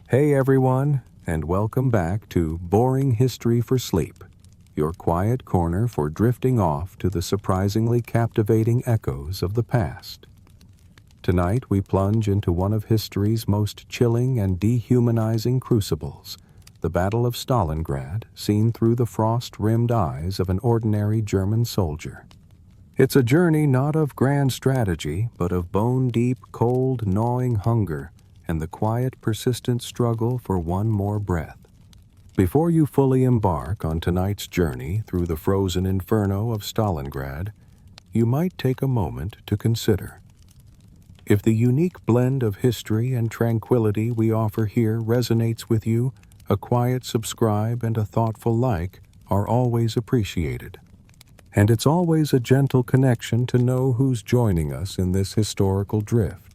Hey everyone, and welcome back to Boring History for Sleep, your quiet corner for drifting off to the surprisingly captivating echoes of the past. Tonight we plunge into one of history's most chilling and dehumanizing crucibles, the Battle of Stalingrad, seen through the frost-rimmed eyes of an ordinary German soldier. It's a journey not of grand strategy, but of bone-deep, cold, gnawing hunger and the quiet, persistent struggle for one more breath. Before you fully embark on tonight's journey through the frozen inferno of Stalingrad, you might take a moment to consider. If the unique blend of history and tranquility we offer here resonates with you, a quiet subscribe and a thoughtful like are always appreciated. And it's always a gentle connection to know who's joining us in this historical drift.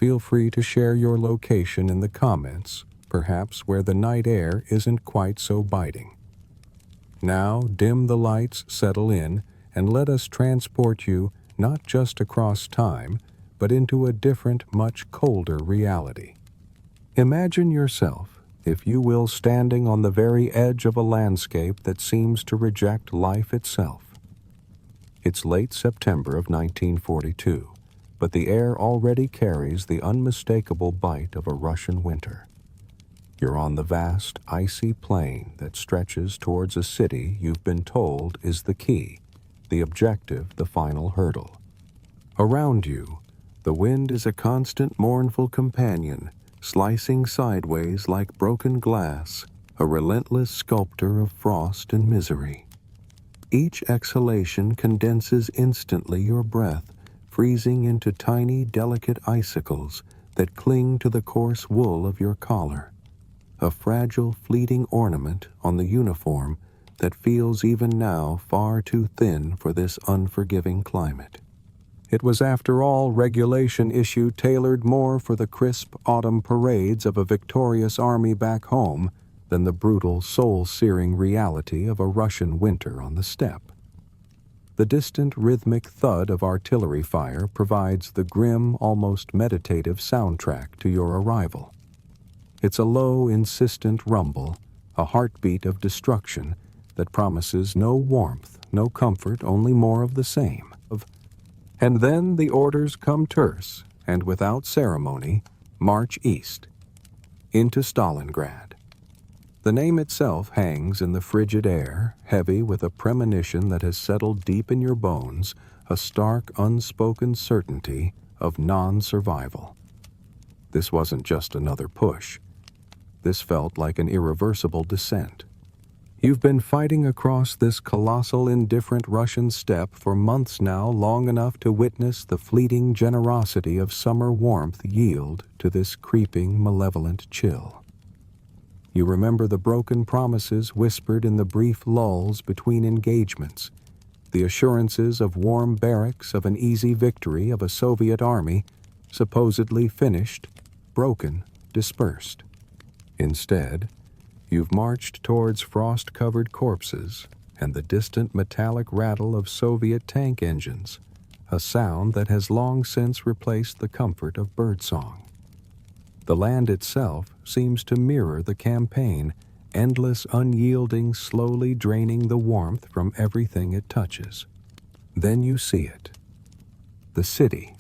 Feel free to share your location in the comments, perhaps where the night air isn't quite so biting. Now, dim the lights, settle in, and let us transport you not just across time, but into a different, much colder reality. Imagine yourself, if you will, standing on the very edge of a landscape that seems to reject life itself. It's late September of 1942. But the air already carries the unmistakable bite of a Russian winter. You're on the vast, icy plain that stretches towards a city you've been told is the key, the objective, the final hurdle. Around you, the wind is a constant mournful companion, slicing sideways like broken glass, a relentless sculptor of frost and misery. Each exhalation condenses instantly your breath, freezing into tiny, delicate icicles that cling to the coarse wool of your collar, a fragile, fleeting ornament on the uniform that feels even now far too thin for this unforgiving climate. It was, after all, regulation issue tailored more for the crisp autumn parades of a victorious army back home than the brutal, soul-searing reality of a Russian winter on the steppe. The distant rhythmic thud of artillery fire provides the grim, almost meditative soundtrack to your arrival. It's a low, insistent rumble, a heartbeat of destruction that promises no warmth, no comfort, only more of the same. And then the orders come terse, and without ceremony, march east, into Stalingrad. The name itself hangs in the frigid air, heavy with a premonition that has settled deep in your bones, a stark, unspoken certainty of non-survival. This wasn't just another push. This felt like an irreversible descent. You've been fighting across this colossal, indifferent Russian steppe for months now, long enough to witness the fleeting generosity of summer warmth yield to this creeping, malevolent chill. You remember the broken promises whispered in the brief lulls between engagements, the assurances of warm barracks, of an easy victory, of a Soviet army, supposedly finished, broken, dispersed. Instead, you've marched towards frost-covered corpses and the distant metallic rattle of Soviet tank engines, a sound that has long since replaced the comfort of birdsong. The land itself seems to mirror the campaign, endless, unyielding, slowly draining the warmth from everything it touches. Then you see it. The city,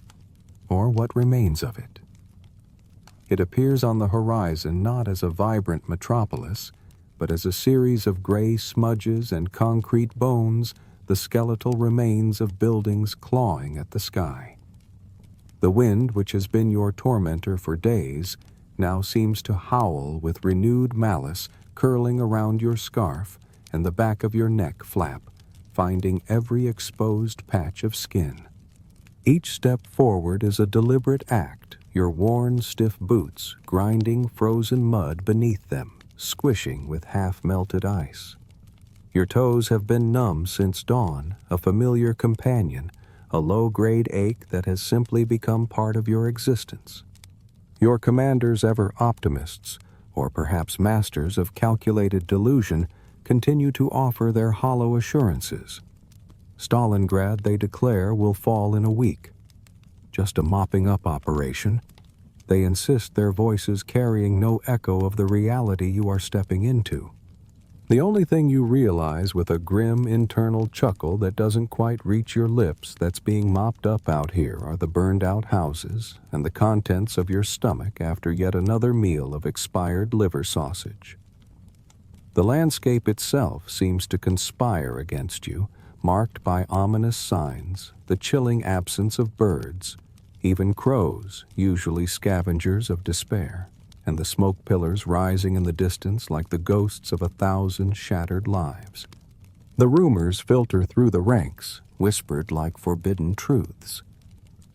or what remains of it. It appears on the horizon not as a vibrant metropolis, but as a series of gray smudges and concrete bones, the skeletal remains of buildings clawing at the sky. The wind, which has been your tormentor for days, now seems to howl with renewed malice, curling around your scarf and the back of your neck flap, finding every exposed patch of skin. Each step forward is a deliberate act, your worn, stiff boots grinding frozen mud beneath them, squishing with half-melted ice. Your toes have been numb since dawn, a familiar companion, a low-grade ache that has simply become part of your existence. Your commanders, ever optimists, or perhaps masters of calculated delusion, continue to offer their hollow assurances. Stalingrad, they declare, will fall in a week. Just a mopping-up operation. They insist their voices carrying no echo of the reality you are stepping into. The only thing you realize with a grim internal chuckle that doesn't quite reach your lips that's being mopped up out here are the burned-out houses and the contents of your stomach after yet another meal of expired liver sausage. The landscape itself seems to conspire against you, marked by ominous signs, the chilling absence of birds, even crows, usually scavengers of despair, and the smoke pillars rising in the distance like the ghosts of 1,000 shattered lives. The rumors filter through the ranks, whispered like forbidden truths.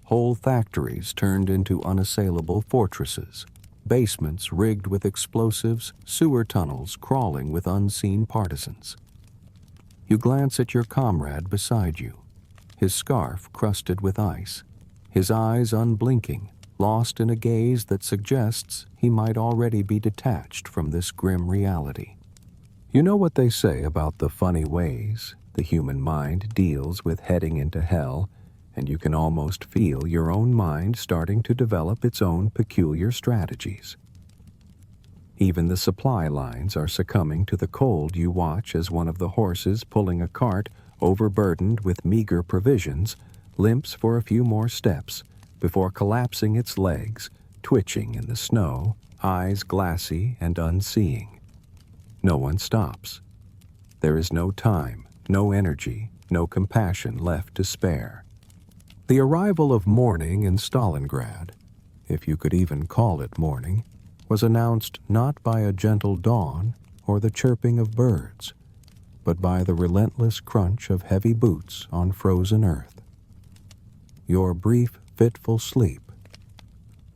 Whole factories turned into unassailable fortresses, basements rigged with explosives, sewer tunnels crawling with unseen partisans. You glance at your comrade beside you, his scarf crusted with ice, his eyes unblinking, lost in a gaze that suggests he might already be detached from this grim reality. You know what they say about the funny ways the human mind deals with heading into hell, and you can almost feel your own mind starting to develop its own peculiar strategies. Even the supply lines are succumbing to the cold you watch as one of the horses pulling a cart overburdened with meager provisions limps for a few more steps before collapsing its legs, twitching in the snow, eyes glassy and unseeing. No one stops. There is no time, no energy, no compassion left to spare. The arrival of morning in Stalingrad, if you could even call it morning, was announced not by a gentle dawn or the chirping of birds, but by the relentless crunch of heavy boots on frozen earth. Your brief, fitful sleep,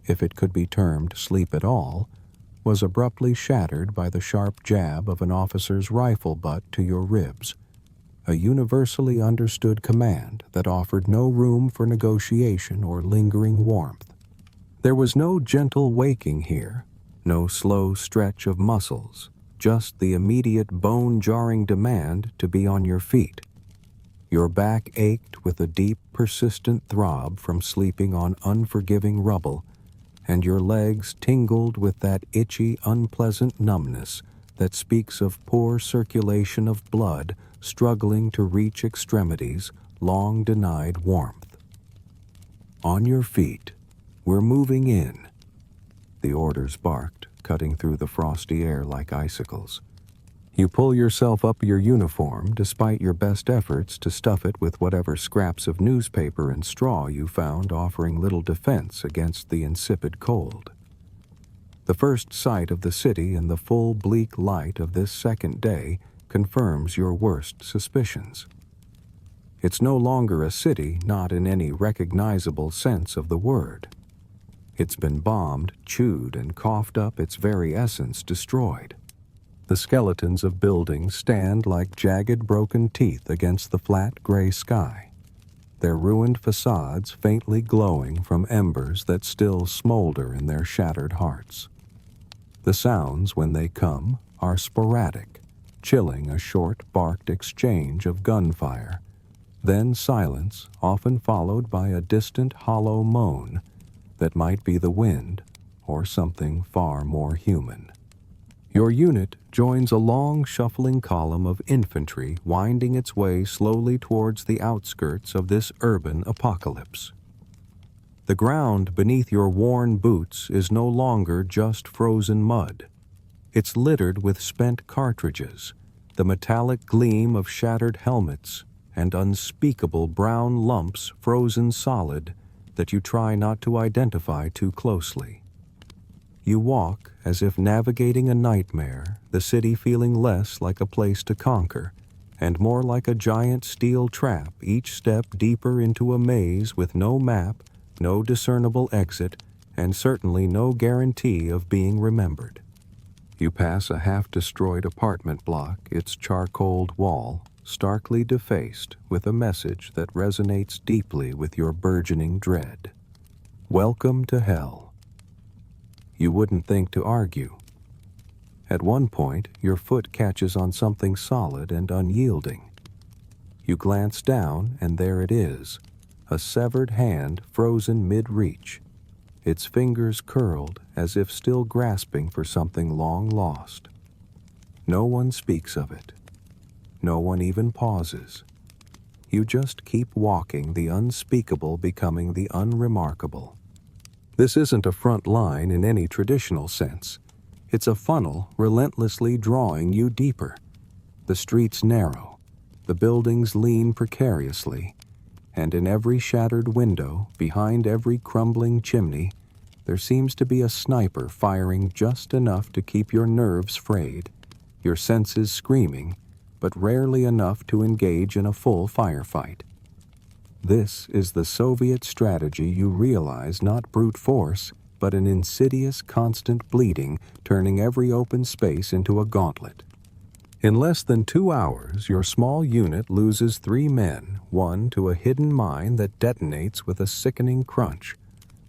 if it could be termed sleep at all, was abruptly shattered by the sharp jab of an officer's rifle butt to your ribs, a universally understood command that offered no room for negotiation or lingering warmth. There was no gentle waking here, no slow stretch of muscles, just the immediate bone-jarring demand to be on your feet. Your back ached with a deep, persistent throb from sleeping on unforgiving rubble, and your legs tingled with that itchy, unpleasant numbness that speaks of poor circulation of blood struggling to reach extremities long denied warmth. On your feet, we're moving in. The orders barked, cutting through the frosty air like icicles. You pull yourself up your uniform despite your best efforts to stuff it with whatever scraps of newspaper and straw you found offering little defense against the insipid cold. The first sight of the city in the full bleak light of this second day confirms your worst suspicions. It's no longer a city, not in any recognizable sense of the word. It's been bombed, chewed, and coughed up, its very essence destroyed. The skeletons of buildings stand like jagged broken teeth against the flat gray sky, their ruined facades faintly glowing from embers that still smolder in their shattered hearts. The sounds, when they come, are sporadic, chilling a short barked exchange of gunfire, then silence, often followed by a distant hollow moan that might be the wind or something far more human. Your unit joins a long, shuffling column of infantry winding its way slowly towards the outskirts of this urban apocalypse. The ground beneath your worn boots is no longer just frozen mud. It's littered with spent cartridges, the metallic gleam of shattered helmets, and unspeakable brown lumps frozen solid that you try not to identify too closely. You walk as if navigating a nightmare, the city feeling less like a place to conquer, and more like a giant steel trap, each step deeper into a maze with no map, no discernible exit, and certainly no guarantee of being remembered. You pass a half-destroyed apartment block, its charcoaled wall starkly defaced with a message that resonates deeply with your burgeoning dread. Welcome to hell. You wouldn't think to argue. At one point, your foot catches on something solid and unyielding. You glance down, and there it is, a severed hand frozen mid-reach. its fingers curled as if still grasping for something long lost. No one speaks of it. No one even pauses. You just keep walking, the unspeakable becoming the unremarkable. This isn't a front line in any traditional sense. It's a funnel relentlessly drawing you deeper. The streets narrow, the buildings lean precariously, and in every shattered window, behind every crumbling chimney, there seems to be a sniper firing just enough to keep your nerves frayed, your senses screaming, but rarely enough to engage in a full firefight. This is the Soviet strategy, you realize, not brute force, but an insidious constant bleeding, turning every open space into a gauntlet. In less than 2 hours, your small unit loses 3 men, one to a hidden mine that detonates with a sickening crunch,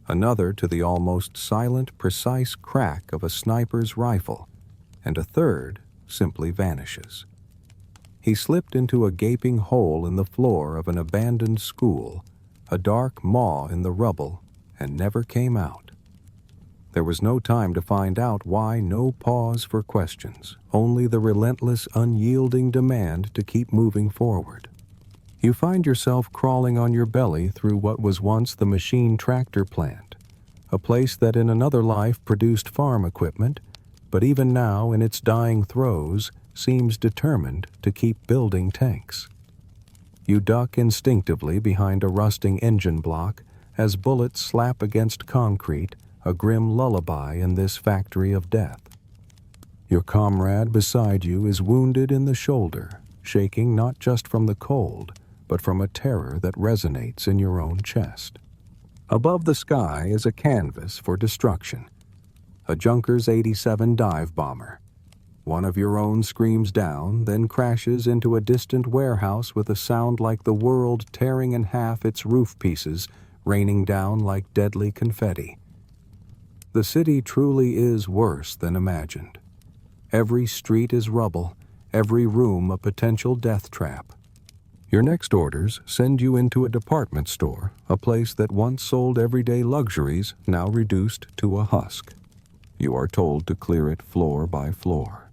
another to the almost silent, precise crack of a sniper's rifle, and a third simply vanishes. He slipped into a gaping hole in the floor of an abandoned school, a dark maw in the rubble, and never came out. There was no time to find out why, no pause for questions, only the relentless, unyielding demand to keep moving forward. You find yourself crawling on your belly through what was once the machine tractor plant, a place that in another life produced farm equipment, but even now, in its dying throes, seems determined to keep building tanks. You duck instinctively behind a rusting engine block as bullets slap against concrete, a grim lullaby in this factory of death. Your comrade beside you is wounded in the shoulder, shaking not just from the cold, but from a terror that resonates in your own chest. Above the sky is a canvas for destruction, a Junkers 87 dive bomber. One of your own screams down, then crashes into a distant warehouse with a sound like the world tearing in half its roof pieces, raining down like deadly confetti. The city truly is worse than imagined. Every street is rubble, every room a potential death trap. Your next orders send you into a department store, a place that once sold everyday luxuries, now reduced to a husk. You are told to clear it floor by floor.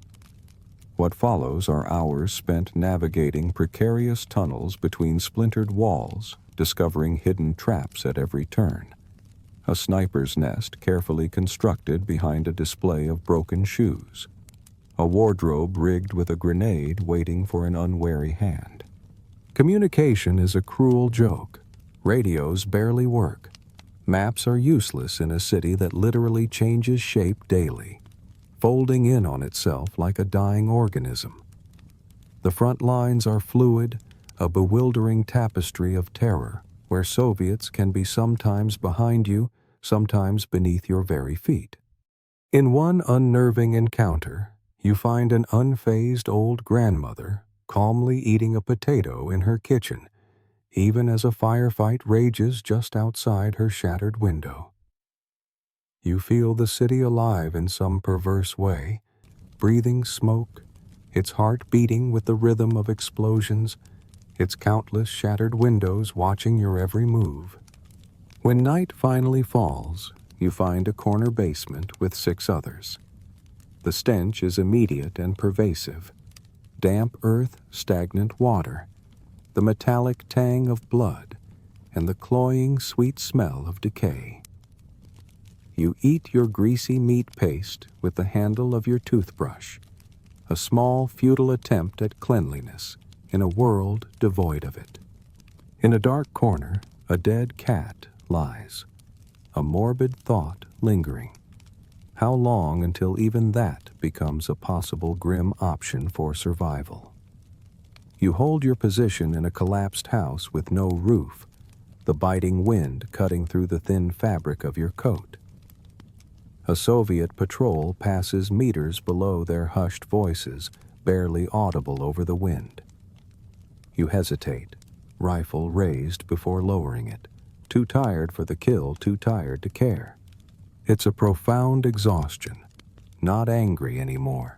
What follows are hours spent navigating precarious tunnels between splintered walls, discovering hidden traps at every turn. A sniper's nest carefully constructed behind a display of broken shoes. A wardrobe rigged with a grenade waiting for an unwary hand. Communication is a cruel joke. Radios barely work. Maps are useless in a city that literally changes shape daily, folding in on itself like a dying organism. The front lines are fluid, a bewildering tapestry of terror, where Soviets can be sometimes behind you, sometimes beneath your very feet. In one unnerving encounter, you find an unfazed old grandmother calmly eating a potato in her kitchen, even as a firefight rages just outside her shattered window. You feel the city alive in some perverse way, breathing smoke, its heart beating with the rhythm of explosions, its countless shattered windows watching your every move. When night finally falls, you find a corner basement with 6 others. The stench is immediate and pervasive. Damp earth, stagnant water, the metallic tang of blood, and the cloying sweet smell of decay. You eat your greasy meat paste with the handle of your toothbrush, a small, futile attempt at cleanliness in a world devoid of it. In a dark corner, a dead cat lies, a morbid thought lingering. How long until even that becomes a possible grim option for survival? You hold your position in a collapsed house with no roof, the biting wind cutting through the thin fabric of your coat. A Soviet patrol passes meters below their hushed voices, barely audible over the wind. You hesitate, rifle raised before lowering it, too tired for the kill, too tired to care. It's a profound exhaustion, not angry anymore,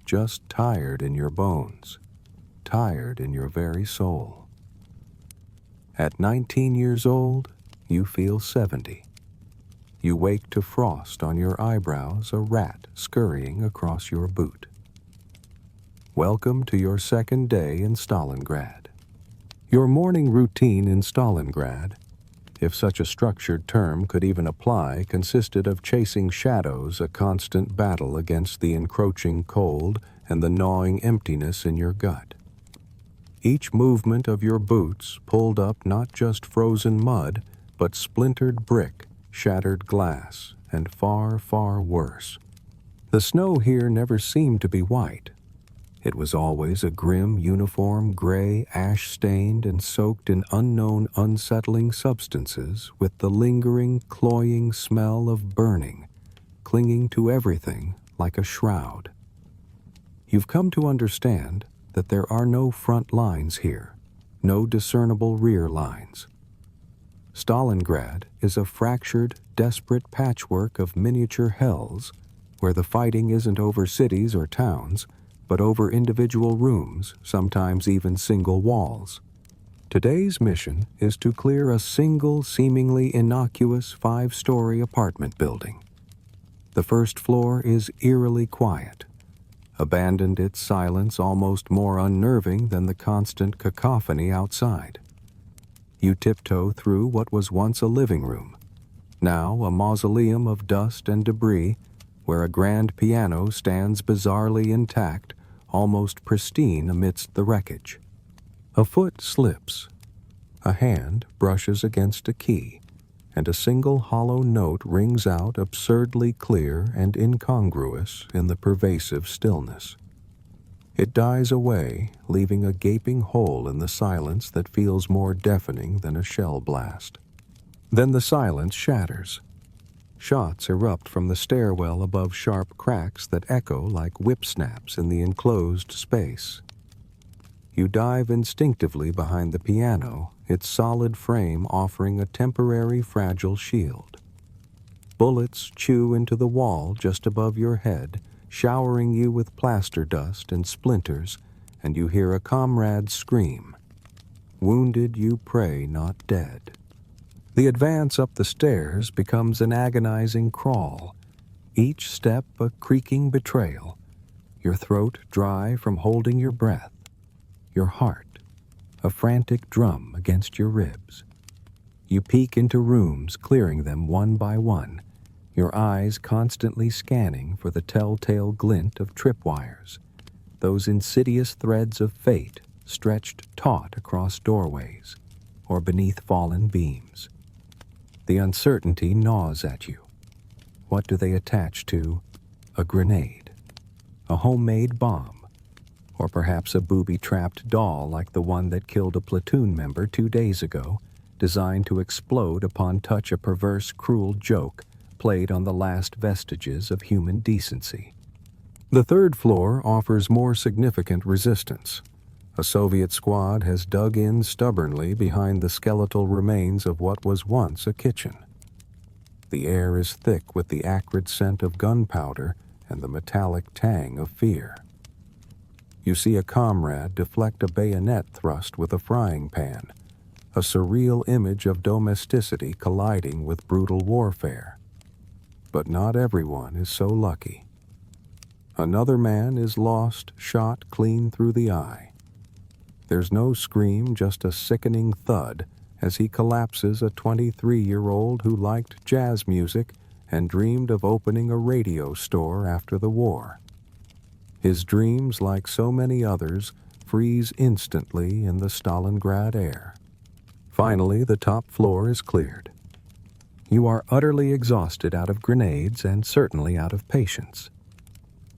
just tired in your bones, tired in your very soul. At 19 years old, you feel 70. you wake to frost on your eyebrows, a rat scurrying across your boot. Welcome to your second day in Stalingrad. Your morning routine in Stalingrad, if such a structured term could even apply, consisted of chasing shadows, a constant battle against the encroaching cold and the gnawing emptiness in your gut. Each movement of your boots pulled up not just frozen mud, but splintered brick, shattered glass, and far, far worse. The snow here never seemed to be white. It was always a grim, uniform, gray, ash-stained, and soaked in unknown, unsettling substances with the lingering, cloying smell of burning, clinging to everything like a shroud. You've come to understand that there are no front lines here, no discernible rear lines. Stalingrad is a fractured, desperate patchwork of miniature hells where the fighting isn't over cities or towns, but over individual rooms, sometimes even single walls. Today's mission is to clear a single, seemingly innocuous 5-story apartment building. The first floor is eerily quiet, abandoned its silence almost more unnerving than the constant cacophony outside. You tiptoe through what was once a living room, now a mausoleum of dust and debris, where a grand piano stands bizarrely intact, almost pristine amidst the wreckage. A foot slips, a hand brushes against a key, and a single hollow note rings out absurdly clear and incongruous in the pervasive stillness. It dies away, leaving a gaping hole in the silence that feels more deafening than a shell blast. Then the silence shatters. Shots erupt from the stairwell above sharp cracks that echo like whip snaps in the enclosed space. You dive instinctively behind the piano, its solid frame offering a temporary fragile shield. Bullets chew into the wall just above your head, showering you with plaster dust and splinters, and you hear a comrade scream. Wounded you pray, not dead. The advance up the stairs becomes an agonizing crawl, each step a creaking betrayal, your throat dry from holding your breath, your heart a frantic drum against your ribs. You peek into rooms, clearing them one by one, your eyes constantly scanning for the telltale glint of tripwires, those insidious threads of fate stretched taut across doorways or beneath fallen beams. The uncertainty gnaws at you. What do they attach to? A grenade, a homemade bomb, or perhaps a booby-trapped doll like the one that killed a platoon member 2 days ago, designed to explode upon touch, a perverse, cruel joke played on the last vestiges of human decency. The third floor offers more significant resistance. A Soviet squad has dug in stubbornly behind the skeletal remains of what was once a kitchen. The air is thick with the acrid scent of gunpowder and the metallic tang of fear. You see a comrade deflect a bayonet thrust with a frying pan, a surreal image of domesticity colliding with brutal warfare. But not everyone is so lucky. Another man is lost, shot clean through the eye. There's no scream, just a sickening thud as he collapses, a 23-year-old who liked jazz music and dreamed of opening a radio store after the war. His dreams, like so many others, freeze instantly in the Stalingrad air. Finally, the top floor is cleared. You are utterly exhausted out of grenades and certainly out of patience.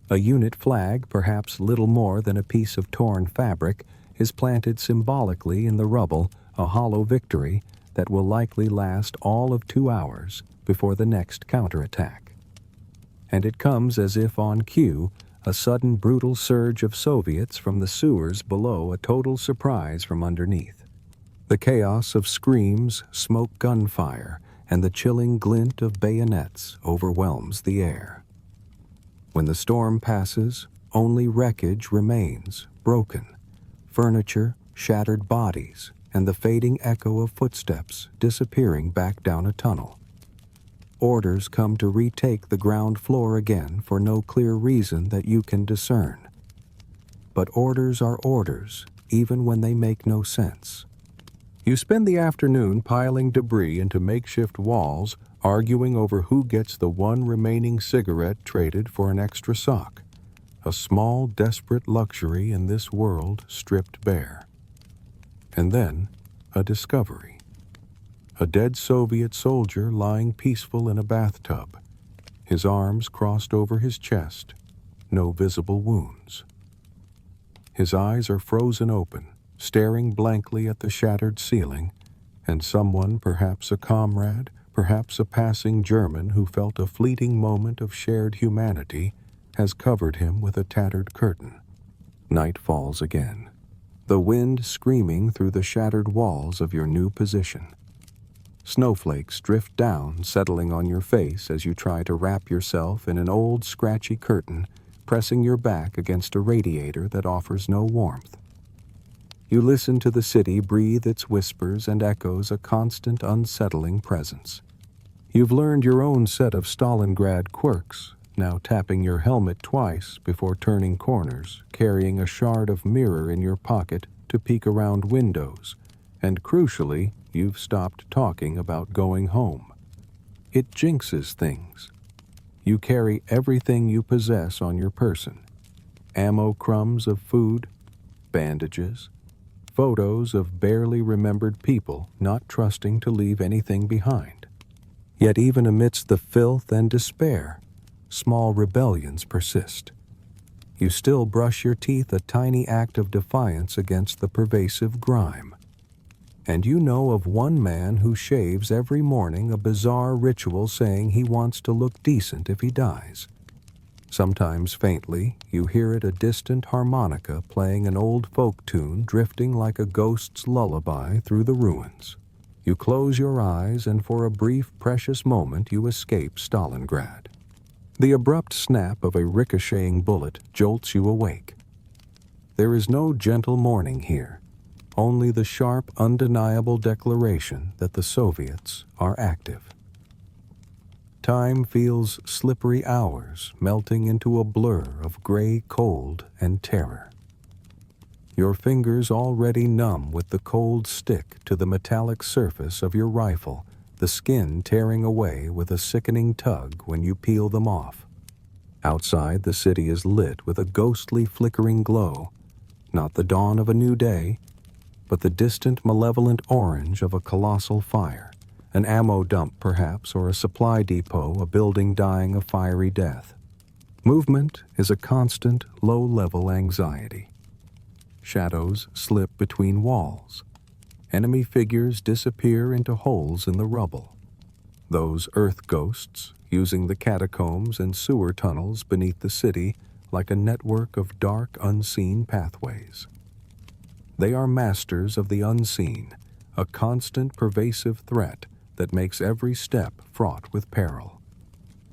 A unit flag, perhaps little more than a piece of torn fabric, is planted symbolically in the rubble, a hollow victory that will likely last all of 2 hours before the next counterattack. And it comes as if on cue, a sudden brutal surge of Soviets from the sewers below, a total surprise from underneath. The chaos of screams, smoke, gunfire, and the chilling glint of bayonets overwhelms the air. When the storm passes, only wreckage remains, broken, furniture, shattered bodies, and the fading echo of footsteps disappearing back down a tunnel. orders come to retake the ground floor again for no clear reason that you can discern. But orders are orders, even when they make no sense. You spend the afternoon piling debris into makeshift walls, arguing over who gets the one remaining cigarette traded for an extra sock, a small, desperate luxury in this world stripped bare. And then, a discovery. A dead Soviet soldier lying peaceful in a bathtub, his arms crossed over his chest, no visible wounds. His eyes are frozen open, staring blankly at the shattered ceiling, and someone, perhaps a comrade, perhaps a passing German who felt a fleeting moment of shared humanity, has covered him with a tattered curtain. Night falls again, the wind screaming through the shattered walls of your new position. Snowflakes drift down, settling on your face as you try to wrap yourself in an old scratchy curtain, pressing your back against a radiator that offers no warmth. You listen to the city breathe its whispers and echoes, a constant, unsettling presence. You've learned your own set of Stalingrad quirks, now tapping your helmet twice before turning corners, carrying a shard of mirror in your pocket to peek around windows, and crucially, you've stopped talking about going home. It jinxes things. You carry everything you possess on your person. Ammo crumbs of food, bandages, photos of barely remembered people not trusting to leave anything behind. Yet even amidst the filth and despair, small rebellions persist. You still brush your teeth, a tiny act of defiance against the pervasive grime. And you know of one man who shaves every morning, a bizarre ritual saying he wants to look decent if he dies. Sometimes faintly, you hear it, a distant harmonica playing an old folk tune drifting like a ghost's lullaby through the ruins. You close your eyes, and for a brief, precious moment you escape Stalingrad. The abrupt snap of a ricocheting bullet jolts you awake. There is no gentle morning here, only the sharp, undeniable declaration that the Soviets are active. Time feels slippery hours melting into a blur of gray cold and terror. Your fingers already numb with the cold stick to the metallic surface of your rifle, the skin tearing away with a sickening tug when you peel them off. Outside, the city is lit with a ghostly flickering glow, not the dawn of a new day, but the distant malevolent orange of a colossal fire. An ammo dump, perhaps, or a supply depot, a building dying a fiery death. Movement is a constant, low-level anxiety. Shadows slip between walls. Enemy figures disappear into holes in the rubble. Those earth ghosts, using the catacombs and sewer tunnels beneath the city like a network of dark, unseen pathways. They are masters of the unseen, a constant, pervasive threat that makes every step fraught with peril.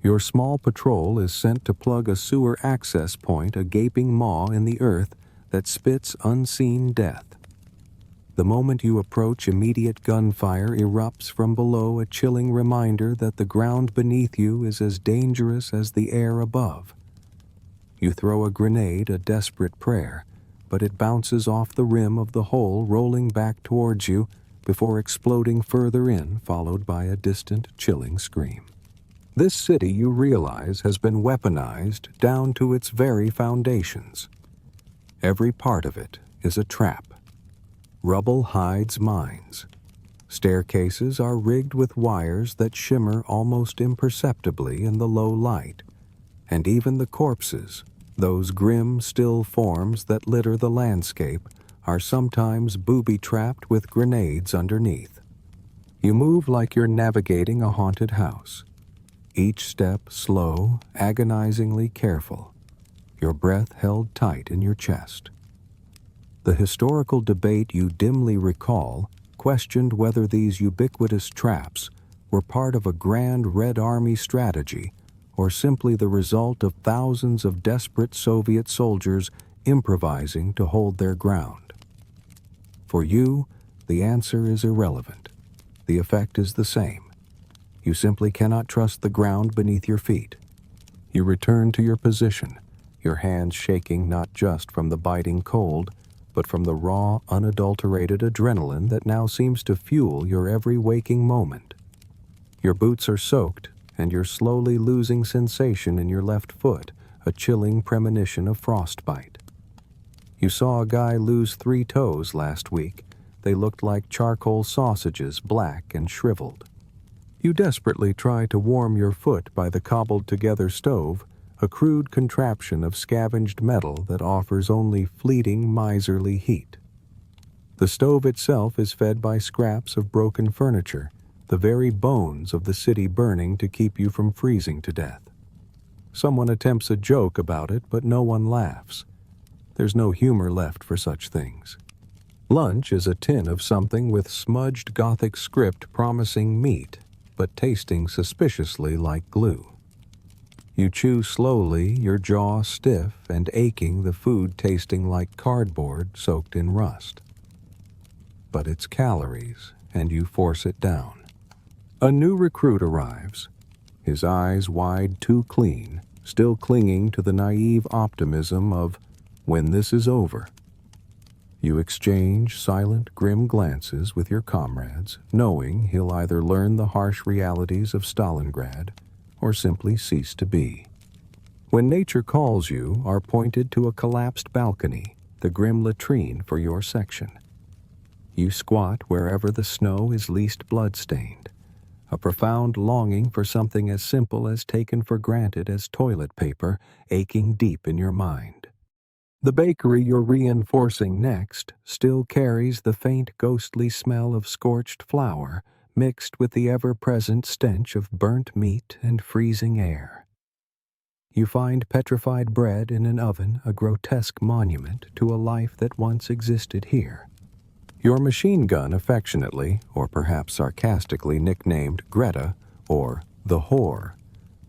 Your small patrol is sent to plug a sewer access point, a gaping maw in the earth that spits unseen death. The moment you approach, immediate gunfire erupts from below, a chilling reminder that the ground beneath you is as dangerous as the air above. You throw a grenade, a desperate prayer, but it bounces off the rim of the hole, rolling back towards you, before exploding further in, followed by a distant, chilling scream. This city, you realize, has been weaponized down to its very foundations. Every part of it is a trap. Rubble hides mines. Staircases are rigged with wires that shimmer almost imperceptibly in the low light. And even the corpses, those grim, still forms that litter the landscape, are sometimes booby-trapped with grenades underneath. You move like you're navigating a haunted house, each step slow, agonizingly careful, your breath held tight in your chest. The historical debate you dimly recall questioned whether these ubiquitous traps were part of a grand Red Army strategy or simply the result of thousands of desperate Soviet soldiers improvising to hold their ground. For you, the answer is irrelevant. The effect is the same. You simply cannot trust the ground beneath your feet. You return to your position, your hands shaking not just from the biting cold, but from the raw, unadulterated adrenaline that now seems to fuel your every waking moment. Your boots are soaked, and you're slowly losing sensation in your left foot, a chilling premonition of frostbite. You saw a guy lose 3 toes last week. They looked like charcoal sausages, black and shriveled. You desperately try to warm your foot by the cobbled-together stove, a crude contraption of scavenged metal that offers only fleeting, miserly heat. The stove itself is fed by scraps of broken furniture, the very bones of the city burning to keep you from freezing to death. Someone attempts a joke about it, but no one laughs. There's no humor left for such things. Lunch is a tin of something with smudged Gothic script promising meat, but tasting suspiciously like glue. You chew slowly, your jaw stiff and aching, the food tasting like cardboard soaked in rust. But it's calories, and you force it down. A new recruit arrives, his eyes wide too clean, still clinging to the naive optimism of, when this is over. You exchange silent, grim glances with your comrades, knowing he'll either learn the harsh realities of Stalingrad or simply cease to be. When nature calls, you are pointed to a collapsed balcony, the grim latrine for your section. You squat wherever the snow is least blood-stained, a profound longing for something as simple as taken for granted as toilet paper aching deep in your mind. The bakery you're reinforcing next still carries the faint ghostly smell of scorched flour mixed with the ever-present stench of burnt meat and freezing air. You find petrified bread in an oven, a grotesque monument to a life that once existed here. Your machine gun, affectionately, or perhaps sarcastically nicknamed Greta, or the Whore,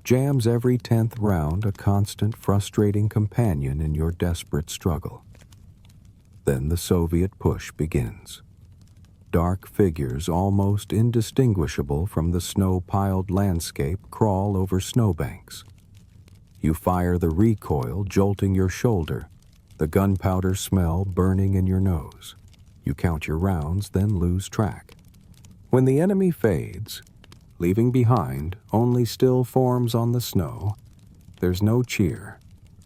jams every 10th round, a constant, frustrating companion in your desperate struggle. Then the Soviet push begins. Dark figures, almost indistinguishable from the snow-piled landscape, crawl over snowbanks. You fire the recoil, jolting your shoulder, the gunpowder smell burning in your nose. You count your rounds, then lose track. When the enemy fades, leaving behind only still forms on the snow, there's no cheer,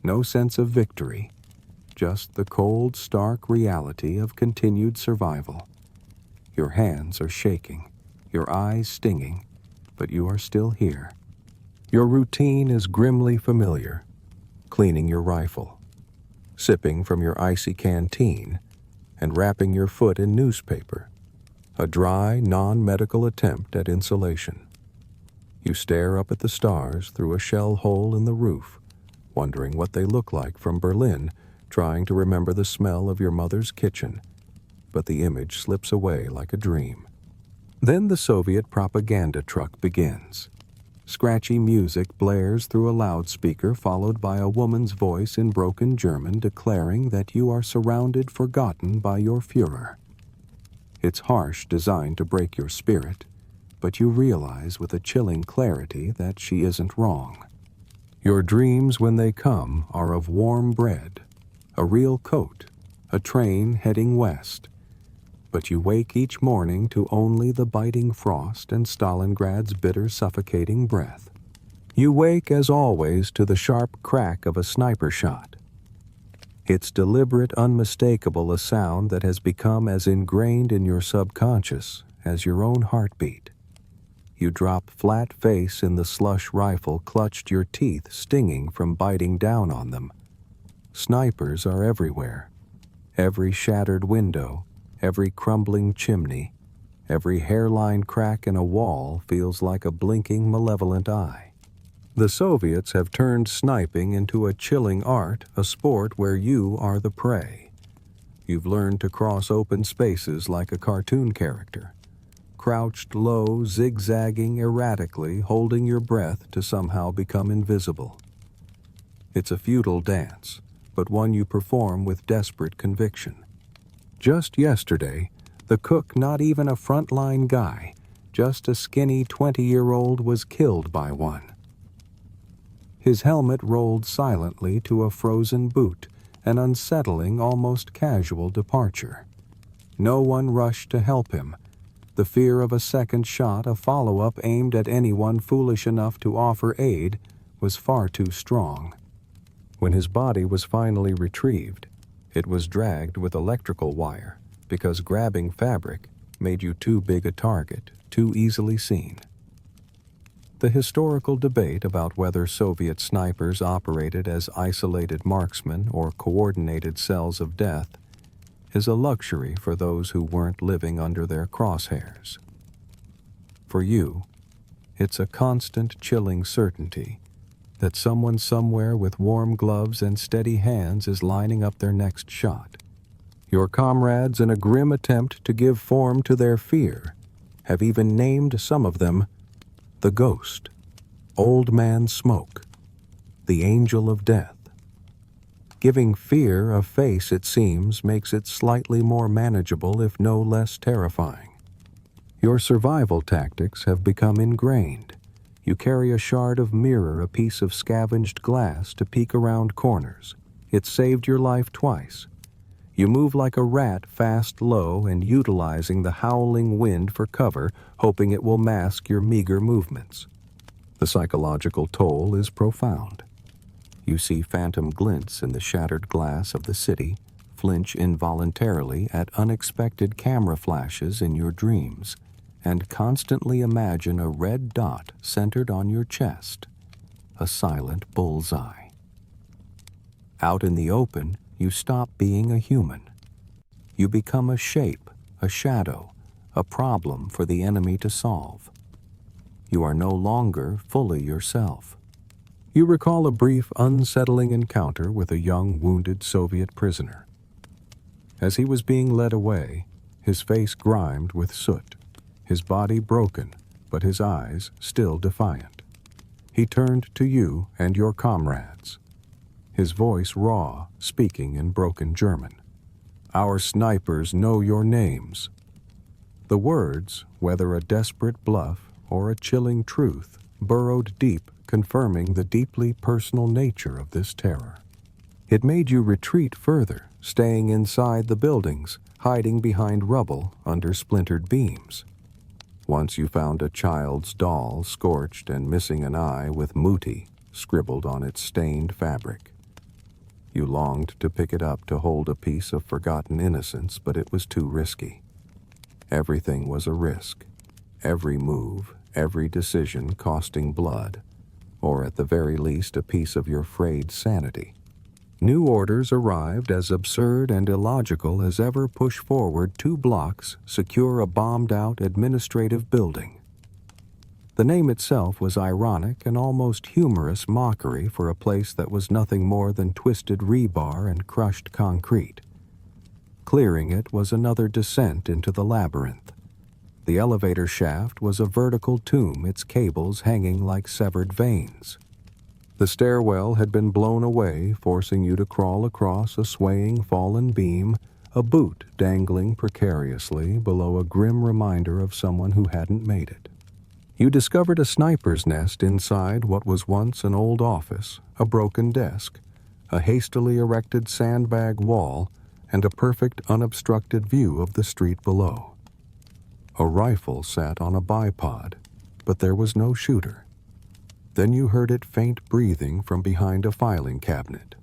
no sense of victory, just the cold, stark reality of continued survival. Your hands are shaking, your eyes stinging, but you are still here. Your routine is grimly familiar: cleaning your rifle, sipping from your icy canteen, and wrapping your foot in newspaper, a dry, non-medical attempt at insulation. You stare up at the stars through a shell hole in the roof, wondering what they look like from Berlin, trying to remember the smell of your mother's kitchen, but the image slips away like a dream. Then the Soviet propaganda truck begins. Scratchy music blares through a loudspeaker, followed by a woman's voice in broken German declaring that you are surrounded, forgotten by your Führer. It's harsh, designed to break your spirit, but you realize with a chilling clarity that she isn't wrong. Your dreams, when they come, are of warm bread, a real coat, a train heading west. But you wake each morning to only the biting frost and Stalingrad's bitter, suffocating breath. You wake, as always, to the sharp crack of a sniper shot. It's deliberate, unmistakable, a sound that has become as ingrained in your subconscious as your own heartbeat. You drop flat face in the slush rifle, clutched, your teeth stinging from biting down on them. Snipers are everywhere. Every shattered window, every crumbling chimney, every hairline crack in a wall feels like a blinking, malevolent eye. The Soviets have turned sniping into a chilling art, a sport where you are the prey. You've learned to cross open spaces like a cartoon character, crouched low, zigzagging erratically, holding your breath to somehow become invisible. It's a futile dance, but one you perform with desperate conviction. Just yesterday, the cook, not even a frontline guy, just a skinny 20-year-old was killed by one. His helmet rolled silently to a frozen boot, an unsettling, almost casual departure. No one rushed to help him. The fear of a second shot, a follow-up aimed at anyone foolish enough to offer aid, was far too strong. When his body was finally retrieved, it was dragged with electrical wire because grabbing fabric made you too big a target, too easily seen. The historical debate about whether Soviet snipers operated as isolated marksmen or coordinated cells of death is a luxury for those who weren't living under their crosshairs. For you, it's a constant chilling certainty that someone somewhere with warm gloves and steady hands is lining up their next shot. Your comrades, in a grim attempt to give form to their fear, have even named some of them the Ghost, Old Man Smoke, the Angel of Death. Giving fear a face, it seems, makes it slightly more manageable, if no less terrifying. Your survival tactics have become ingrained. You carry a shard of mirror, a piece of scavenged glass to peek around corners. It's saved your life twice. You move like a rat, fast, low, and utilizing the howling wind for cover, hoping it will mask your meager movements. The psychological toll is profound. You see phantom glints in the shattered glass of the city, flinch involuntarily at unexpected camera flashes in your dreams, and constantly imagine a red dot centered on your chest, a silent bullseye. Out in the open, you stop being a human. You become a shape, a shadow, a problem for the enemy to solve. You are no longer fully yourself. You recall a brief, unsettling encounter with a young, wounded Soviet prisoner. As he was being led away, his face grimed with soot, his body broken, but his eyes still defiant. He turned to you and your comrades, his voice raw, speaking in broken German. "Our snipers know your names." The words, whether a desperate bluff or a chilling truth, burrowed deep, confirming the deeply personal nature of this terror. It made you retreat further, staying inside the buildings, hiding behind rubble under splintered beams. Once you found a child's doll scorched and missing an eye with "Mutti" scribbled on its stained fabric. You longed to pick it up to hold a piece of forgotten innocence, but it was too risky. Everything was a risk. Every move, every decision costing blood, or at the very least a piece of your frayed sanity. New orders arrived as absurd and illogical as ever push forward 2 blocks, secure a bombed-out administrative building. The name itself was ironic and almost humorous mockery for a place that was nothing more than twisted rebar and crushed concrete. Clearing it was another descent into the labyrinth. The elevator shaft was a vertical tomb, its cables hanging like severed veins. The stairwell had been blown away, forcing you to crawl across a swaying fallen beam, a boot dangling precariously below a grim reminder of someone who hadn't made it. You discovered a sniper's nest inside what was once an old office, a broken desk, a hastily erected sandbag wall, and a perfect unobstructed view of the street below. A rifle sat on a bipod, but there was no shooter. Then you heard it faint breathing from behind a filing cabinet.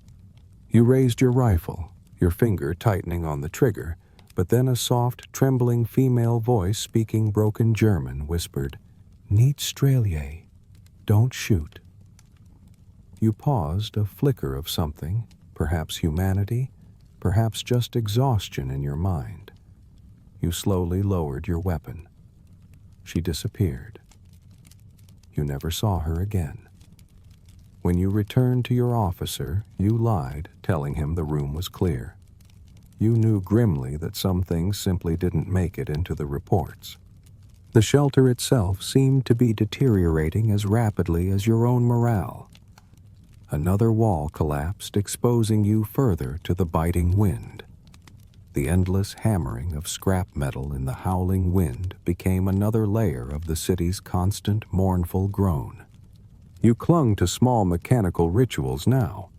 You raised your rifle, your finger tightening on the trigger, but then a soft, trembling female voice speaking broken German whispered, "Nicht strelje, don't shoot." You paused, a flicker of something, perhaps humanity, perhaps just exhaustion in your mind. You slowly lowered your weapon. She disappeared. You never saw her again. When you returned to your officer, you lied, telling him the room was clear. You knew grimly that some things simply didn't make it into the reports. The shelter itself seemed to be deteriorating as rapidly as your own morale. Another wall collapsed, exposing you further to the biting wind. The endless hammering of scrap metal in the howling wind became another layer of the city's constant mournful groan. You clung to small mechanical rituals now,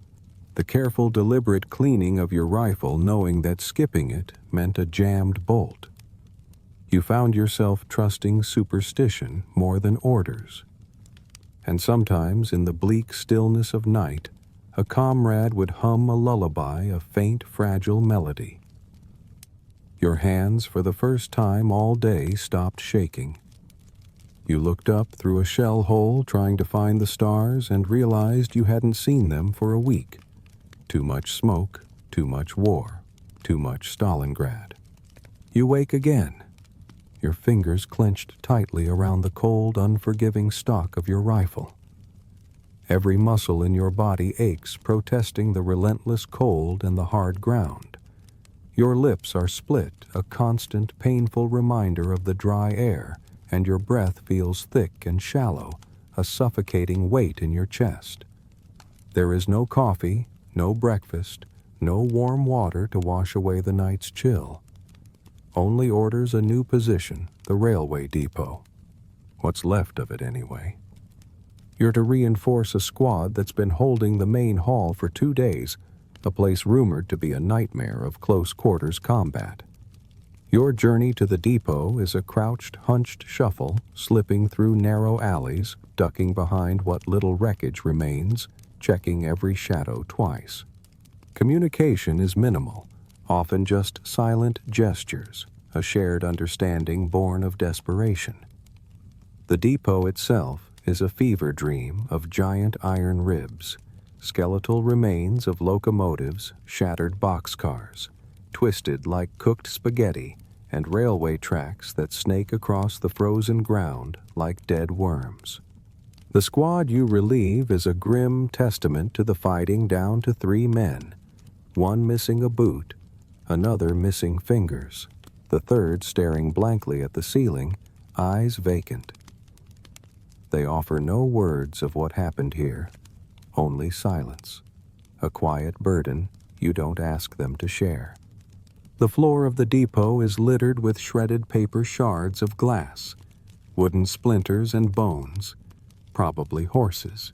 the careful, deliberate cleaning of your rifle, knowing that skipping it meant a jammed bolt. You found yourself trusting superstition more than orders. And sometimes, in the bleak stillness of night, a comrade would hum a lullaby, a faint, fragile melody. Your hands, for the first time all day, stopped shaking. You looked up through a shell hole trying to find the stars and realized you hadn't seen them for a week. Too much smoke, too much war, too much Stalingrad. You wake again, your fingers clenched tightly around the cold, unforgiving stock of your rifle. Every muscle in your body aches, protesting the relentless cold and the hard ground. Your lips are split, a constant, painful reminder of the dry air, and your breath feels thick and shallow, a suffocating weight in your chest. There is no coffee, no breakfast, no warm water to wash away the night's chill. Only orders a new position, the railway depot. What's left of it, anyway. You're to reinforce a squad that's been holding the main hall for 2 days, a place rumored to be a nightmare of close-quarters combat. Your journey to the depot is a crouched, hunched shuffle, slipping through narrow alleys, ducking behind what little wreckage remains, checking every shadow twice. Communication is minimal, often just silent gestures, a shared understanding born of desperation. The depot itself is a fever dream of giant iron ribs, skeletal remains of locomotives, shattered boxcars, twisted like cooked spaghetti, and railway tracks that snake across the frozen ground like dead worms. The squad you relieve is a grim testament to the fighting down to 3 men, one missing a boot, another missing fingers, the third staring blankly at the ceiling, eyes vacant. They offer no words of what happened here, only silence, a quiet burden you don't ask them to share. The floor of the depot is littered with shredded paper shards of glass, wooden splinters and bones, probably horses,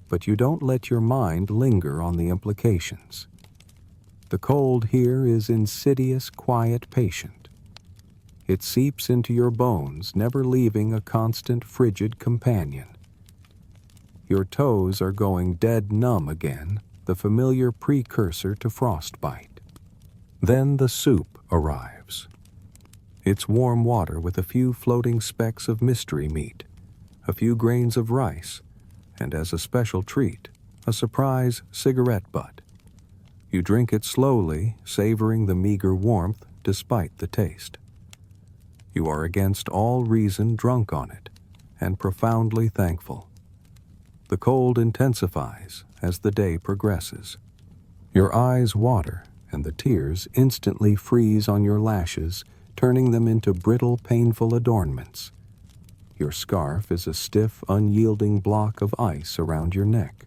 but you don't let your mind linger on the implications. The cold here is insidious, quiet, patient. It seeps into your bones, never leaving a constant, frigid companion. Your toes are going dead numb again, the familiar precursor to frostbite. Then the soup arrives. It's warm water with a few floating specks of mystery meat, a few grains of rice, and as a special treat, a surprise cigarette butt. You drink it slowly, savoring the meager warmth despite the taste. You are against all reason drunk on it, and profoundly thankful. The cold intensifies as the day progresses. Your eyes water, and the tears instantly freeze on your lashes, turning them into brittle, painful adornments. Your scarf is a stiff, unyielding block of ice around your neck.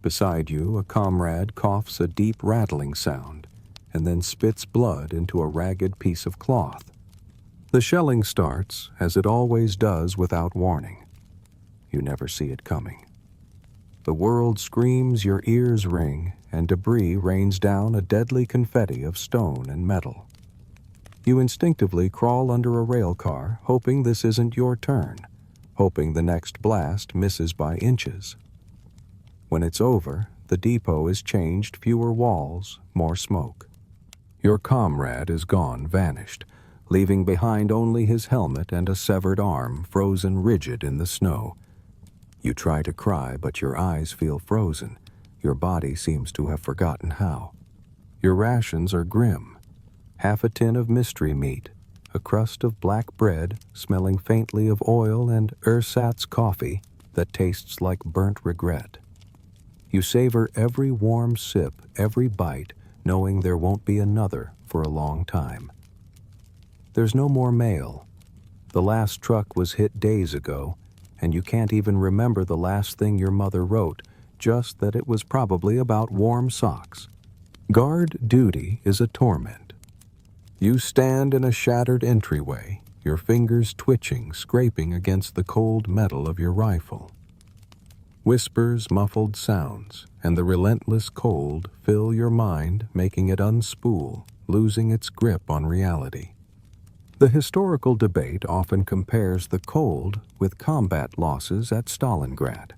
Beside you, a comrade coughs a deep rattling sound, and then spits blood into a ragged piece of cloth. The shelling starts, as it always does, without warning. You never see it coming. The world screams, your ears ring, and debris rains down a deadly confetti of stone and metal. You instinctively crawl under a rail car, hoping this isn't your turn, hoping the next blast misses by inches. When it's over, the depot is changed, fewer walls, more smoke. Your comrade is gone, vanished, leaving behind only his helmet and a severed arm frozen rigid in the snow. You try to cry, but your eyes feel frozen. Your body seems to have forgotten how. Your rations are grim. Half a tin of mystery meat, a crust of black bread smelling faintly of oil, and ersatz coffee that tastes like burnt regret. You savor every warm sip, every bite, knowing there won't be another for a long time. There's no more mail. The last truck was hit days ago, and you can't even remember the last thing your mother wrote, just that it was probably about warm socks. Guard duty is a torment. You stand in a shattered entryway, your fingers twitching, scraping against the cold metal of your rifle. Whispers, muffled sounds, and the relentless cold fill your mind, making it unspool, losing its grip on reality. The historical debate often compares the cold with combat losses at Stalingrad.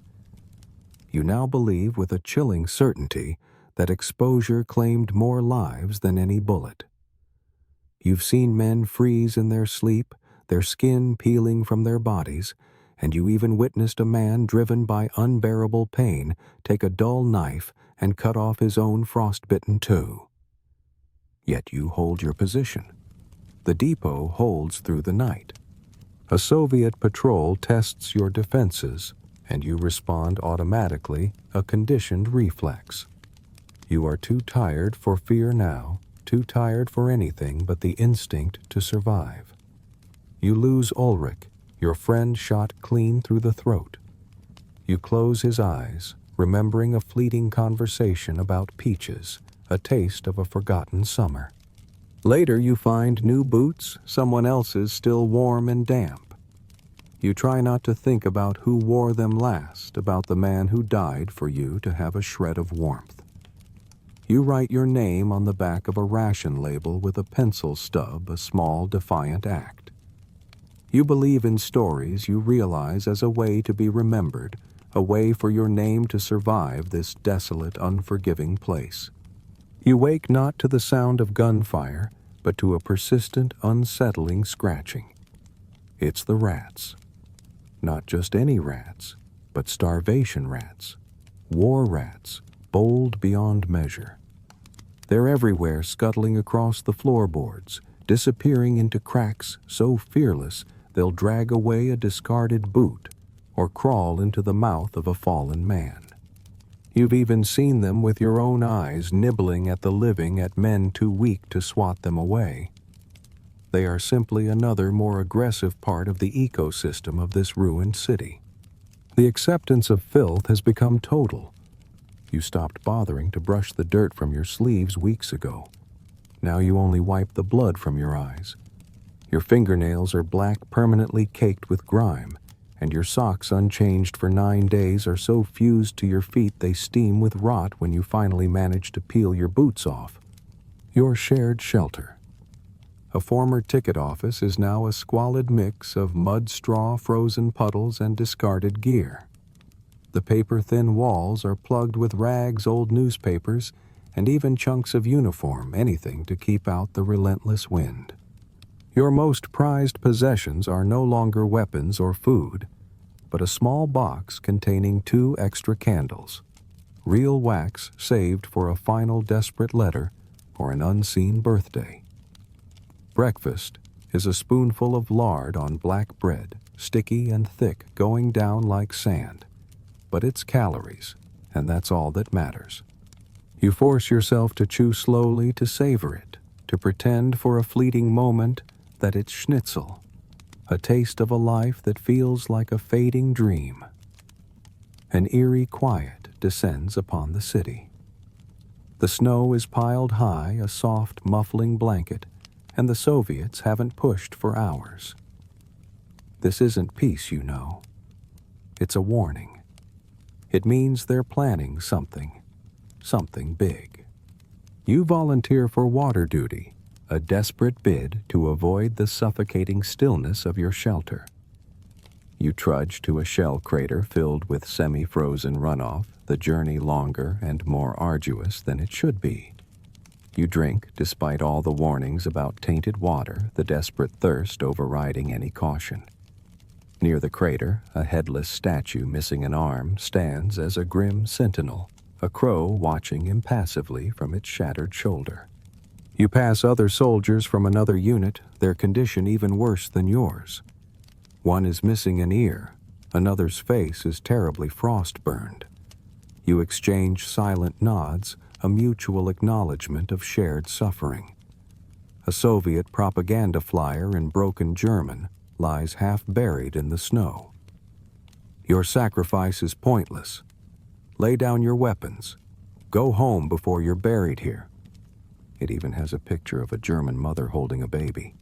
You now believe with a chilling certainty that exposure claimed more lives than any bullet. You've seen men freeze in their sleep, their skin peeling from their bodies, and you even witnessed a man driven by unbearable pain take a dull knife and cut off his own frostbitten toe. Yet you hold your position. The depot holds through the night. A Soviet patrol tests your defenses, and you respond automatically, a conditioned reflex. You are too tired for fear now, too tired for anything but the instinct to survive. You lose Ulrich, your friend shot clean through the throat. You close his eyes, remembering a fleeting conversation about peaches, a taste of a forgotten summer. Later you find new boots, someone else's still warm and damp. You try not to think about who wore them last, about the man who died for you to have a shred of warmth. You write your name on the back of a ration label with a pencil stub, a small defiant act. You believe in stories you realize as a way to be remembered, a way for your name to survive this desolate, unforgiving place. You wake not to the sound of gunfire, but to a persistent, unsettling scratching. It's the rats. Not just any rats, but starvation rats, war rats, bold beyond measure. They're everywhere, scuttling across the floorboards, disappearing into cracks so fearless they'll drag away a discarded boot or crawl into the mouth of a fallen man. You've even seen them with your own eyes nibbling at the living at men too weak to swat them away. They are simply another more aggressive part of the ecosystem of this ruined city. The acceptance of filth has become total. You stopped bothering to brush the dirt from your sleeves weeks ago. Now you only wipe the blood from your eyes. Your fingernails are black, permanently caked with grime, and your socks, unchanged for 9 days, are so fused to your feet they steam with rot when you finally manage to peel your boots off. Your shared shelter. A former ticket office is now a squalid mix of mud, straw, frozen puddles, and discarded gear. The paper-thin walls are plugged with rags, old newspapers, and even chunks of uniform, anything to keep out the relentless wind. Your most prized possessions are no longer weapons or food, but a small box containing 2 extra candles, real wax saved for a final desperate letter or an unseen birthday. Breakfast is a spoonful of lard on black bread, sticky and thick, going down like sand. But it's calories, and that's all that matters. You force yourself to chew slowly to savor it, to pretend for a fleeting moment that it's schnitzel, a taste of a life that feels like a fading dream. An eerie quiet descends upon the city. The snow is piled high, a soft, muffling blanket, and the Soviets haven't pushed for hours. This isn't peace, you know. It's a warning. It means they're planning something big. You volunteer for water duty, a desperate bid to avoid the suffocating stillness of your shelter. You trudge to a shell crater filled with semi-frozen runoff, the journey longer and more arduous than it should be. You drink, despite all the warnings about tainted water, the desperate thirst overriding any caution. Near the crater, a headless statue missing an arm stands as a grim sentinel, a crow watching impassively from its shattered shoulder. You pass other soldiers from another unit, their condition even worse than yours. One is missing an ear, another's face is terribly frost-burned. You exchange silent nods, a mutual acknowledgement of shared suffering. A Soviet propaganda flyer in broken German lies half buried in the snow. Your sacrifice is pointless. Lay down your weapons. Go home before you're buried here. It even has a picture of a German mother holding a baby.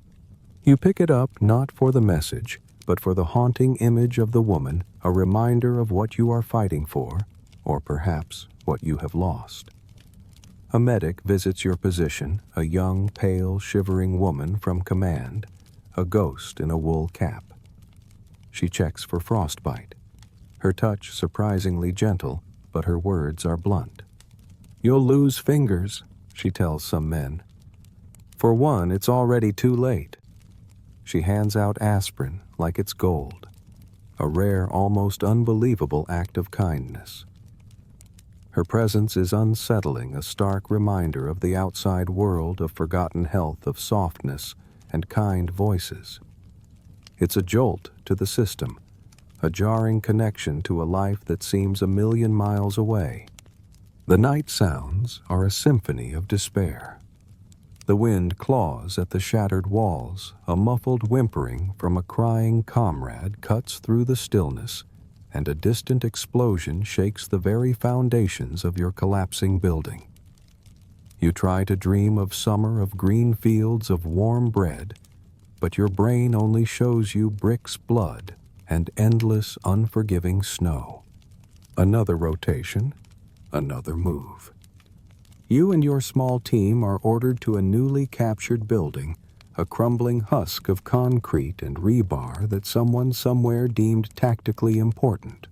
You pick it up not for the message, but for the haunting image of the woman, a reminder of what you are fighting for, or perhaps what you have lost. A medic visits your position, a young, pale, shivering woman from command, a ghost in a wool cap. She checks for frostbite. Her touch surprisingly gentle, but her words are blunt. "You'll lose fingers," she tells some men. "For one, it's already too late." She hands out aspirin like it's gold, a rare, almost unbelievable act of kindness. Her presence is unsettling, a stark reminder of the outside world of forgotten health, of softness and kind voices. It's a jolt to the system, a jarring connection to a life that seems a million miles away. The night sounds are a symphony of despair. The wind claws at the shattered walls, a muffled whimpering from a crying comrade cuts through the stillness, and a distant explosion shakes the very foundations of your collapsing building. You try to dream of summer, of green fields, of warm bread, but your brain only shows you bricks, blood, and endless, unforgiving snow. Another rotation, another move. You and your small team are ordered to a newly captured building, a crumbling husk of concrete and rebar that someone somewhere deemed tactically important.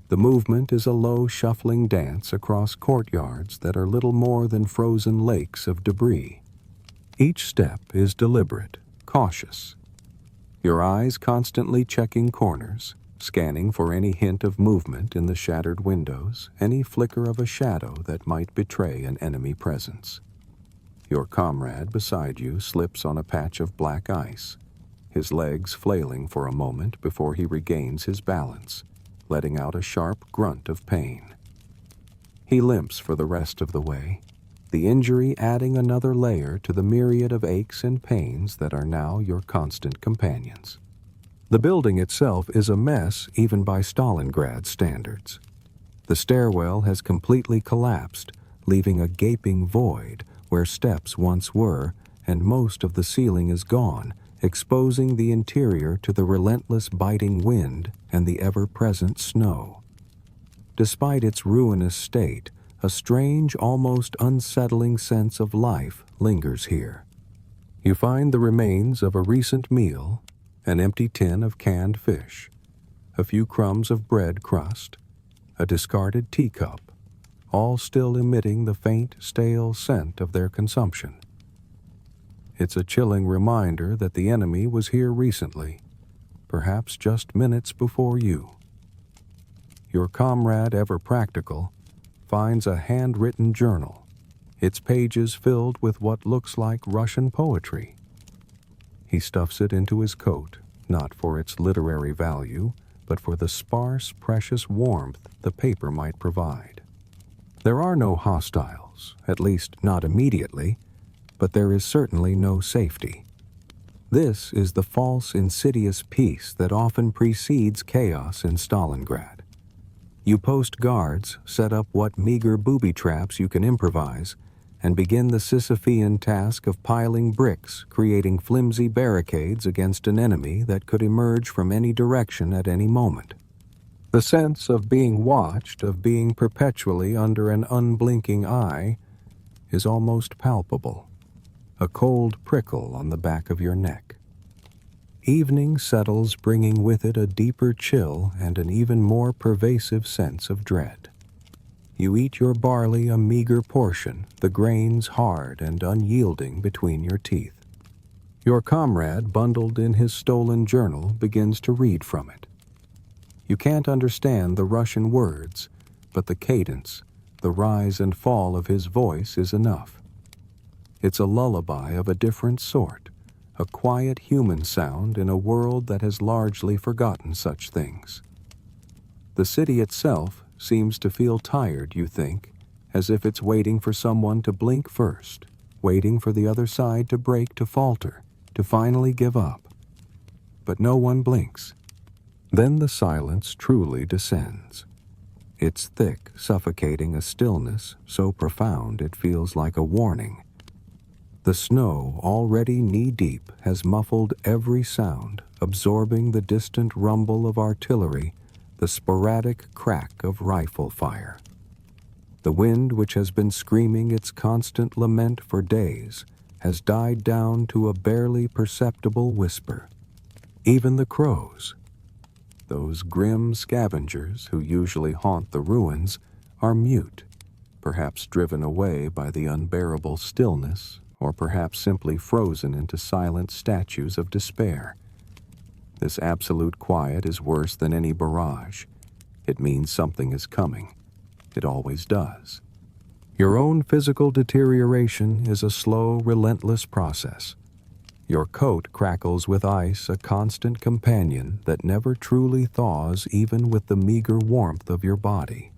The movement is a low, shuffling dance across courtyards that are little more than frozen lakes of debris. Each step is deliberate, cautious. Your eyes constantly checking corners, scanning for any hint of movement in the shattered windows, any flicker of a shadow that might betray an enemy presence. Your comrade beside you slips on a patch of black ice, his legs flailing for a moment before he regains his balance, letting out a sharp grunt of pain. He limps for the rest of the way, the injury adding another layer to the myriad of aches and pains that are now your constant companions. The building itself is a mess even by Stalingrad standards. The stairwell has completely collapsed, leaving a gaping void where steps once were, and most of the ceiling is gone, exposing the interior to the relentless biting wind and the ever-present snow. Despite its ruinous state, a strange, almost unsettling sense of life lingers here. You find the remains of a recent meal, an empty tin of canned fish, a few crumbs of bread crust, a discarded teacup, all still emitting the faint, stale scent of their consumption. It's a chilling reminder that the enemy was here recently, perhaps just minutes before you. Your comrade, ever practical, finds a handwritten journal, its pages filled with what looks like Russian poetry. He stuffs it into his coat, not for its literary value, but for the sparse, precious warmth the paper might provide. There are no hostiles, at least not immediately, but there is certainly no safety. This is the false, insidious peace that often precedes chaos in Stalingrad. You post guards, set up what meager booby traps you can improvise, and begin the Sisyphean task of piling bricks, creating flimsy barricades against an enemy that could emerge from any direction at any moment. The sense of being watched, of being perpetually under an unblinking eye, is almost palpable, a cold prickle on the back of your neck. Evening settles, bringing with it a deeper chill and an even more pervasive sense of dread. You eat your barley, a meager portion, the grains hard and unyielding between your teeth. Your comrade, bundled in his stolen journal, begins to read from it. You can't understand the Russian words, but the cadence, the rise and fall of his voice is enough. It's a lullaby of a different sort, a quiet human sound in a world that has largely forgotten such things. The city itself seems to feel tired, you think, as if it's waiting for someone to blink first, waiting for the other side to break, to falter, to finally give up. But no one blinks. Then the silence truly descends. It's thick, suffocating, a stillness so profound it feels like a warning, The snow, already knee-deep, has muffled every sound, absorbing the distant rumble of artillery, the sporadic crack of rifle fire. The wind, which has been screaming its constant lament for days, has died down to a barely perceptible whisper. Even the crows, those grim scavengers who usually haunt the ruins, are mute, perhaps driven away by the unbearable stillness, or perhaps simply frozen into silent statues of despair. This absolute quiet is worse than any barrage. It means something is coming. It always does. Your own physical deterioration is a slow, relentless process. Your coat crackles with ice, a constant companion that never truly thaws even with the meager warmth of your body.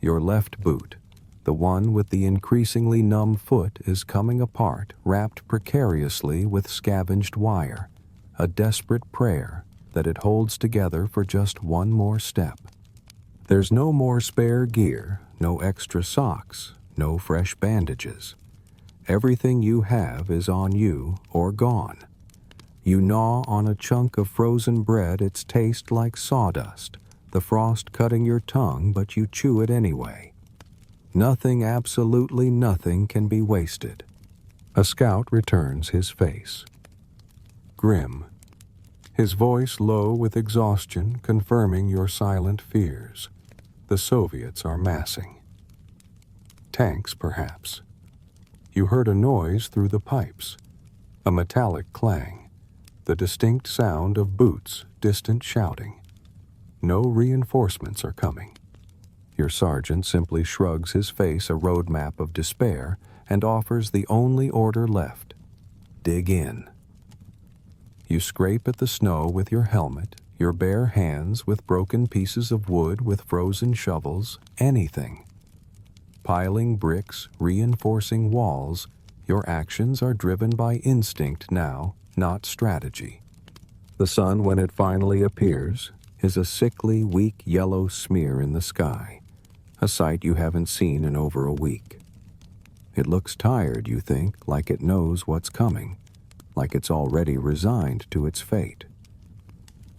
Your left boot, the one with the increasingly numb foot, is coming apart, wrapped precariously with scavenged wire, a desperate prayer that it holds together for just one more step. There's no more spare gear, no extra socks, no fresh bandages. Everything you have is on you or gone. You gnaw on a chunk of frozen bread, its taste like sawdust, the frost cutting your tongue, but you chew it anyway. Nothing, absolutely nothing, can be wasted. A scout returns his face. Grim, his voice low with exhaustion, confirming your silent fears. The Soviets are massing. Tanks, perhaps. You heard a noise through the pipes, a metallic clang, the distinct sound of boots, distant shouting. No reinforcements are coming. Your sergeant simply shrugs his face, a roadmap of despair, and offers the only order left: dig in. You scrape at the snow with your helmet, your bare hands with broken pieces of wood, with frozen shovels, anything. Piling bricks, reinforcing walls, your actions are driven by instinct now, not strategy. The sun, when it finally appears, is a sickly, weak yellow smear in the sky, a sight you haven't seen in over a week. It looks tired, you think, like it knows what's coming, like it's already resigned to its fate.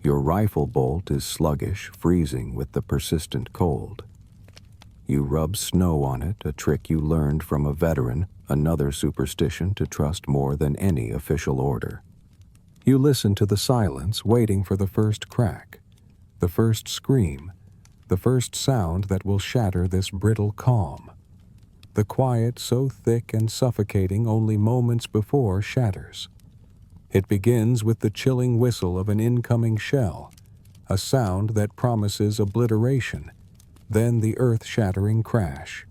Your rifle bolt is sluggish, freezing with the persistent cold. You rub snow on it, a trick you learned from a veteran, another superstition to trust more than any official order. You listen to the silence, waiting for the first crack, the first scream, the first sound that will shatter this brittle calm. The quiet, so thick and suffocating only moments before, shatters. It begins with the chilling whistle of an incoming shell, a sound that promises obliteration, then the earth-shattering crash.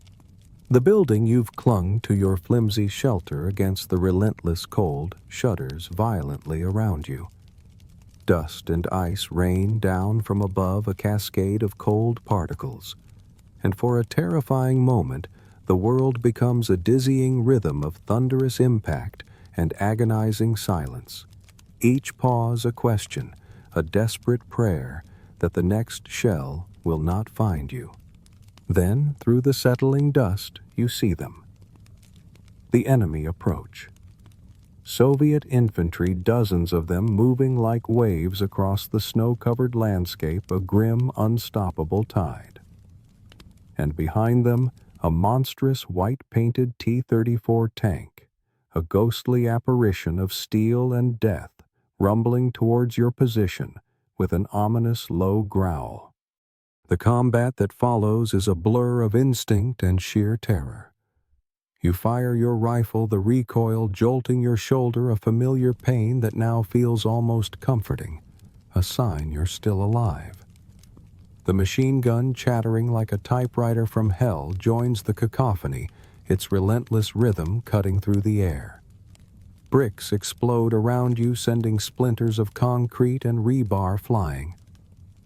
The building you've clung to, your flimsy shelter against the relentless cold, shudders violently around you. Dust and ice rain down from above, a cascade of cold particles, and for a terrifying moment, the world becomes a dizzying rhythm of thunderous impact and agonizing silence. Each pause a question, a desperate prayer that the next shell will not find you. Then, through the settling dust, you see them. The enemy approach. Soviet infantry, dozens of them, moving like waves across the snow-covered landscape, a grim, unstoppable tide. And behind them, a monstrous white-painted T-34 tank, a ghostly apparition of steel and death, rumbling towards your position with an ominous low growl. The combat that follows is a blur of instinct and sheer terror. You fire your rifle, the recoil jolting your shoulder, a familiar pain that now feels almost comforting, a sign you're still alive. The machine gun, chattering like a typewriter from hell, joins the cacophony, its relentless rhythm cutting through the air. Bricks explode around you, sending splinters of concrete and rebar flying.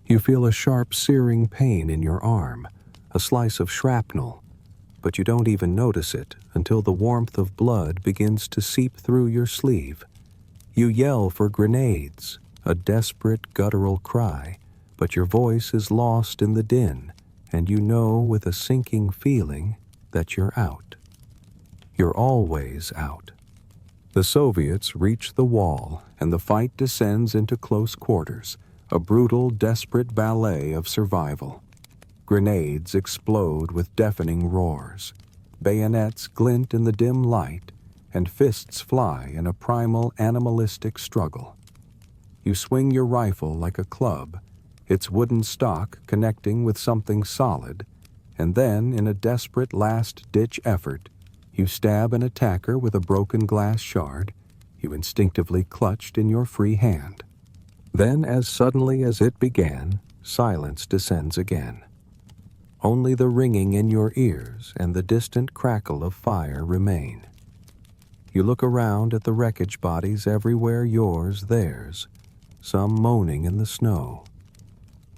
You feel a sharp, searing pain in your arm, a slice of shrapnel, but you don't even notice it until the warmth of blood begins to seep through your sleeve. You yell for grenades, a desperate, guttural cry, but your voice is lost in the din, and you know with a sinking feeling that you're out. You're always out. The Soviets reach the wall, and the fight descends into close quarters, a brutal, desperate ballet of survival. Grenades explode with deafening roars. Bayonets glint in the dim light, and fists fly in a primal, animalistic struggle. You swing your rifle like a club, its wooden stock connecting with something solid, and then, in a desperate last-ditch effort, you stab an attacker with a broken glass shard you instinctively clutched in your free hand. Then, as suddenly as it began, silence descends again. Only the ringing in your ears and the distant crackle of fire remain. You look around at the wreckage bodies everywhere, yours, theirs, some moaning in the snow.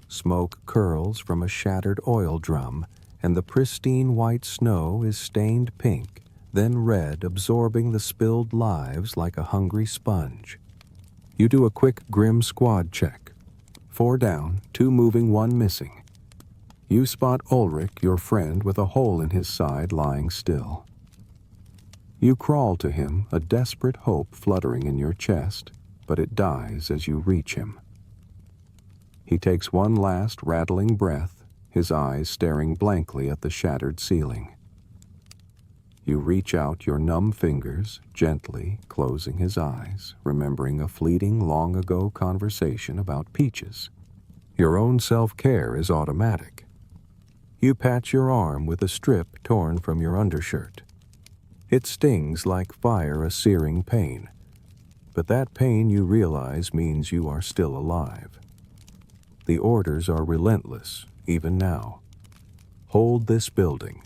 Smoke curls from a shattered oil drum, and the pristine white snow is stained pink, then red, absorbing the spilled lives like a hungry sponge. You do a quick, grim squad check. 4 down, 2 moving, 1 missing. You spot Ulrich, your friend, with a hole in his side, lying still. You crawl to him, a desperate hope fluttering in your chest, but it dies as you reach him. He takes one last rattling breath, his eyes staring blankly at the shattered ceiling. You reach out your numb fingers, gently closing his eyes, remembering a fleeting, long-ago conversation about peaches. Your own self-care is automatic. You patch your arm with a strip torn from your undershirt. It stings like fire, a searing pain. But that pain, you realize, means you are still alive. The orders are relentless, even now. Hold this building.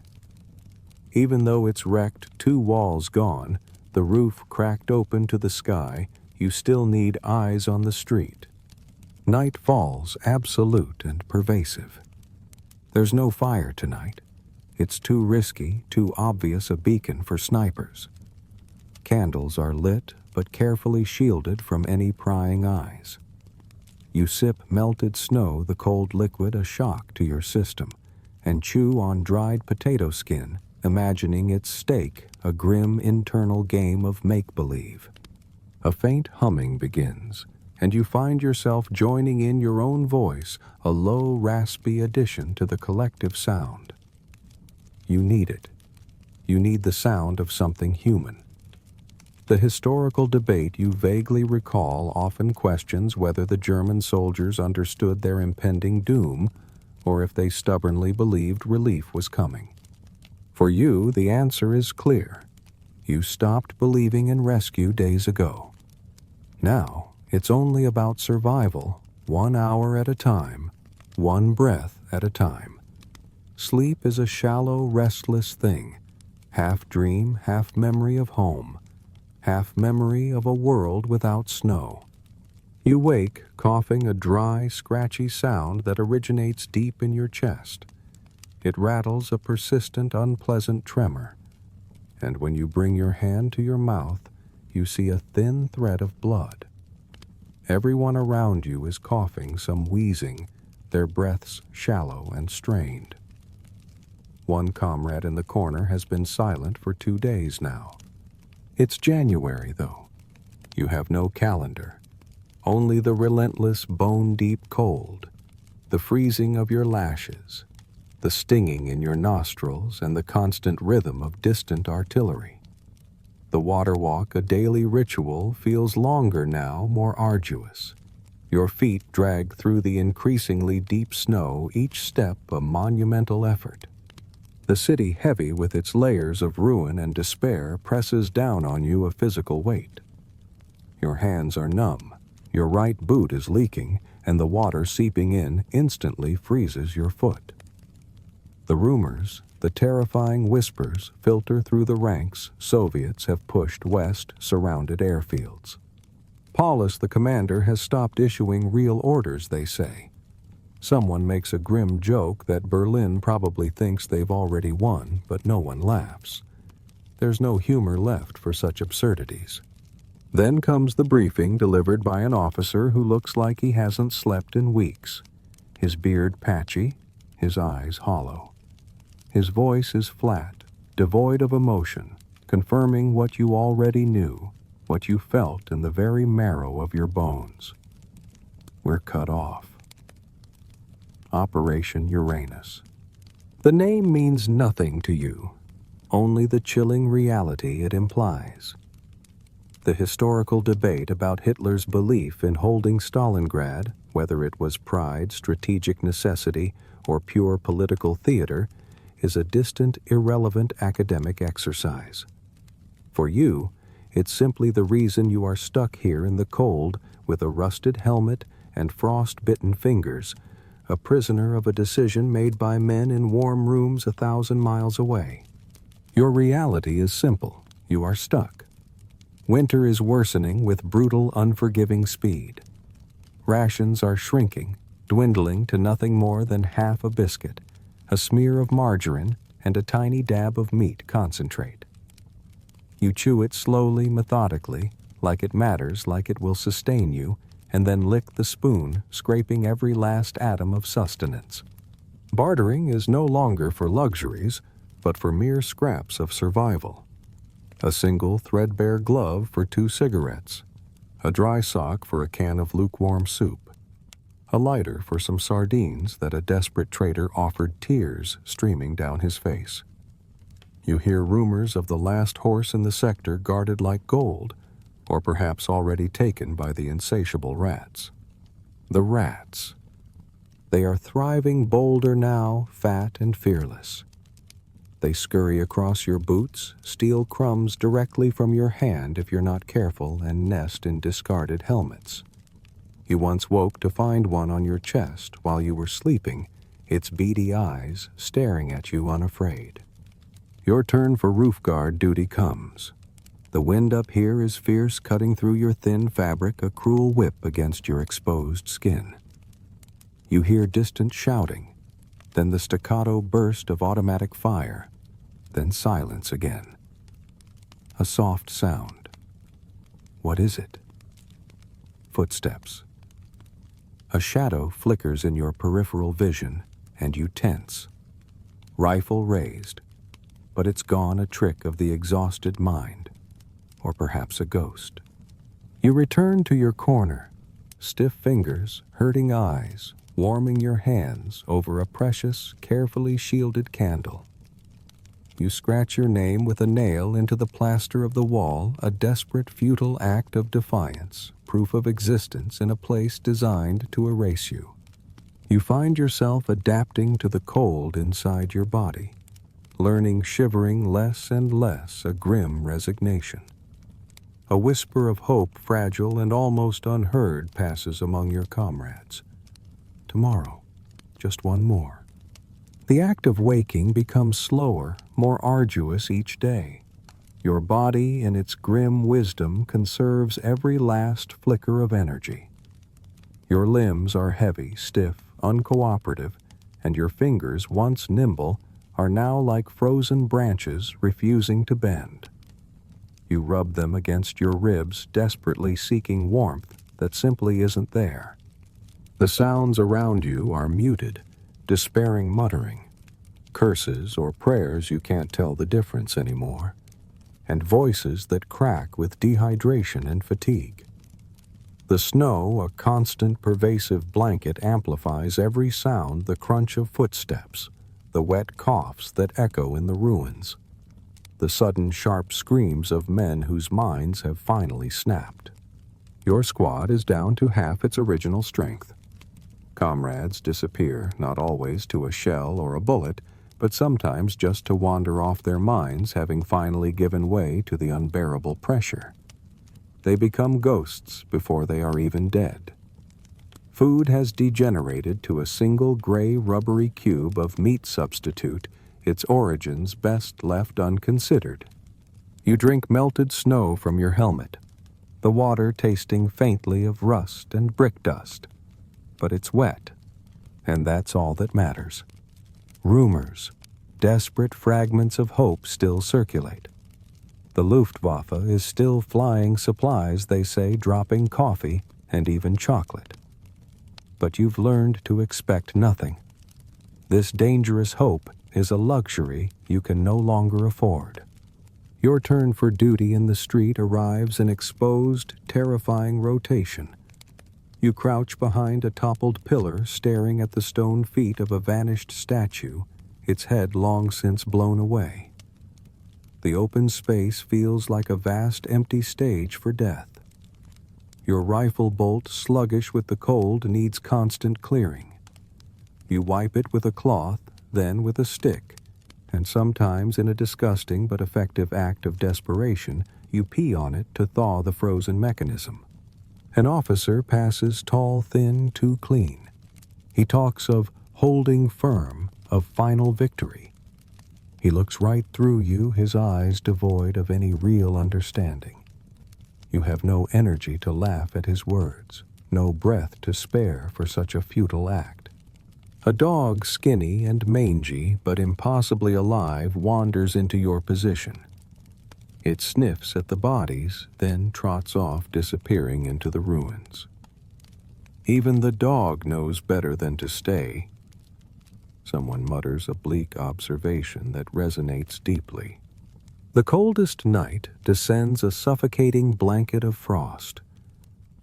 Even though it's wrecked, 2 walls gone, the roof cracked open to the sky, you still need eyes on the street. Night falls, absolute and pervasive. There's no fire tonight. It's too risky, too obvious a beacon for snipers. Candles are lit, but carefully shielded from any prying eyes. You sip melted snow, the cold liquid a shock to your system, and chew on dried potato skin, imagining its stake, a grim internal game of make-believe. A faint humming begins, and you find yourself joining in your own voice, a low, raspy addition to the collective sound. You need it. You need the sound of something human. The historical debate you vaguely recall often questions whether the German soldiers understood their impending doom, or if they stubbornly believed relief was coming. For you, the answer is clear. You stopped believing in rescue days ago. Now, it's only about survival, 1 hour at a time, 1 breath at a time. Sleep is a shallow, restless thing, half dream, half memory of home, half memory of a world without snow. You wake, coughing a dry, scratchy sound that originates deep in your chest. It rattles a persistent, unpleasant tremor, and when you bring your hand to your mouth, you see a thin thread of blood. Everyone around you is coughing, some wheezing, their breaths shallow and strained. One comrade in the corner has been silent for 2 days now. It's January, though. You have no calendar, only the relentless, bone-deep cold, the freezing of your lashes, the stinging in your nostrils, and the constant rhythm of distant artillery. The water walk, a daily ritual, feels longer now, more arduous. Your feet drag through the increasingly deep snow, each step a monumental effort. The city, heavy with its layers of ruin and despair, presses down on you a physical weight. Your hands are numb, your right boot is leaking, and the water seeping in instantly freezes your foot. The rumors, the terrifying whispers, filter through the ranks Soviets have pushed west, surrounded airfields. Paulus, the commander, has stopped issuing real orders, they say. Someone makes a grim joke that Berlin probably thinks they've already won, but no one laughs. There's no humor left for such absurdities. Then comes the briefing delivered by an officer who looks like he hasn't slept in weeks. His beard patchy, his eyes hollow. His voice is flat, devoid of emotion, confirming what you already knew. what you felt in the very marrow of your bones. We're cut off. Operation Uranus. The name means nothing to you, only the chilling reality it implies. The historical debate about Hitler's belief in holding Stalingrad, whether it was pride, strategic necessity, or pure political theater, is a distant, irrelevant academic exercise. For you, it's simply the reason you are stuck here in the cold with a rusted helmet and frost-bitten fingers, a prisoner of a decision made by men in warm rooms 1,000 miles away. Your reality is simple. You are stuck. Winter is worsening with brutal, unforgiving speed. Rations are shrinking, dwindling to nothing more than half a biscuit, a smear of margarine, and a tiny dab of meat concentrate. You chew it slowly, methodically, like it matters, like it will sustain you, and then lick the spoon, scraping every last atom of sustenance. Bartering is no longer for luxuries, but for mere scraps of survival. A single threadbare glove for 2 cigarettes, a dry sock for a can of lukewarm soup, a lighter for some sardines that a desperate trader offered, tears streaming down his face. You hear rumors of the last horse in the sector guarded like gold, or perhaps already taken by the insatiable rats. The rats. They are thriving bolder now, fat and fearless. They scurry across your boots, steal crumbs directly from your hand if you're not careful, and nest in discarded helmets. You once woke to find one on your chest while you were sleeping, its beady eyes staring at you unafraid. Your turn for roof guard duty comes. The wind up here is fierce, cutting through your thin fabric, a cruel whip against your exposed skin. You hear distant shouting, then the staccato burst of automatic fire, then silence again. A soft sound. What is it? Footsteps. A shadow flickers in your peripheral vision, and you tense. Rifle raised, but it's gone, a trick of the exhausted mind. Or perhaps a ghost. You return to your corner, stiff fingers, hurting eyes, warming your hands over a precious, carefully shielded candle. You scratch your name with a nail into the plaster of the wall, a desperate, futile act of defiance, proof of existence in a place designed to erase you. You find yourself adapting to the cold inside your body, learning shivering less and less, a grim resignation. A whisper of hope, fragile and almost unheard, passes among your comrades. Tomorrow, just one more. The act of waking becomes slower, more arduous each day. Your body, in its grim wisdom, conserves every last flicker of energy. Your limbs are heavy, stiff, uncooperative, and your fingers, once nimble, are now like frozen branches refusing to bend. You rub them against your ribs, desperately seeking warmth that simply isn't there. The sounds around you are muted, despairing muttering, curses or prayers you can't tell the difference anymore, and voices that crack with dehydration and fatigue. The snow, a constant pervasive blanket, amplifies every sound, the crunch of footsteps, the wet coughs that echo in the ruins, the sudden sharp screams of men whose minds have finally snapped. Your squad is down to half its original strength. Comrades disappear, not always to a shell or a bullet, but sometimes just to wander off their minds, having finally given way to the unbearable pressure. They become ghosts before they are even dead. Food has degenerated to a single gray, rubbery cube of meat substitute, its origins best left unconsidered. You drink melted snow from your helmet, the water tasting faintly of rust and brick dust. But it's wet, and that's all that matters. Rumors, desperate fragments of hope still circulate. The Luftwaffe is still flying supplies, they say, dropping coffee and even chocolate. But you've learned to expect nothing. This dangerous hope is a luxury you can no longer afford. Your turn for duty in the street arrives in exposed, terrifying rotation. You crouch behind a toppled pillar, staring at the stone feet of a vanished statue, its head long since blown away. The open space feels like a vast empty stage for death. Your rifle bolt, sluggish with the cold, needs constant clearing. You wipe it with a cloth, then with a stick, and sometimes in a disgusting but effective act of desperation, you pee on it to thaw the frozen mechanism. An officer passes, tall, thin, too clean. He talks of holding firm, of final victory. He looks right through you, his eyes devoid of any real understanding. You have no energy to laugh at his words, no breath to spare for such a futile act. A dog, skinny and mangy but impossibly alive, wanders into your position. It sniffs at the bodies, then trots off, disappearing into the ruins. Even the dog knows better than to stay. Someone mutters a bleak observation that resonates deeply. The coldest night descends a suffocating blanket of frost.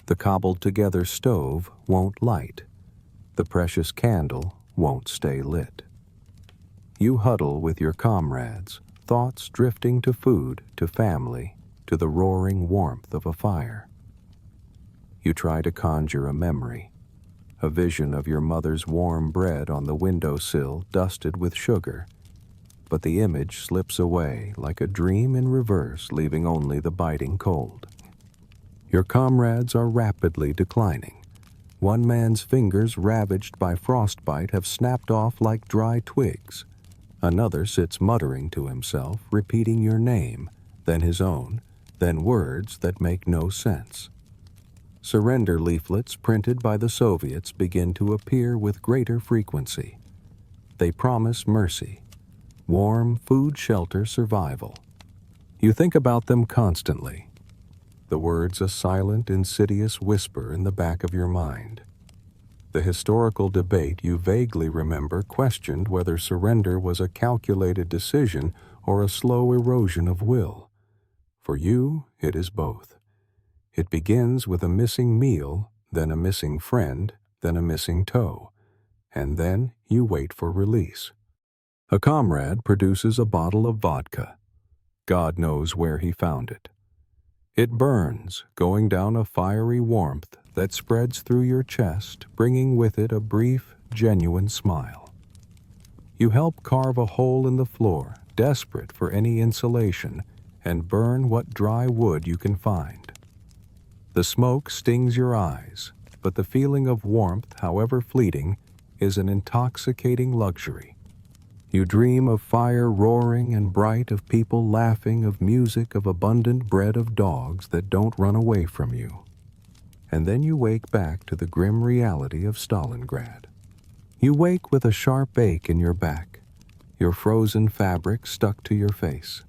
The cobbled-together stove won't light. The precious candle won't stay lit. You huddle with your comrades, thoughts drifting to food, to family, to the roaring warmth of a fire. You try to conjure a memory, a vision of your mother's warm bread on the windowsill dusted with sugar, but the image slips away like a dream in reverse, leaving only the biting cold. Your comrades are rapidly declining. One man's fingers, ravaged by frostbite, have snapped off like dry twigs. Another sits muttering to himself, repeating your name, then his own, then words that make no sense. Surrender leaflets printed by the Soviets begin to appear with greater frequency. They promise mercy, warm food, shelter, survival. You think about them constantly. The words a silent, insidious whisper in the back of your mind. The historical debate you vaguely remember questioned whether surrender was a calculated decision or a slow erosion of will. For you, it is both. It begins with a missing meal, then a missing friend, then a missing toe, and then you wait for release. A comrade produces a bottle of vodka. God knows where he found it. It burns, going down a fiery warmth that spreads through your chest, bringing with it a brief, genuine smile. You help carve a hole in the floor, desperate for any insulation, and burn what dry wood you can find. The smoke stings your eyes, but the feeling of warmth, however fleeting, is an intoxicating luxury. You dream of fire roaring and bright, of people laughing, of music, of abundant bread, of dogs that don't run away from you. And then you wake back to the grim reality of Stalingrad. You wake with a sharp ache in your back, your frozen fabric stuck to your face.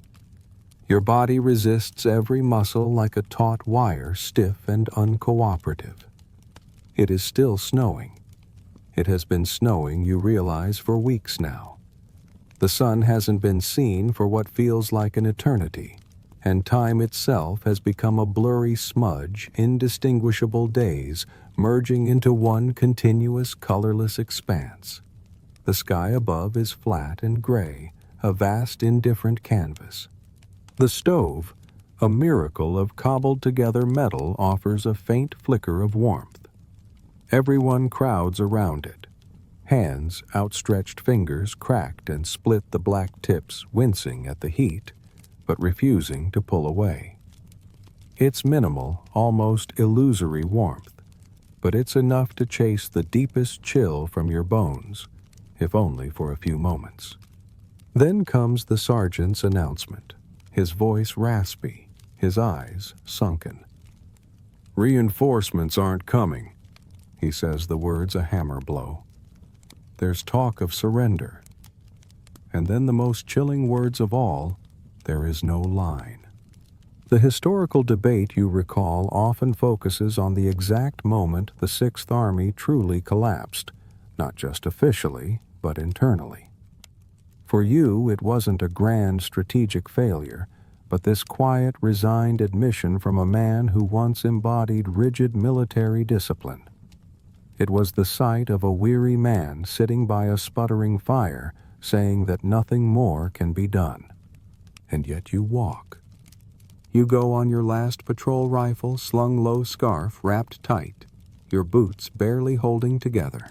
Your body resists every muscle like a taut wire, stiff and uncooperative. It is still snowing. It has been snowing, you realize, for weeks now. The sun hasn't been seen for what feels like an eternity, and time itself has become a blurry smudge, indistinguishable days merging into one continuous colorless expanse. The sky above is flat and gray, a vast indifferent canvas. The stove, a miracle of cobbled-together metal, offers a faint flicker of warmth. Everyone crowds around it. Hands, outstretched fingers, cracked and split the black tips, wincing at the heat, but refusing to pull away. It's minimal, almost illusory warmth, but it's enough to chase the deepest chill from your bones, if only for a few moments. Then comes the sergeant's announcement, his voice raspy, his eyes sunken. "Reinforcements aren't coming," he says, the words a hammer blow. There's talk of surrender. And then the most chilling words of all, there is no line. The historical debate you recall often focuses on the exact moment the Sixth Army truly collapsed, not just officially, but internally. For you, it wasn't a grand strategic failure, but this quiet, resigned admission from a man who once embodied rigid military discipline. It was the sight of a weary man sitting by a sputtering fire, saying that nothing more can be done. And yet you walk. You go on your last patrol rifle slung low scarf wrapped tight, your boots barely holding together.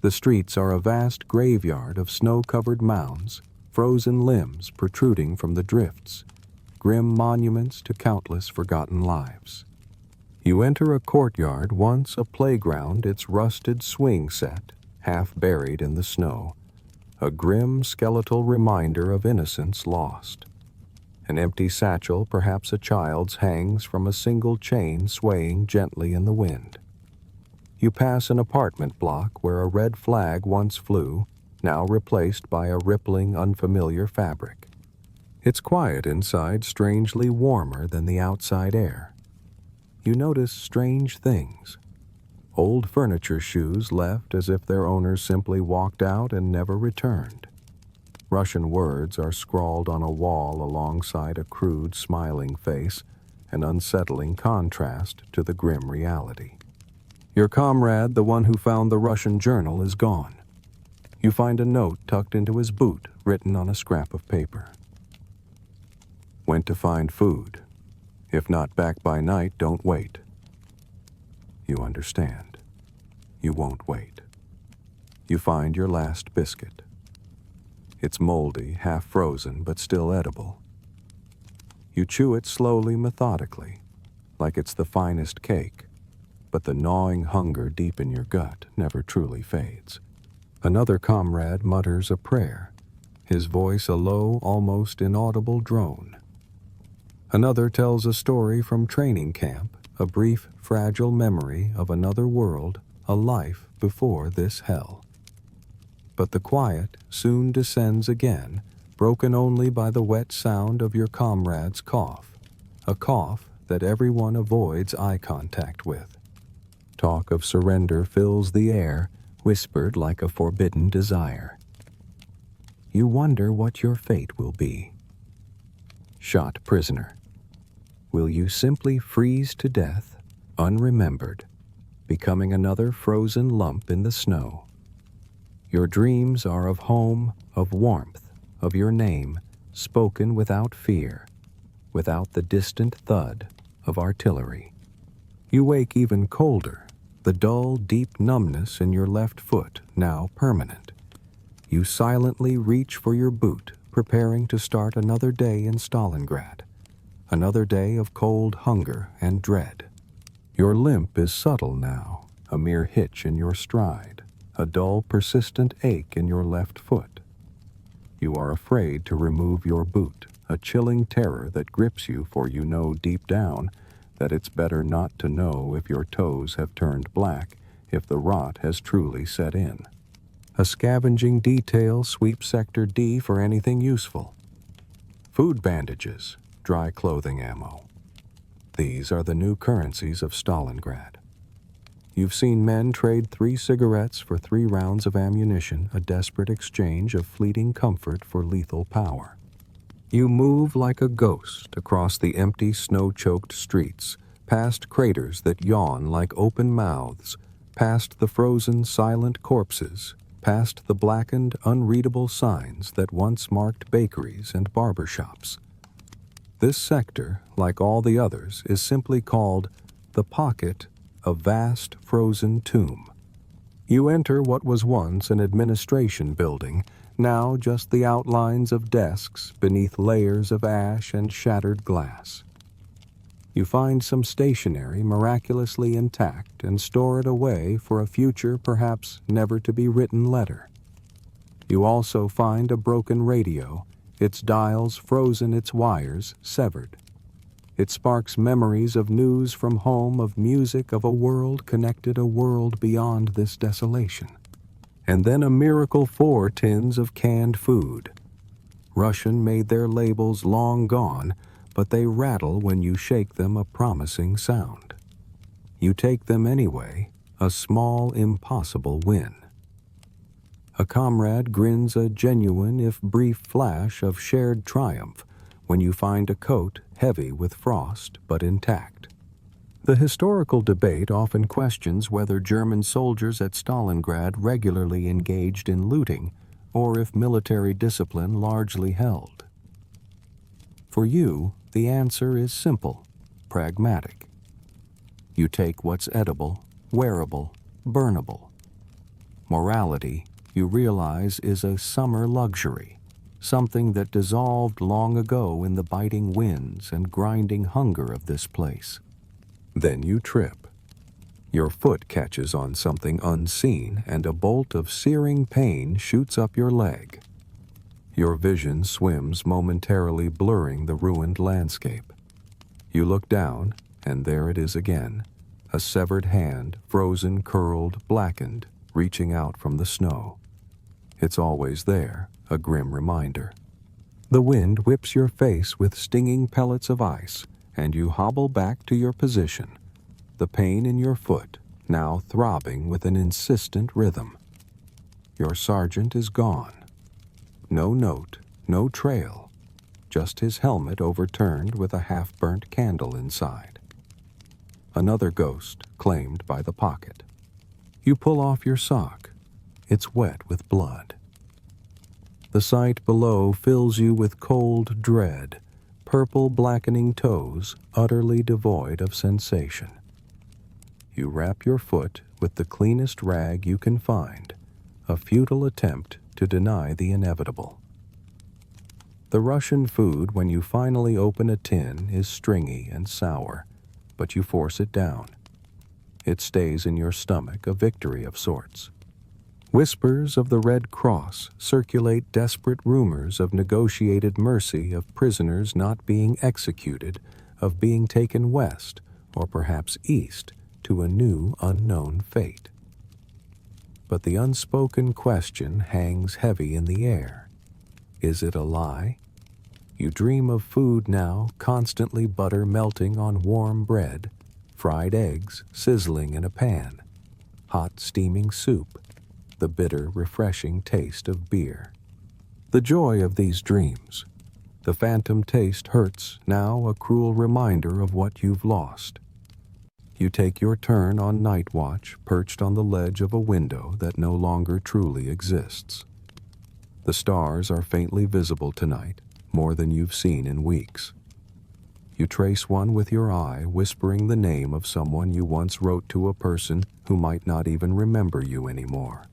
The streets are a vast graveyard of snow-covered mounds, frozen limbs protruding from the drifts, grim monuments to countless forgotten lives. You enter a courtyard once a playground, its rusted swing set, half buried in the snow, a grim skeletal reminder of innocence lost. An empty satchel, perhaps a child's, hangs from a single chain swaying gently in the wind. You pass an apartment block where a red flag once flew, now replaced by a rippling, unfamiliar fabric. It's quiet inside, strangely warmer than the outside air. You notice strange things. Old furniture shoes left as if their owners simply walked out and never returned. Russian words are scrawled on a wall alongside a crude, smiling face, an unsettling contrast to the grim reality. Your comrade, the one who found the Russian journal, is gone. You find a note tucked into his boot, written on a scrap of paper. Went to find food. If not back by night, don't wait. You understand. You won't wait. You find your last biscuit. It's moldy, half frozen, but still edible. You chew it slowly, methodically, like it's the finest cake, but the gnawing hunger deep in your gut never truly fades. Another comrade mutters a prayer, his voice a low, almost inaudible drone. Another tells a story from training camp, a brief, fragile memory of another world, a life before this hell. But the quiet soon descends again, broken only by the wet sound of your comrade's cough, a cough that everyone avoids eye contact with. Talk of surrender fills the air, whispered like a forbidden desire. You wonder what your fate will be. Shot prisoner. Will you simply freeze to death, unremembered, becoming another frozen lump in the snow? Your dreams are of home, of warmth, of your name, spoken without fear, without the distant thud of artillery. You wake even colder, the dull, deep numbness in your left foot now permanent. You silently reach for your boot, preparing to start another day in Stalingrad, another day of cold hunger and dread. Your limp is subtle now, a mere hitch in your stride, a dull, persistent ache in your left foot. You are afraid to remove your boot, a chilling terror that grips you, for you know deep down that it's better not to know if your toes have turned black, if the rot has truly set in. A scavenging detail sweeps Sector D for anything useful. Food bandages, dry clothing ammo. These are the new currencies of Stalingrad. You've seen men trade 3 cigarettes for 3 rounds of ammunition, a desperate exchange of fleeting comfort for lethal power. You move like a ghost across the empty, snow-choked streets, past craters that yawn like open mouths, past the frozen, silent corpses, past the blackened, unreadable signs that once marked bakeries and barber shops. This sector, like all the others, is simply called the Pocket, a vast frozen tomb. You enter what was once an administration building, now just the outlines of desks beneath layers of ash and shattered glass. You find some stationery miraculously intact and store it away for a future, perhaps never to be written letter. You also find a broken radio, its dials frozen, its wires severed. It sparks memories of news from home, of music, of a world connected, a world beyond this desolation. And then a miracle 4 tins of canned food. Russian made their labels long gone, but they rattle when you shake them, a promising sound. You take them anyway, a small, impossible win. A comrade grins a genuine, if brief, flash of shared triumph, when you find a coat heavy with frost but intact. The historical debate often questions whether German soldiers at Stalingrad regularly engaged in looting or if military discipline largely held. For you, the answer is simple, pragmatic. You take what's edible, wearable, burnable. Morality, you realize, is a summer luxury, something that dissolved long ago in the biting winds and grinding hunger of this place. Then you trip. Your foot catches on something unseen, and a bolt of searing pain shoots up your leg. Your vision swims, momentarily blurring the ruined landscape. You look down, and there it is again, a severed hand, frozen, curled, blackened, reaching out from the snow. It's always there, a grim reminder. The wind whips your face with stinging pellets of ice, and you hobble back to your position, the pain in your foot now throbbing with an insistent rhythm. Your sergeant is gone. No note, no trail, just his helmet overturned with a half-burnt candle inside. Another ghost claimed by the pocket. You pull off your sock. It's wet with blood. The sight below fills you with cold dread, purple blackening toes utterly devoid of sensation. You wrap your foot with the cleanest rag you can find, a futile attempt to deny the inevitable. The Russian food, when you finally open a tin, is stringy and sour, but you force it down. It stays in your stomach, a victory of sorts. Whispers of the Red Cross circulate desperate rumors of negotiated mercy, of prisoners not being executed, of being taken west, or perhaps east, to a new unknown fate. But the unspoken question hangs heavy in the air. Is it a lie? You dream of food now, constantly butter melting on warm bread, fried eggs sizzling in a pan, hot steaming soup, the bitter, refreshing taste of beer. The joy of these dreams. The phantom taste hurts, now a cruel reminder of what you've lost. You take your turn on night watch, perched on the ledge of a window that no longer truly exists. The stars are faintly visible tonight, more than you've seen in weeks. You trace one with your eye, whispering the name of someone you once wrote to, a person who might not even remember you anymore.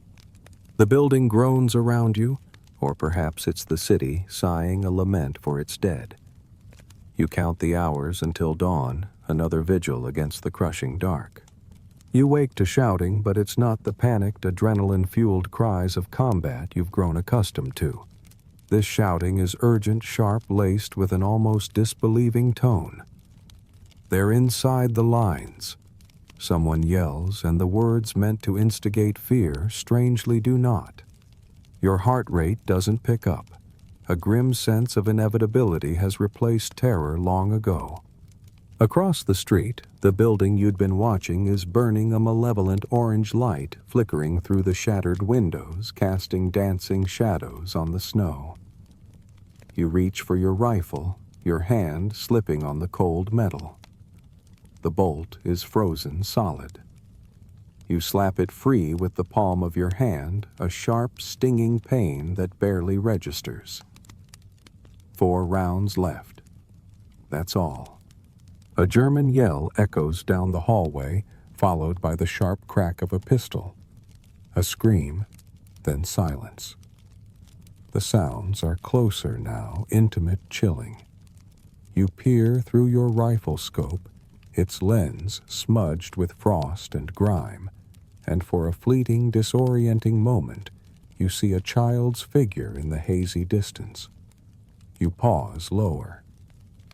The building groans around you, or perhaps it's the city sighing a lament for its dead. You count the hours until dawn, another vigil against the crushing dark. You wake to shouting, but it's not the panicked, adrenaline-fueled cries of combat you've grown accustomed to. This shouting is urgent, sharp, laced with an almost disbelieving tone. They're inside the lines. Someone yells, and the words meant to instigate fear strangely do not. Your heart rate doesn't pick up. A grim sense of inevitability has replaced terror long ago. Across the street, the building you'd been watching is burning a malevolent orange light flickering through the shattered windows, casting dancing shadows on the snow. You reach for your rifle, your hand slipping on the cold metal. The bolt is frozen solid. You slap it free with the palm of your hand, a sharp, stinging pain that barely registers. 4 rounds left. That's all. A German yell echoes down the hallway, followed by the sharp crack of a pistol. A scream, then silence. The sounds are closer now, intimate, chilling. You peer through your rifle scope, its lens smudged with frost and grime, and for a fleeting, disorienting moment, you see a child's figure in the hazy distance. You pause lower.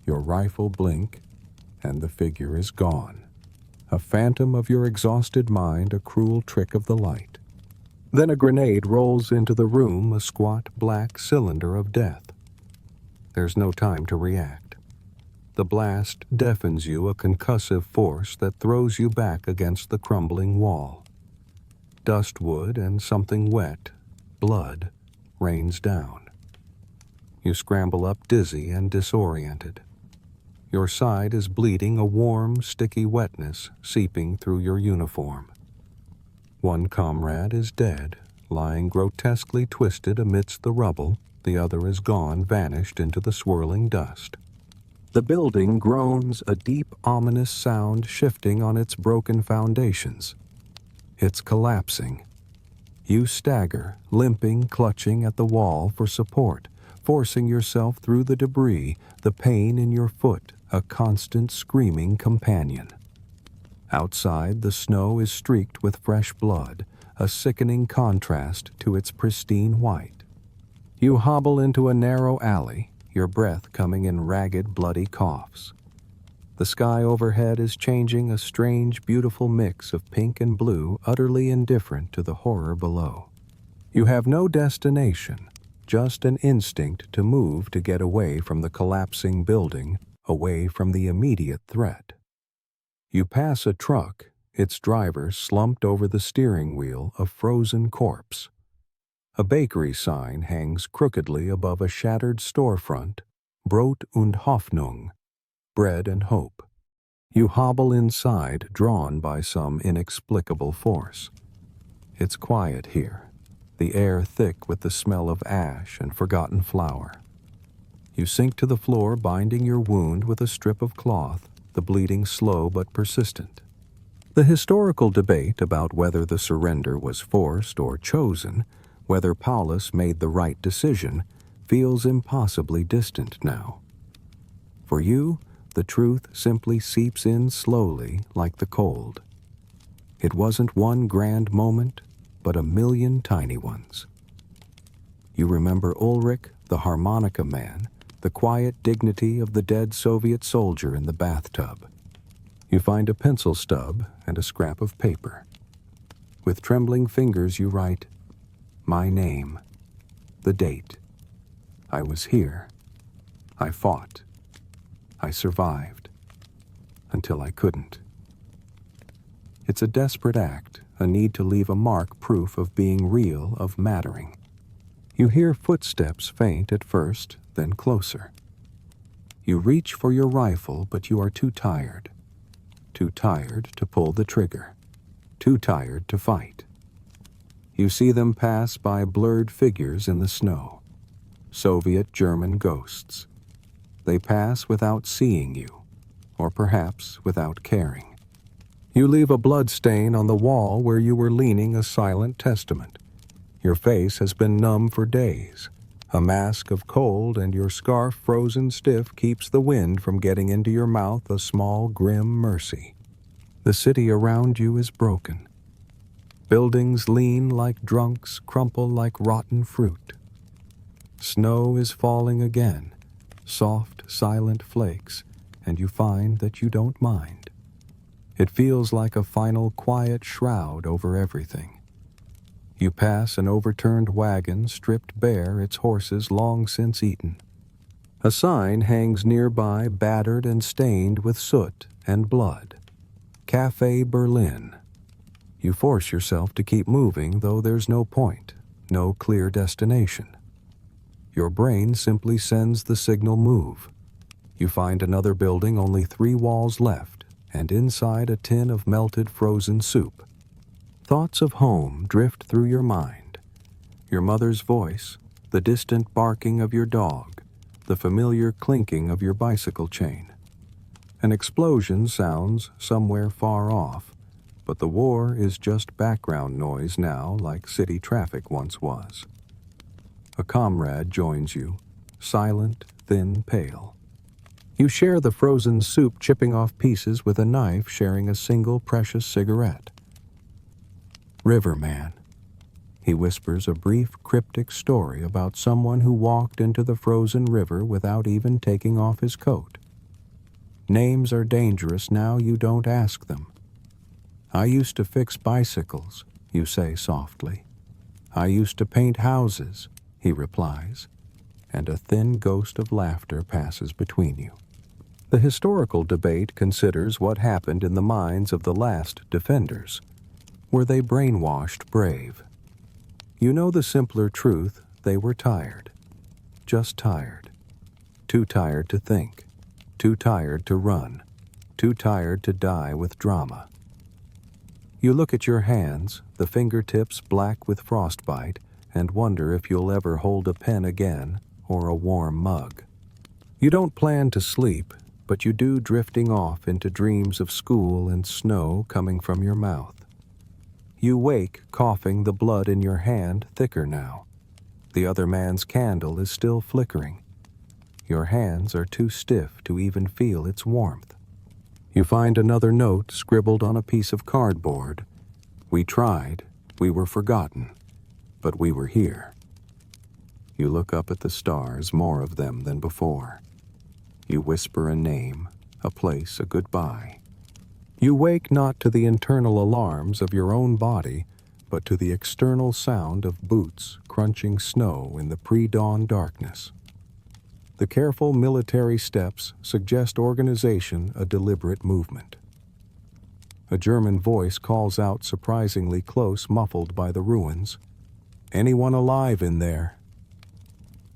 Your rifle blink, and the figure is gone. A phantom of your exhausted mind, a cruel trick of the light. Then a grenade rolls into the room, a squat black cylinder of death. There's no time to react. The blast deafens you, a concussive force that throws you back against the crumbling wall. Dustwood and something wet, blood, rains down. You scramble up dizzy and disoriented. Your side is bleeding, a warm, sticky wetness seeping through your uniform. One comrade is dead, lying grotesquely twisted amidst the rubble. The other is gone, vanished into the swirling dust. The building groans, a deep, ominous sound shifting on its broken foundations. It's collapsing. You stagger, limping, clutching at the wall for support, forcing yourself through the debris, the pain in your foot, a constant screaming companion. Outside, the snow is streaked with fresh blood, a sickening contrast to its pristine white. You hobble into a narrow alley, your breath coming in ragged, bloody coughs. The sky overhead is changing, a strange, beautiful mix of pink and blue, utterly indifferent to the horror below. You have no destination, just an instinct to move, to get away from the collapsing building, away from the immediate threat. You pass a truck, its driver slumped over the steering wheel, a frozen corpse. A bakery sign hangs crookedly above a shattered storefront, Brot und Hoffnung, bread and hope. You hobble inside, drawn by some inexplicable force. It's quiet here, the air thick with the smell of ash and forgotten flour. You sink to the floor, binding your wound with a strip of cloth, the bleeding slow but persistent. The historical debate about whether the surrender was forced or chosen, whether Paulus made the right decision, feels impossibly distant now. For you, the truth simply seeps in slowly like the cold. It wasn't one grand moment, but a million tiny ones. You remember Ulrich, the harmonica man, the quiet dignity of the dead Soviet soldier in the bathtub. You find a pencil stub and a scrap of paper. With trembling fingers you write, "My name, the date. I was here. I fought. I survived. Until I couldn't." It's a desperate act, a need to leave a mark, proof of being real, of mattering. You hear footsteps, faint at first, then closer. You reach for your rifle, but you are too tired. Too tired to pull the trigger. Too tired to fight. You see them pass by, blurred figures in the snow. Soviet German ghosts. They pass without seeing you, or perhaps without caring. You leave a blood stain on the wall where you were leaning, a silent testament. Your face has been numb for days. A mask of cold, and your scarf frozen stiff keeps the wind from getting into your mouth, a small, grim mercy. The city around you is broken. Buildings lean like drunks, crumple like rotten fruit. Snow is falling again, soft, silent flakes, and you find that you don't mind. It feels like a final quiet shroud over everything. You pass an overturned wagon, stripped bare, its horses long since eaten. A sign hangs nearby, battered and stained with soot and blood. Café Berlin. You force yourself to keep moving, though there's no point, no clear destination. Your brain simply sends the signal move. You find another building, only 3 walls left, and inside a tin of melted frozen soup. Thoughts of home drift through your mind. Your mother's voice, the distant barking of your dog, the familiar clinking of your bicycle chain. An explosion sounds somewhere far off, but the war is just background noise now, like city traffic once was. A comrade joins you, silent, thin, pale. You share the frozen soup, chipping off pieces with a knife, sharing a single precious cigarette. "Riverman." He whispers a brief, cryptic story about someone who walked into the frozen river without even taking off his coat. Names are dangerous now, you don't ask them. "I used to fix bicycles," you say softly. "I used to paint houses," he replies, and a thin ghost of laughter passes between you. The historical debate considers what happened in the minds of the last defenders. Were they brainwashed brave? You know the simpler truth: they were tired. just tired. Too tired to think. Too tired to run. Too tired to die with drama. You look at your hands, the fingertips black with frostbite, and wonder if you'll ever hold a pen again or a warm mug. You don't plan to sleep, but you do, drifting off into dreams of school and snow coming from your mouth. You wake coughing, the blood in your hand thicker now. The other man's candle is still flickering. Your hands are too stiff to even feel its warmth. You find another note scribbled on a piece of cardboard. We tried, we were forgotten, but we were here. You look up at the stars, more of them than before. You whisper a name, a place, a goodbye. You wake not to the internal alarms of your own body, but to the external sound of boots crunching snow in the pre-dawn darkness. The careful military steps suggest organization, a deliberate movement. A German voice calls out surprisingly close, muffled by the ruins. "Anyone alive in there?"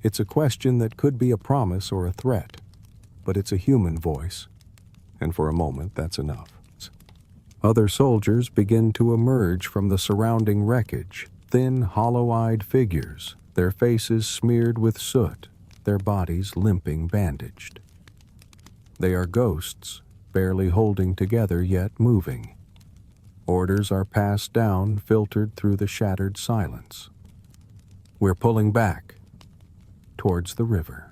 It's a question that could be a promise or a threat, but it's a human voice, and for a moment that's enough. Other soldiers begin to emerge from the surrounding wreckage, thin, hollow-eyed figures, their faces smeared with soot, their bodies limping, bandaged. They are ghosts, barely holding together yet moving. Orders are passed down, filtered through the shattered silence. We're pulling back, towards the river.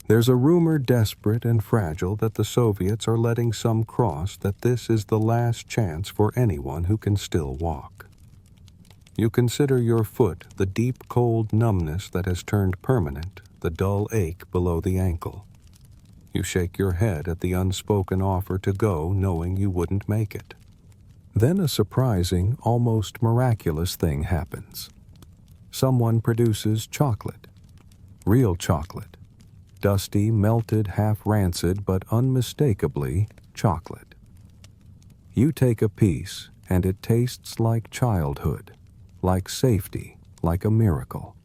There's a rumor, desperate and fragile, that the Soviets are letting some cross, that this is the last chance for anyone who can still walk. You consider your foot, the deep cold numbness that has turned permanent, the dull ache below the ankle. You shake your head at the unspoken offer to go, knowing you wouldn't make it. Then a surprising, almost miraculous thing happens. Someone produces chocolate. Real chocolate. Dusty, melted, half-rancid, but unmistakably chocolate. You take a piece, and it tastes like childhood, like safety, like a miracle.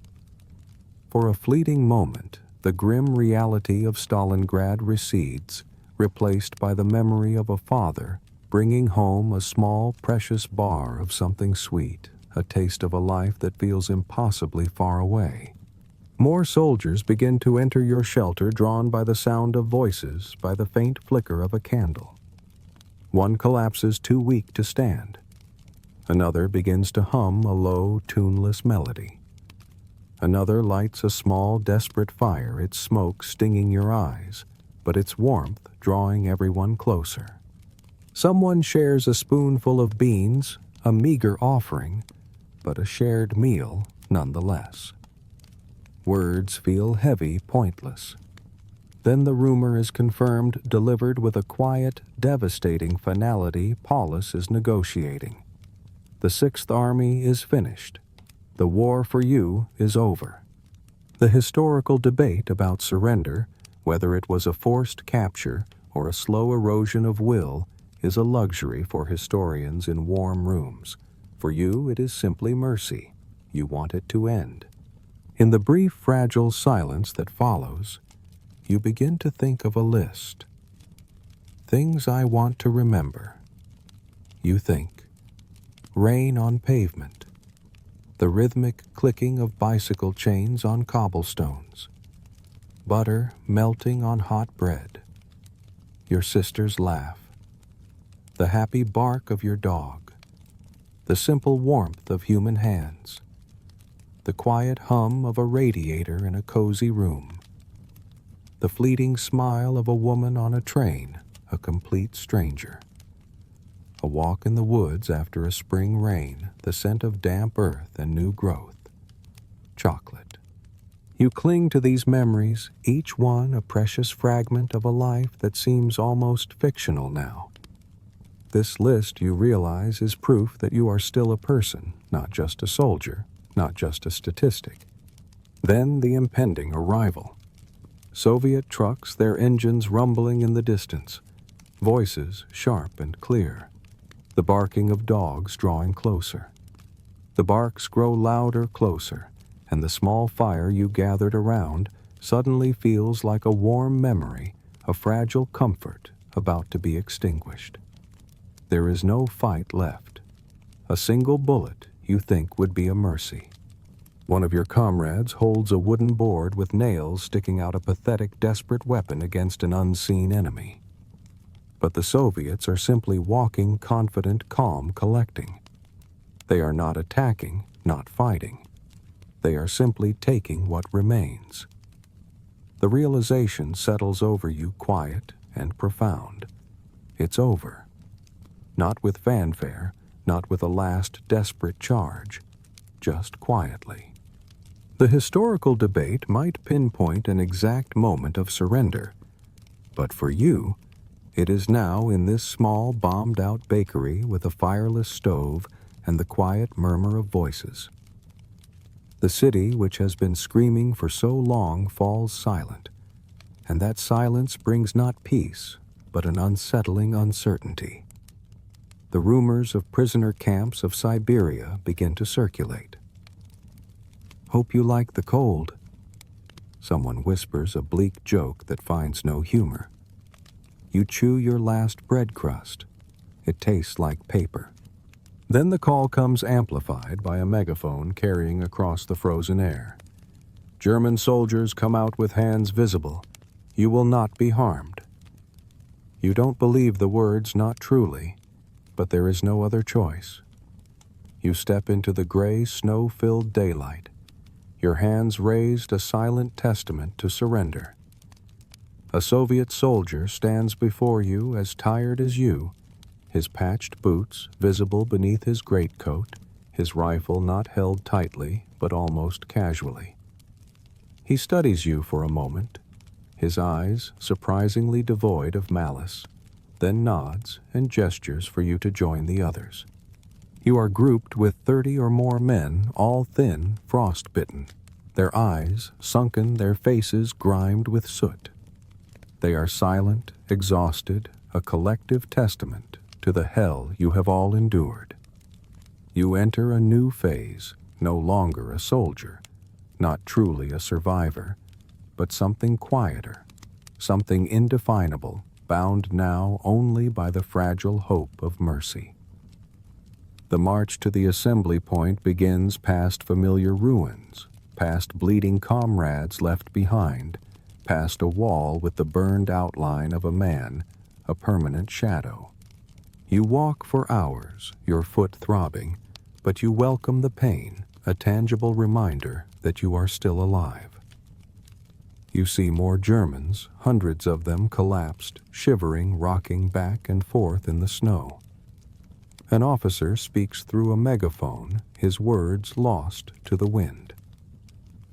For a fleeting moment, the grim reality of Stalingrad recedes, replaced by the memory of a father bringing home a small, precious bar of something sweet, a taste of a life that feels impossibly far away. More soldiers begin to enter your shelter, drawn by the sound of voices, by the faint flicker of a candle. One collapses too weak to stand. Another begins to hum a low, tuneless melody. Another lights a small, desperate fire, its smoke stinging your eyes, but its warmth drawing everyone closer. Someone shares a spoonful of beans, a meager offering, but a shared meal nonetheless. Words feel heavy, pointless. Then the rumor is confirmed, delivered with a quiet, devastating finality. Paulus is negotiating. The Sixth Army is finished. The war for you is over. The historical debate about surrender, whether it was a forced capture or a slow erosion of will, is a luxury for historians in warm rooms. For you, it is simply mercy. You want it to end. In the brief, fragile silence that follows, you begin to think of a list. Things I want to remember. You think. Rain on pavement. The rhythmic clicking of bicycle chains on cobblestones. Butter melting on hot bread. Your sister's laugh. The happy bark of your dog. The simple warmth of human hands. The quiet hum of a radiator in a cozy room. The fleeting smile of a woman on a train, a complete stranger. A walk in the woods after a spring rain, the scent of damp earth and new growth. Chocolate. You cling to these memories, each one a precious fragment of a life that seems almost fictional now. This list, you realize, is proof that you are still a person, not just a soldier, not just a statistic. Then the impending arrival. Soviet trucks, their engines rumbling in the distance, voices sharp and clear. The barking of dogs drawing closer. The barks grow louder, closer, and the small fire you gathered around suddenly feels like a warm memory, a fragile comfort about to be extinguished. There is no fight left. A single bullet you think would be a mercy. One of your comrades holds a wooden board with nails sticking out, a pathetic, desperate weapon against an unseen enemy. But the Soviets are simply walking, confident, calm, collecting. They are not attacking, not fighting. They are simply taking what remains. The realization settles over you, quiet and profound. It's over. Not with fanfare, not with a last desperate charge, just quietly. The historical debate might pinpoint an exact moment of surrender, but for you, it is now in this small, bombed-out bakery with a fireless stove and the quiet murmur of voices. The city, which has been screaming for so long, falls silent, and that silence brings not peace, but an unsettling uncertainty. The rumors of prisoner camps of Siberia begin to circulate. "Hope you like the cold." Someone whispers a bleak joke that finds no humor. You chew your last bread crust. It tastes like paper. Then the call comes amplified by a megaphone carrying across the frozen air. German soldiers come out with hands visible. You will not be harmed. You don't believe the words, not truly, but there is no other choice. You step into the gray, snow-filled daylight, your hands raised, a silent testament to surrender. A Soviet soldier stands before you as tired as you, his patched boots visible beneath his greatcoat, his rifle not held tightly but almost casually. He studies you for a moment, his eyes surprisingly devoid of malice, then nods and gestures for you to join the others. You are grouped with 30 or more men, all thin, frostbitten, their eyes sunken, their faces grimed with soot. They are silent, exhausted, a collective testament to the hell you have all endured. You enter a new phase, no longer a soldier, not truly a survivor, but something quieter, something indefinable, bound now only by the fragile hope of mercy. The march to the assembly point begins past familiar ruins, past bleeding comrades left behind, past a wall with the burned outline of a man, a permanent shadow. You walk for hours, your foot throbbing, but you welcome the pain, a tangible reminder that you are still alive. You see more Germans, hundreds of them collapsed, shivering, rocking back and forth in the snow. An officer speaks through a megaphone, his words lost to the wind.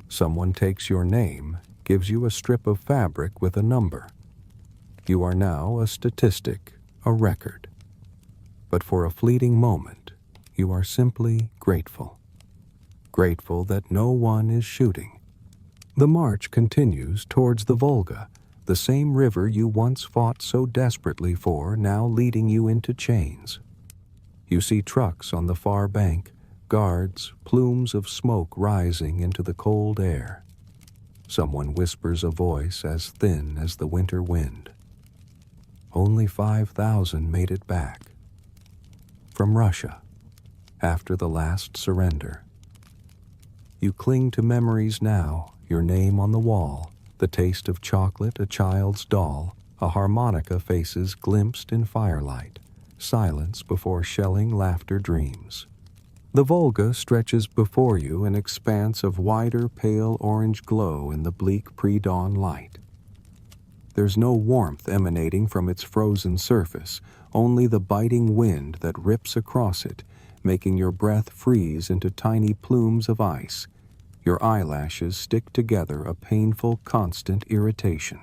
Someone takes your name, gives you a strip of fabric with a number. You are now a statistic, a record. But for a fleeting moment, you are simply grateful. Grateful that no one is shooting. The march continues towards the Volga, the same river you once fought so desperately for, now leading you into chains. You see trucks on the far bank, guards, plumes of smoke rising into the cold air. Someone whispers a voice as thin as the winter wind. Only 5,000 made it back. From Russia, after the last surrender. You cling to memories now, your name on the wall, the taste of chocolate, a child's doll, a harmonica faces glimpsed in firelight, silence before shelling laughter dreams. The Volga stretches before you, an expanse of wider pale orange glow in the bleak pre-dawn light. There's no warmth emanating from its frozen surface, only the biting wind that rips across it, making your breath freeze into tiny plumes of ice. Your eyelashes stick together, a painful, constant irritation.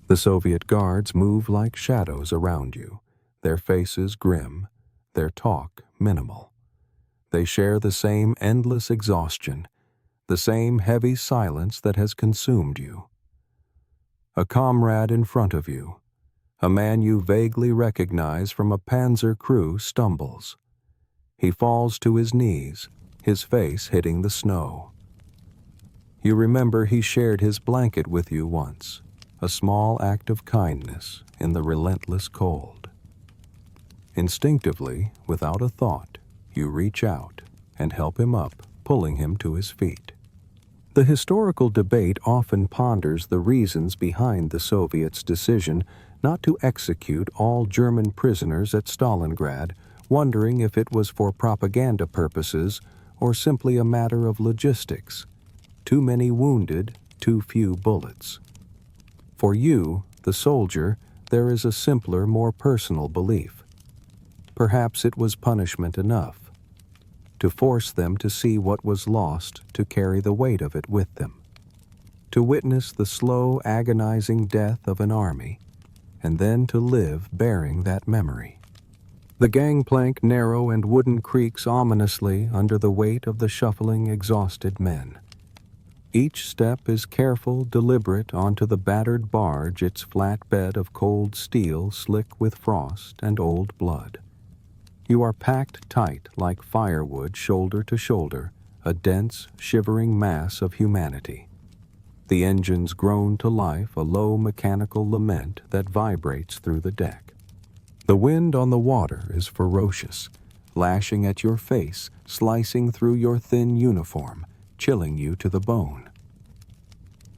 The Soviet guards move like shadows around you, their faces grim, their talk minimal. They share the same endless exhaustion, the same heavy silence that has consumed you. A comrade in front of you, a man you vaguely recognize from a panzer crew, stumbles. He falls to his knees, his face hitting the snow. You remember he shared his blanket with you once, a small act of kindness in the relentless cold. Instinctively, without a thought, you reach out and help him up, pulling him to his feet. The historical debate often ponders the reasons behind the Soviets' decision not to execute all German prisoners at Stalingrad, wondering if it was for propaganda purposes or simply a matter of logistics. Too many wounded, too few bullets. For you, the soldier, there is a simpler, more personal belief. Perhaps it was punishment enough to force them to see what was lost, to carry the weight of it with them, to witness the slow, agonizing death of an army, and then to live bearing that memory. The gangplank narrow and wooden creaks ominously under the weight of the shuffling, exhausted men. Each step is careful, deliberate onto the battered barge, its flat bed of cold steel slick with frost and old blood. You are packed tight like firewood, shoulder to shoulder, a dense, shivering mass of humanity. The engines groan to life, a low mechanical lament that vibrates through the deck. The wind on the water is ferocious, lashing at your face, slicing through your thin uniform, chilling you to the bone.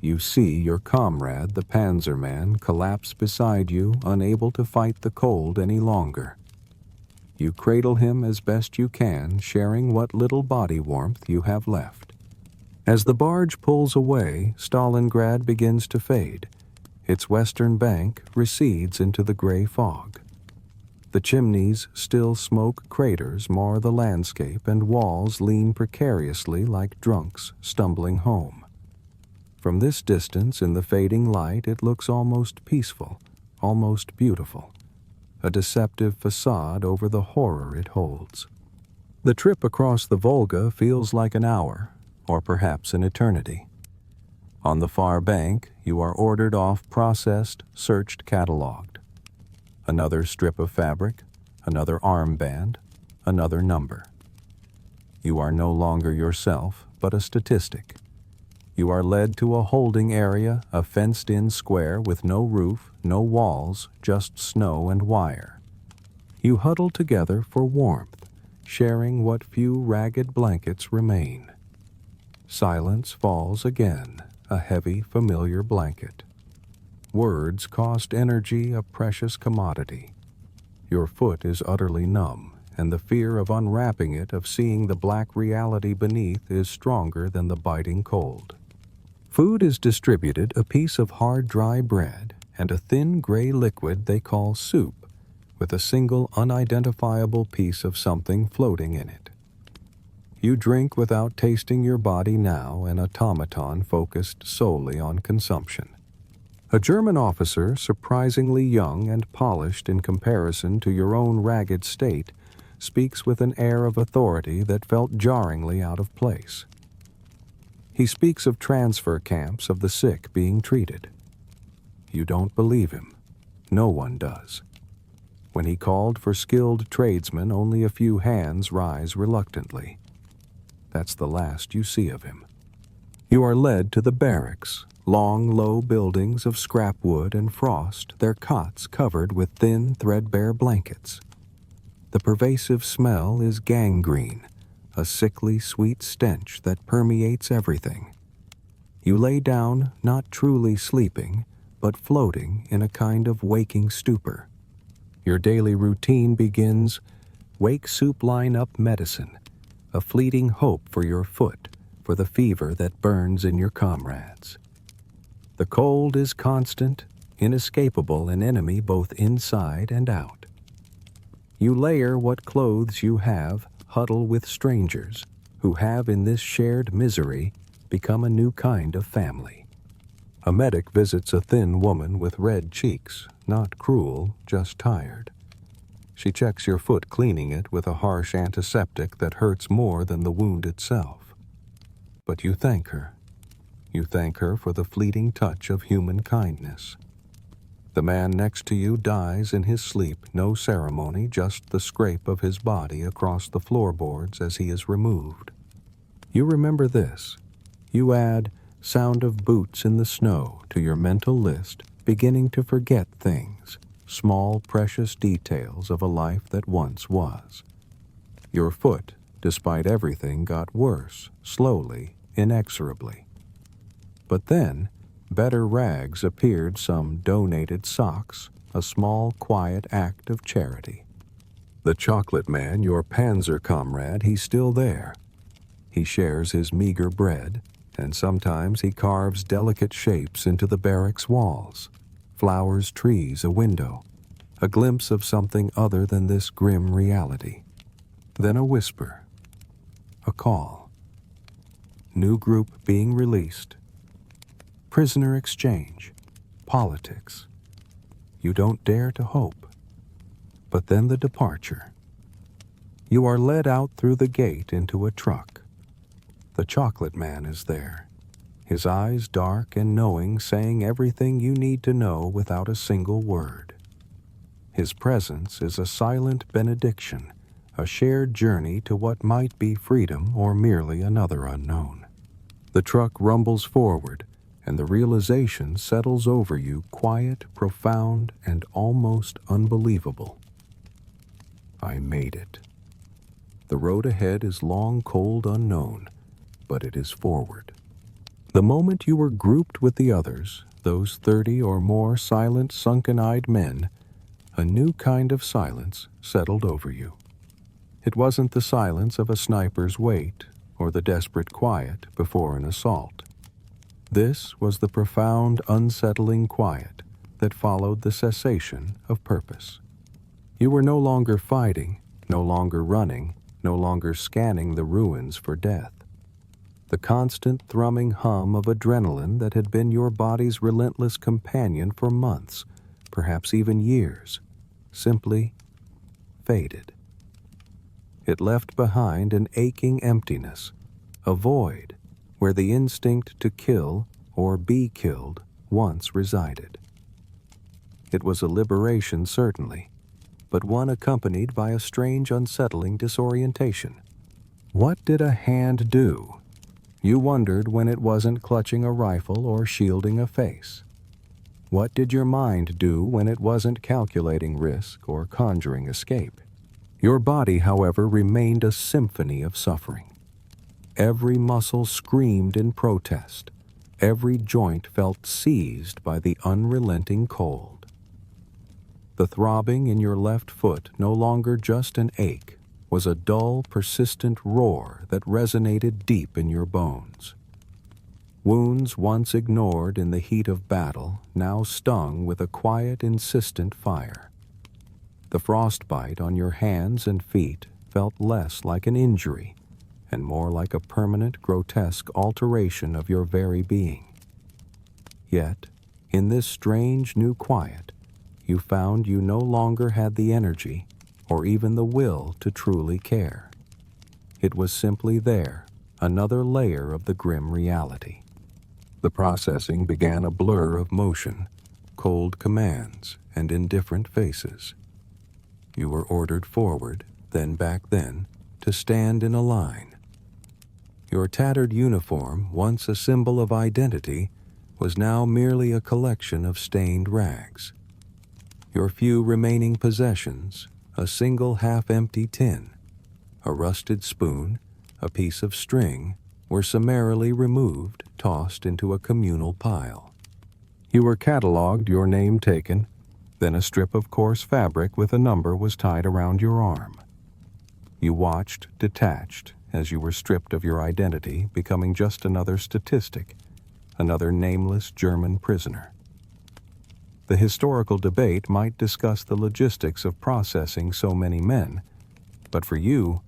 You see your comrade, the Panzerman, collapse beside you, unable to fight the cold any longer. You cradle him as best you can, sharing what little body warmth you have left. As the barge pulls away, Stalingrad begins to fade. Its western bank recedes into the gray fog. The chimneys, still smoke craters, mar the landscape, and walls lean precariously like drunks stumbling home. From this distance, in the fading light, it looks almost peaceful, almost beautiful, a deceptive facade over the horror it holds. The trip across the Volga feels like an hour, or perhaps an eternity. On the far bank, you are ordered off, processed, searched, cataloged. Another strip of fabric, another armband, another number. You are no longer yourself, but a statistic. You are led to a holding area, a fenced-in square with no roof, no walls, just snow and wire. You huddle together for warmth, sharing what few ragged blankets remain. Silence falls again, a heavy, familiar blanket. Words cost energy, a precious commodity. Your foot is utterly numb, and the fear of unwrapping it, of seeing the black reality beneath, is stronger than the biting cold. Food is distributed, a piece of hard, dry bread, and a thin gray liquid they call soup, with a single unidentifiable piece of something floating in it. You drink without tasting your body now, an automaton focused solely on consumption. A German officer, surprisingly young and polished in comparison to your own ragged state, speaks with an air of authority that felt jarringly out of place. He speaks of transfer camps of the sick being treated. You don't believe him. No one does. When he called for skilled tradesmen, only a few hands rise reluctantly. That's the last you see of him. You are led to the barracks, long, low buildings of scrap wood and frost, their cots covered with thin, threadbare blankets. The pervasive smell is gangrene, a sickly, sweet stench that permeates everything. You lay down, not truly sleeping, but floating in a kind of waking stupor. Your daily routine begins. Wake soup line up medicine, a fleeting hope for your foot, for the fever that burns in your comrades. The cold is constant, inescapable, an enemy both inside and out. You layer what clothes you have, huddle with strangers who have in this shared misery become a new kind of family. A medic visits a thin woman with red cheeks, not cruel, just tired. She checks your foot, cleaning it with a harsh antiseptic that hurts more than the wound itself. But you thank her. You thank her for the fleeting touch of human kindness. The man next to you dies in his sleep, no ceremony, just the scrape of his body across the floorboards as he is removed. You remember this. You add, sound of boots in the snow to your mental list, beginning to forget things, small precious details of a life that once was. Your foot, despite everything, got worse, slowly, inexorably. But then, better rags appeared, some donated socks, a small, quiet act of charity. The chocolate man, your panzer comrade, he's still there. He shares his meager bread, and sometimes he carves delicate shapes into the barracks walls. Flowers, trees, a window, a glimpse of something other than this grim reality. Then a whisper, a call. New group being released. Prisoner exchange, politics. You don't dare to hope. But then the departure. You are led out through the gate into a truck. The chocolate man is there, his eyes dark and knowing, saying everything you need to know without a single word. His presence is a silent benediction, a shared journey to what might be freedom or merely another unknown. The truck rumbles forward, and the realization settles over you, quiet, profound, and almost unbelievable. I made it. The road ahead is long, cold, unknown, but it is forward. The moment you were grouped with the others, those 30 or more silent, sunken-eyed men, a new kind of silence settled over you. It wasn't the silence of a sniper's wait or the desperate quiet before an assault. This was the profound, unsettling quiet that followed the cessation of purpose. You were no longer fighting, no longer running, no longer scanning the ruins for death. The constant thrumming hum of adrenaline that had been your body's relentless companion for months, perhaps even years, simply faded. It left behind an aching emptiness, a void where the instinct to kill or be killed once resided. It was a liberation, certainly, but one accompanied by a strange, unsettling disorientation. What did a hand do? You wondered when it wasn't clutching a rifle or shielding a face. What did your mind do when it wasn't calculating risk or conjuring escape? Your body, however, remained a symphony of suffering. Every muscle screamed in protest. Every joint felt seized by the unrelenting cold. The throbbing in your left foot, no longer just an ache, was a dull, persistent roar that resonated deep in your bones. Wounds once ignored in the heat of battle now stung with a quiet, insistent fire. The frostbite on your hands and feet felt less like an injury and more like a permanent, grotesque alteration of your very being. Yet, in this strange new quiet, you found you no longer had the energy or even the will to truly care. It was simply there, another layer of the grim reality. The processing began a blur of motion, cold commands, and indifferent faces. You were ordered forward, then back then, to stand in a line. Your tattered uniform, once a symbol of identity, was now merely a collection of stained rags. Your few remaining possessions, a single half-empty tin, a rusted spoon, a piece of string, were summarily removed, tossed into a communal pile. You were catalogued, your name taken, then a strip of coarse fabric with a number was tied around your arm. You watched, detached, as you were stripped of your identity, becoming just another statistic, another nameless German prisoner. The historical debate might discuss the logistics of processing so many men, but for you,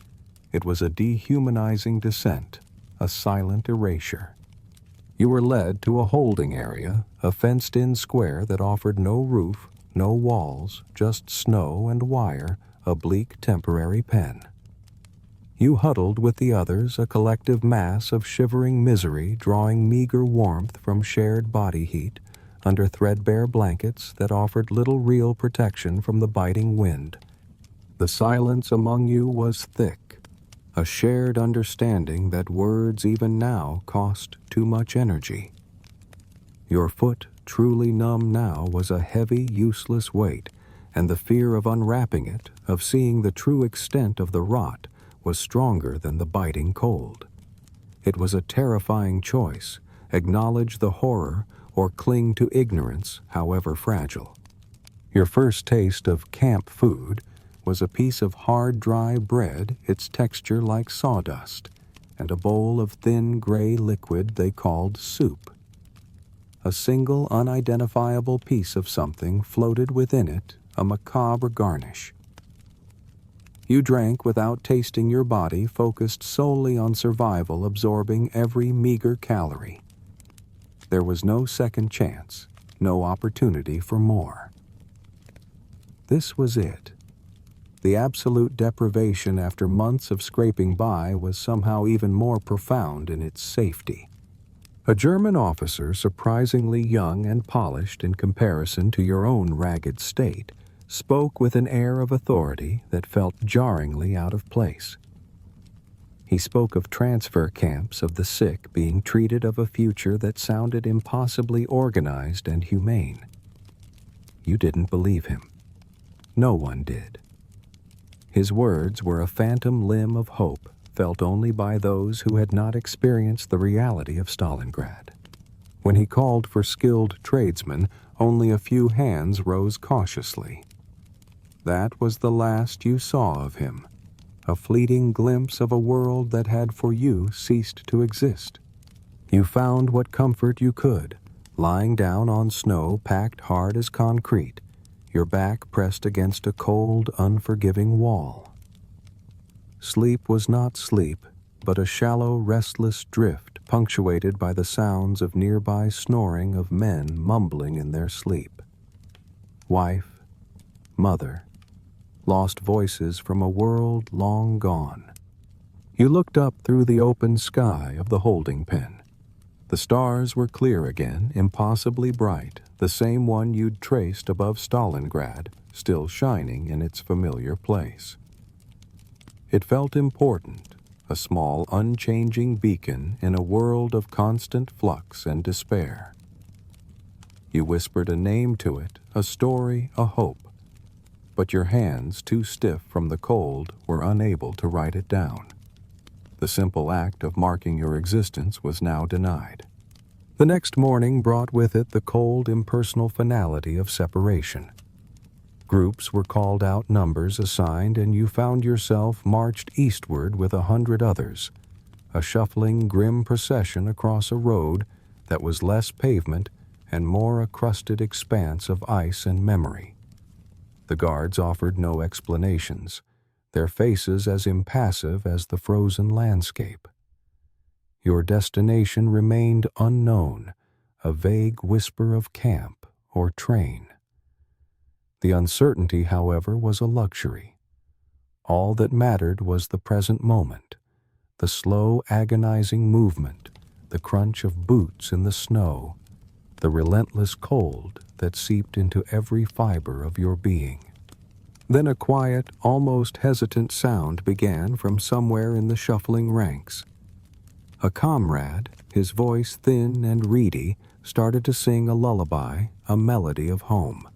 it was a dehumanizing descent, a silent erasure. You were led to a holding area, a fenced-in square that offered no roof, no walls, just snow and wire, a bleak temporary pen. You huddled with the others, a collective mass of shivering misery, drawing meager warmth from shared body heat, under threadbare blankets that offered little real protection from the biting wind. The silence among you was thick, a shared understanding that words even now cost too much energy. Your foot, truly numb now, was a heavy, useless weight, and the fear of unwrapping it, of seeing the true extent of the rot, was stronger than the biting cold. It was a terrifying choice: acknowledge the horror or cling to ignorance, however fragile. Your first taste of camp food was a piece of hard, dry bread, its texture like sawdust, and a bowl of thin, gray liquid they called soup. A single, unidentifiable piece of something floated within it, a macabre garnish. You drank without tasting, your body focused solely on survival, absorbing every meager calorie. There was no second chance, no opportunity for more. This was it. The absolute deprivation after months of scraping by was somehow even more profound in its safety. A German officer, surprisingly young and polished in comparison to your own ragged state, spoke with an air of authority that felt jarringly out of place. He spoke of transfer camps of the sick being treated, of a future that sounded impossibly organized and humane. You didn't believe him. No one did. His words were a phantom limb of hope, felt only by those who had not experienced the reality of Stalingrad. When he called for skilled tradesmen, only a few hands rose cautiously. That was the last you saw of him, a fleeting glimpse of a world that had for you ceased to exist. You found what comfort you could, lying down on snow packed hard as concrete, your back pressed against a cold, unforgiving wall. Sleep was not sleep, but a shallow, restless drift punctuated by the sounds of nearby snoring of men mumbling in their sleep. Wife, mother, lost voices from a world long gone. You looked up through the open sky of the holding pen. The stars were clear again, impossibly bright, the same one you'd traced above Stalingrad, still shining in its familiar place. It felt important, a small, unchanging beacon in a world of constant flux and despair. You whispered a name to it, a story, a hope, but your hands, too stiff from the cold, were unable to write it down. The simple act of marking your existence was now denied. The next morning brought with it the cold, impersonal finality of separation. Groups were called out, numbers assigned, and you found yourself marched eastward with 100 others, a shuffling, grim procession across a road that was less pavement and more a crusted expanse of ice and memory. The guards offered no explanations, their faces as impassive as the frozen landscape. Your destination remained unknown, a vague whisper of camp or train. The uncertainty, however, was a luxury. All that mattered was the present moment, the slow, agonizing movement, the crunch of boots in the snow, the relentless cold that seeped into every fiber of your being. Then a quiet, almost hesitant sound began from somewhere in the shuffling ranks. A comrade, his voice thin and reedy, started to sing a lullaby, a melody of home.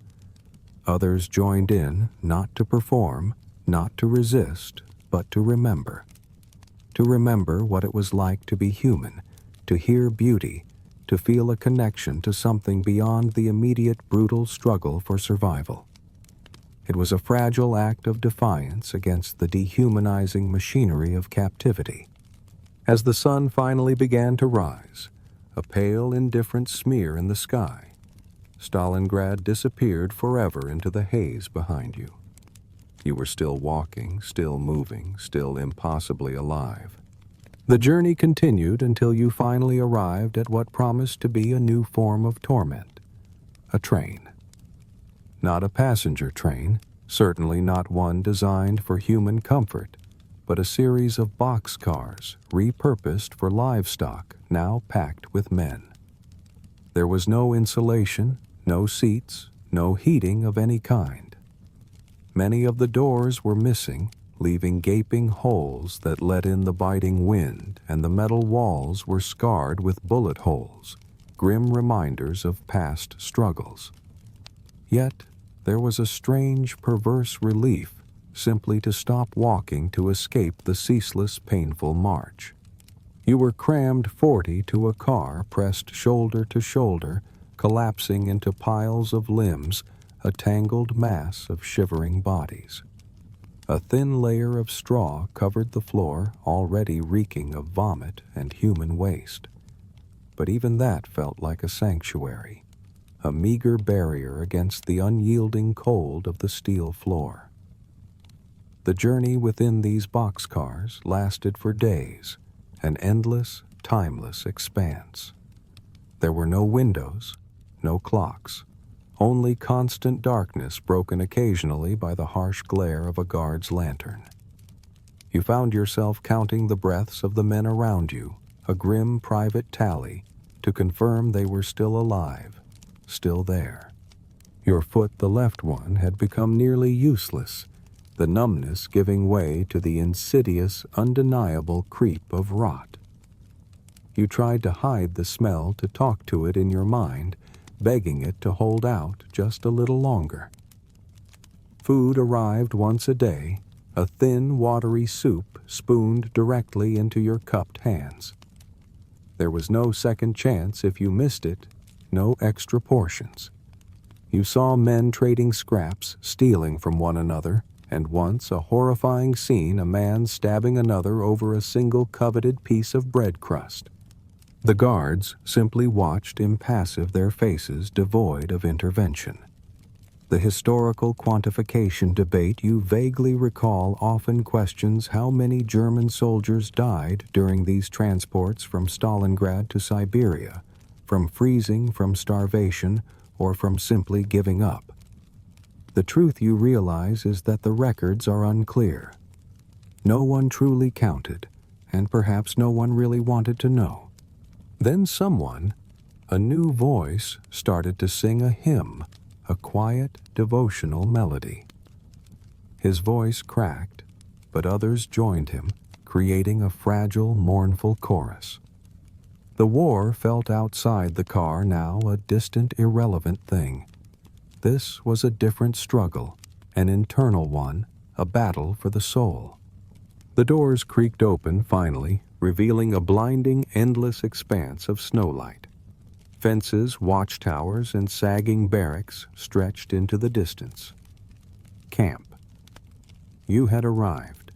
Others joined in, not to perform, not to resist, but to remember. To remember what it was like to be human, to hear beauty, to feel a connection to something beyond the immediate brutal struggle for survival. It was a fragile act of defiance against the dehumanizing machinery of captivity. As the sun finally began to rise, a pale, indifferent smear in the sky, Stalingrad disappeared forever into the haze behind you. You were still walking, still moving, still impossibly alive. The journey continued until you finally arrived at what promised to be a new form of torment: a train. Not a passenger train, certainly not one designed for human comfort, but a series of boxcars repurposed for livestock, now packed with men. There was no insulation, no seats, no heating of any kind. Many of the doors were missing, leaving gaping holes that let in the biting wind, and the metal walls were scarred with bullet holes, grim reminders of past struggles. Yet there was a strange, perverse relief simply to stop walking to escape the ceaseless, painful march. You were crammed 40 to a car pressed shoulder to shoulder, collapsing into piles of limbs, a tangled mass of shivering bodies. A thin layer of straw covered the floor, already reeking of vomit and human waste. But even that felt like a sanctuary, a meager barrier against the unyielding cold of the steel floor. The journey within these boxcars lasted for days, an endless, timeless expanse. There were no windows, no clocks, only constant darkness broken occasionally by the harsh glare of a guard's lantern. You found yourself counting the breaths of the men around you, a grim private tally, to confirm they were still alive, still there. Your foot, the left one, had become nearly useless, the numbness giving way to the insidious, undeniable creep of rot. You tried to hide the smell, to talk to it in your mind, begging it to hold out just a little longer. Food arrived once a day, a thin, watery soup spooned directly into your cupped hands. There was no second chance if you missed it, no extra portions. You saw men trading scraps, stealing from one another, and once a horrifying scene, a man stabbing another over a single coveted piece of bread crust. The guards simply watched impassive, their faces devoid of intervention. The historical quantification debate you vaguely recall often questions how many German soldiers died during these transports from Stalingrad to Siberia, from freezing, from starvation, or from simply giving up. The truth you realize is that the records are unclear. No one truly counted, and perhaps no one really wanted to know. Then someone, a new voice, started to sing a hymn, a quiet, devotional melody. His voice cracked, but others joined him, creating a fragile, mournful chorus. The war felt outside the car now a distant, irrelevant thing. This was a different struggle, an internal one, a battle for the soul. The doors creaked open finally, revealing a blinding, endless expanse of snowlight. Fences, watchtowers, and sagging barracks stretched into the distance. Camp. You had arrived.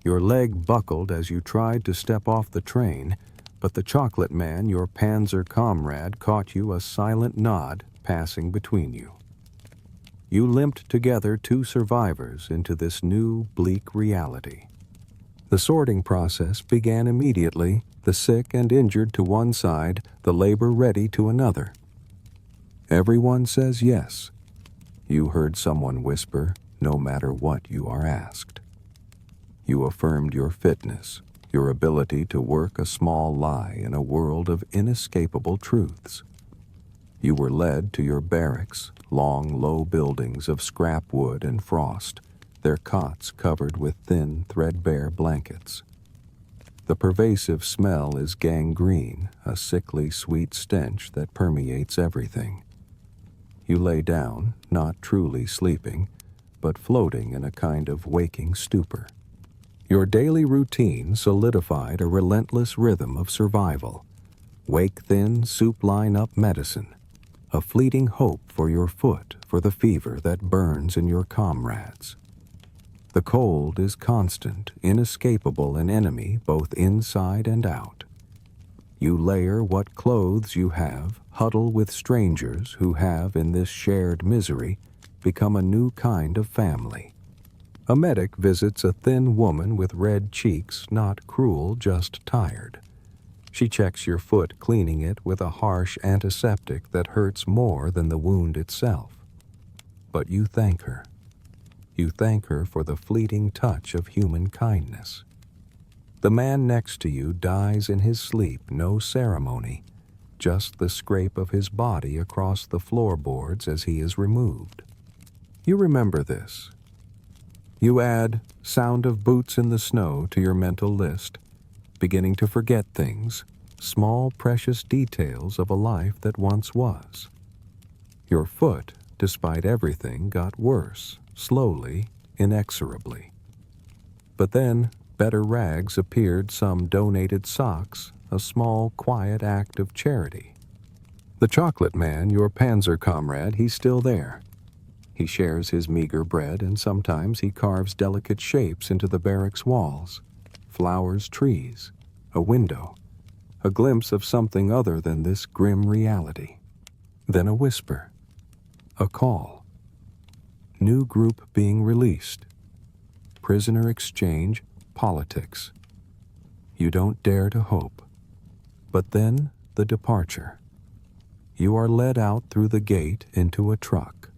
Your leg buckled as you tried to step off the train, but the chocolate man, your Panzer comrade, caught you a silent nod passing between you. You limped together, two survivors, into this new, bleak reality. The sorting process began immediately, the sick and injured to one side, the labor-ready to another. Everyone says yes. You heard someone whisper, no matter what you are asked. You affirmed your fitness, your ability to work a small lie in a world of inescapable truths. You were led to your barracks, long, low buildings of scrap wood and frost, their cots covered with thin, threadbare blankets. The pervasive smell is gangrene, a sickly, sweet stench that permeates everything. You lay down, not truly sleeping, but floating in a kind of waking stupor. Your daily routine solidified a relentless rhythm of survival. Wake-thin, soup-line-up medicine, a fleeting hope for your foot, for the fever that burns in your comrades. The cold is constant, inescapable, an enemy both inside and out. You layer what clothes you have, huddle with strangers who have, in this shared misery, become a new kind of family. A medic visits a thin woman with red cheeks, not cruel, just tired. She checks your foot, cleaning it with a harsh antiseptic that hurts more than the wound itself. But you thank her. You thank her for the fleeting touch of human kindness. The man next to you dies in his sleep, no ceremony, just the scrape of his body across the floorboards as he is removed. You remember this. You add sound of boots in the snow to your mental list, beginning to forget things, small precious details of a life that once was. Your foot, despite everything, got worse, slowly, inexorably. But then, better rags appeared, some donated socks, a small, quiet act of charity. The chocolate man, your panzer comrade, he's still there. He shares his meager bread, and sometimes he carves delicate shapes into the barracks walls. Flowers, trees, a window, a glimpse of something other than this grim reality. Then a whisper, a call. New group being released. Prisoner exchange, politics. You don't dare to hope. But then the departure. You are led out through the gate into a truck.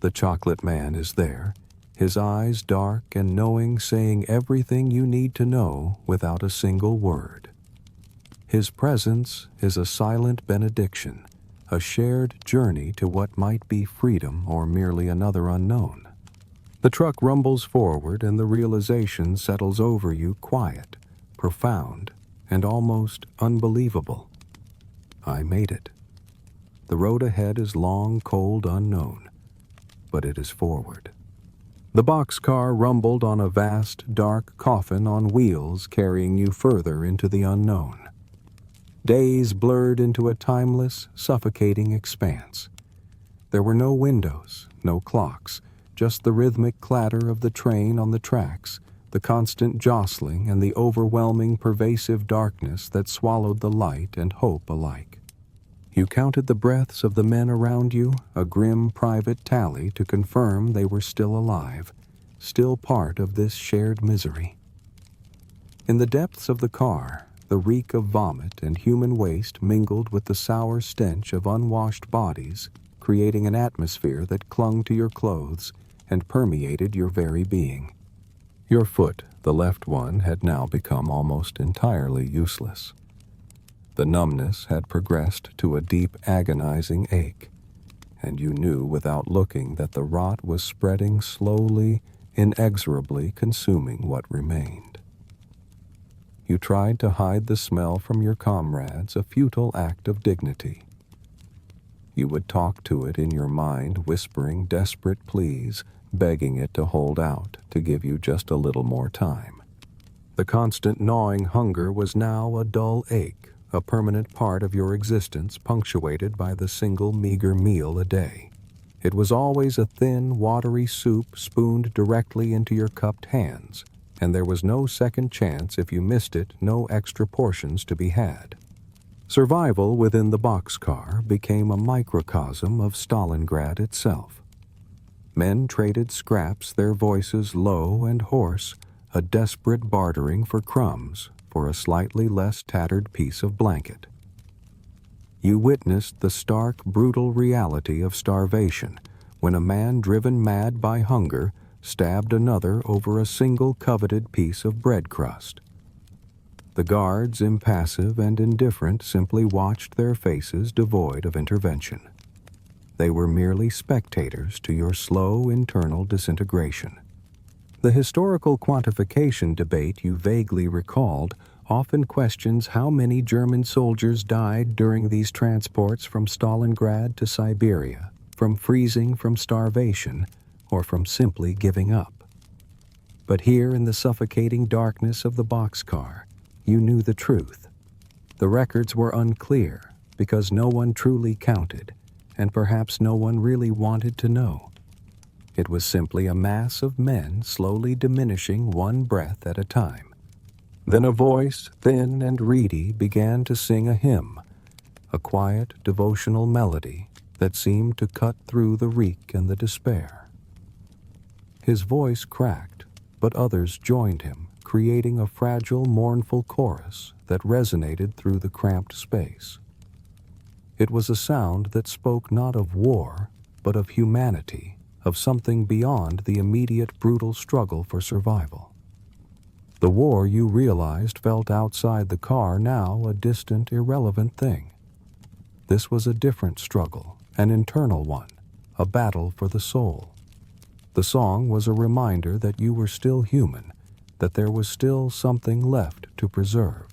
The chocolate man is there, his eyes dark and knowing, saying everything you need to know without a single word. His presence is a silent benediction, a shared journey to what might be freedom or merely another unknown. The truck rumbles forward and the realization settles over you, quiet, profound, and almost unbelievable. I made it. The road ahead is long, cold, unknown, but it is forward. The boxcar rumbled on a vast, dark coffin on wheels, carrying you further into the unknown. Days blurred into a timeless, suffocating expanse. There were no windows, no clocks, just the rhythmic clatter of the train on the tracks, the constant jostling, and the overwhelming, pervasive darkness that swallowed the light and hope alike. You counted the breaths of the men around you, a grim private tally to confirm they were still alive, still part of this shared misery. In the depths of the car, the reek of vomit and human waste mingled with the sour stench of unwashed bodies, creating an atmosphere that clung to your clothes and permeated your very being. Your foot, the left one, had now become almost entirely useless. The numbness had progressed to a deep, agonizing ache, and you knew without looking that the rot was spreading slowly, inexorably consuming what remained. You tried to hide the smell from your comrades, a futile act of dignity. You would talk to it in your mind, whispering desperate pleas, begging it to hold out, to give you just a little more time. The constant gnawing hunger was now a dull ache, a permanent part of your existence, punctuated by the single meager meal a day. It was always a thin, watery soup spooned directly into your cupped hands, and there was no second chance if you missed it, no extra portions to be had. Survival within the boxcar became a microcosm of Stalingrad itself. Men traded scraps, their voices low and hoarse, a desperate bartering for crumbs, for a slightly less tattered piece of blanket. You witnessed the stark, brutal reality of starvation when a man driven mad by hunger stabbed another over a single coveted piece of bread crust. The guards, impassive and indifferent, simply watched, their faces devoid of intervention. They were merely spectators to your slow internal disintegration. The historical quantification debate you vaguely recalled often questions how many German soldiers died during these transports from Stalingrad to Siberia, from freezing, from starvation, or from simply giving up. But here in the suffocating darkness of the boxcar, you knew the truth. The records were unclear because no one truly counted, and perhaps no one really wanted to know. It was simply a mass of men slowly diminishing one breath at a time. Then a voice, thin and reedy, began to sing a hymn, a quiet, devotional melody that seemed to cut through the reek and the despair. His voice cracked, but others joined him, creating a fragile, mournful chorus that resonated through the cramped space. It was a sound that spoke not of war, but of humanity, of something beyond the immediate brutal struggle for survival. The war, you realized, felt outside the car, now a distant, irrelevant thing. This was a different struggle, an internal one, a battle for the soul. The song was a reminder that you were still human, that there was still something left to preserve.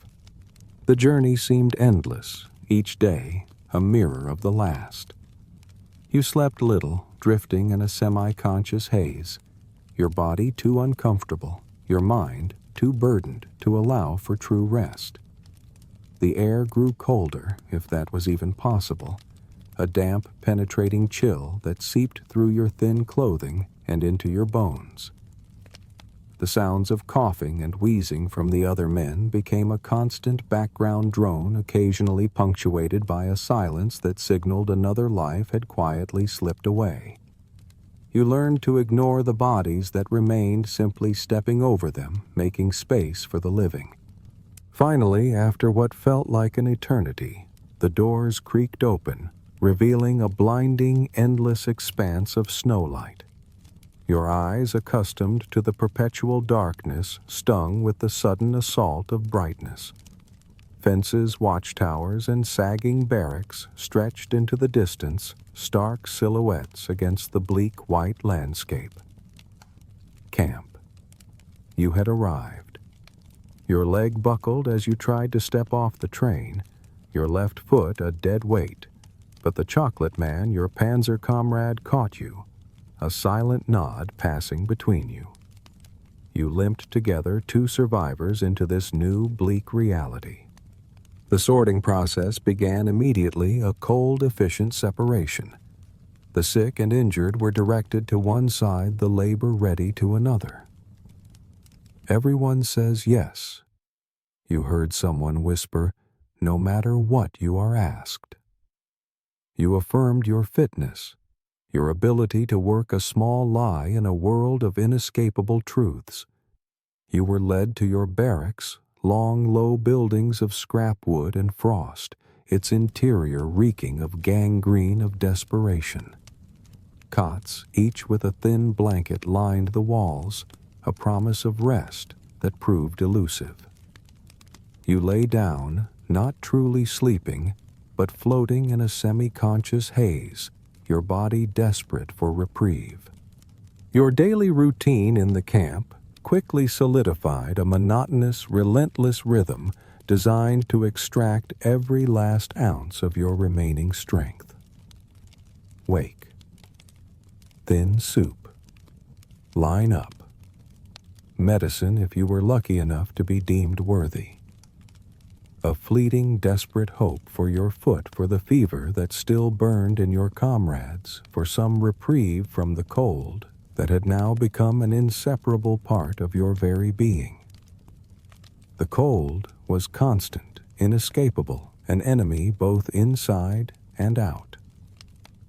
The journey seemed endless, each day a mirror of the last. You slept little, drifting in a semi-conscious haze, your body too uncomfortable, your mind too burdened to allow for true rest. The air grew colder, if that was even possible, a damp, penetrating chill that seeped through your thin clothing and into your bones. The sounds of coughing and wheezing from the other men became a constant background drone, occasionally punctuated by a silence that signaled another life had quietly slipped away. You learned to ignore the bodies that remained, simply stepping over them, making space for the living. Finally, after what felt like an eternity, the doors creaked open, revealing a blinding, endless expanse of snowlight. Your eyes, accustomed to the perpetual darkness, stung with the sudden assault of brightness. Fences, watchtowers, and sagging barracks stretched into the distance, stark silhouettes against the bleak white landscape. Camp. You had arrived. Your leg buckled as you tried to step off the train, your left foot a dead weight, but the chocolate man, your Panzer comrade, caught you, a silent nod passing between you. You limped together, two survivors, into this new, bleak reality. The sorting process began immediately, a cold, efficient separation. The sick and injured were directed to one side, the labor-ready to another. Everyone says yes. You heard someone whisper, no matter what you are asked. You affirmed your fitness, your ability to work a small lie in a world of inescapable truths. You were led to your barracks, long, low buildings of scrap wood and frost, its interior reeking of gangrene of desperation. Cots, each with a thin blanket, lined the walls, a promise of rest that proved elusive. You lay down, not truly sleeping, but floating in a semi-conscious haze, your body desperate for reprieve. Your daily routine in the camp quickly solidified a monotonous, relentless rhythm designed to extract every last ounce of your remaining strength. Wake. Thin soup. Line up. Medicine if you were lucky enough to be deemed worthy. A fleeting, desperate hope for your foot, for the fever that still burned in your comrades, for some reprieve from the cold that had now become an inseparable part of your very being. The cold was constant, inescapable, an enemy both inside and out.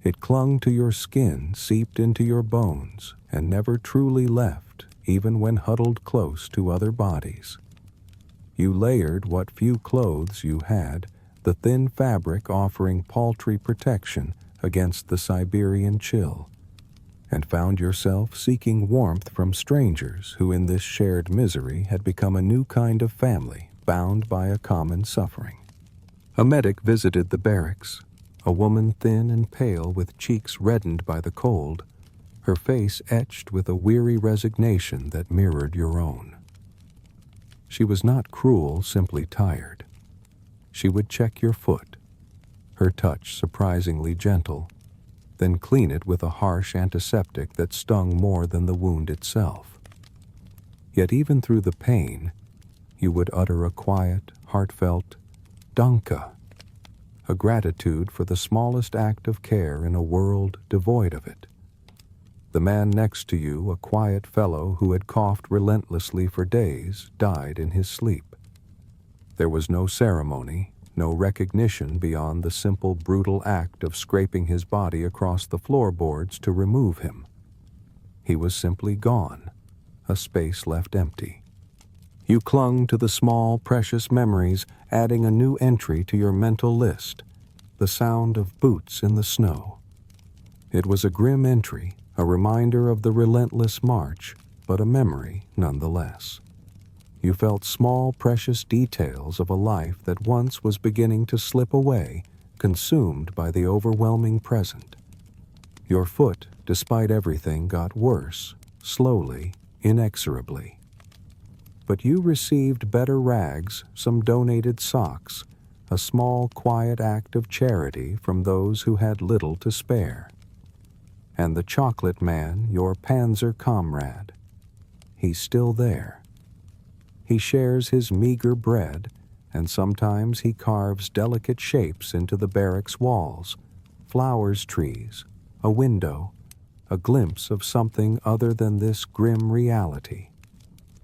It clung to your skin, seeped into your bones, and never truly left, even when huddled close to other bodies. You layered what few clothes you had, the thin fabric offering paltry protection against the Siberian chill, and found yourself seeking warmth from strangers who in this shared misery had become a new kind of family, bound by a common suffering. A medic visited the barracks, a woman thin and pale with cheeks reddened by the cold, her face etched with a weary resignation that mirrored your own. She was not cruel, simply tired. She would check your foot, her touch surprisingly gentle, then clean it with a harsh antiseptic that stung more than the wound itself. Yet even through the pain, you would utter a quiet, heartfelt "Danke," a gratitude for the smallest act of care in a world devoid of it. The man next to you, a quiet fellow who had coughed relentlessly for days, died in his sleep. There was no ceremony, no recognition beyond the simple, brutal act of scraping his body across the floorboards to remove him. He was simply gone, a space left empty. You clung to the small, precious memories, adding a new entry to your mental list, the sound of boots in the snow. It was a grim entry, a reminder of the relentless march, but a memory nonetheless. You felt small, precious details of a life that once was beginning to slip away, consumed by the overwhelming present. Your foot, despite everything, got worse, slowly, inexorably. But you received better rags, some donated socks, a small, quiet act of charity from those who had little to spare. And the chocolate man, your panzer comrade, he's still there. He shares his meager bread, and sometimes he carves delicate shapes into the barracks walls, flowers, trees, a window, a glimpse of something other than this grim reality.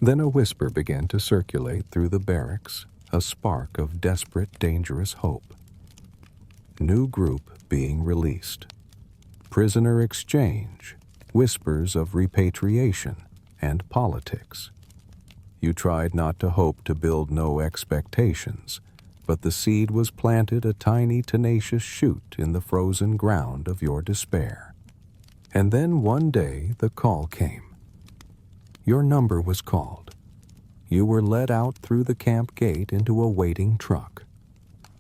Then a whisper began to circulate through the barracks, a spark of desperate, dangerous hope. New group being released. Prisoner exchange, whispers of repatriation, and politics. You tried not to hope to build no expectations, but the seed was planted a tiny tenacious shoot in the frozen ground of your despair. And then one day the call came. Your number was called. You were led out through the camp gate into a waiting truck.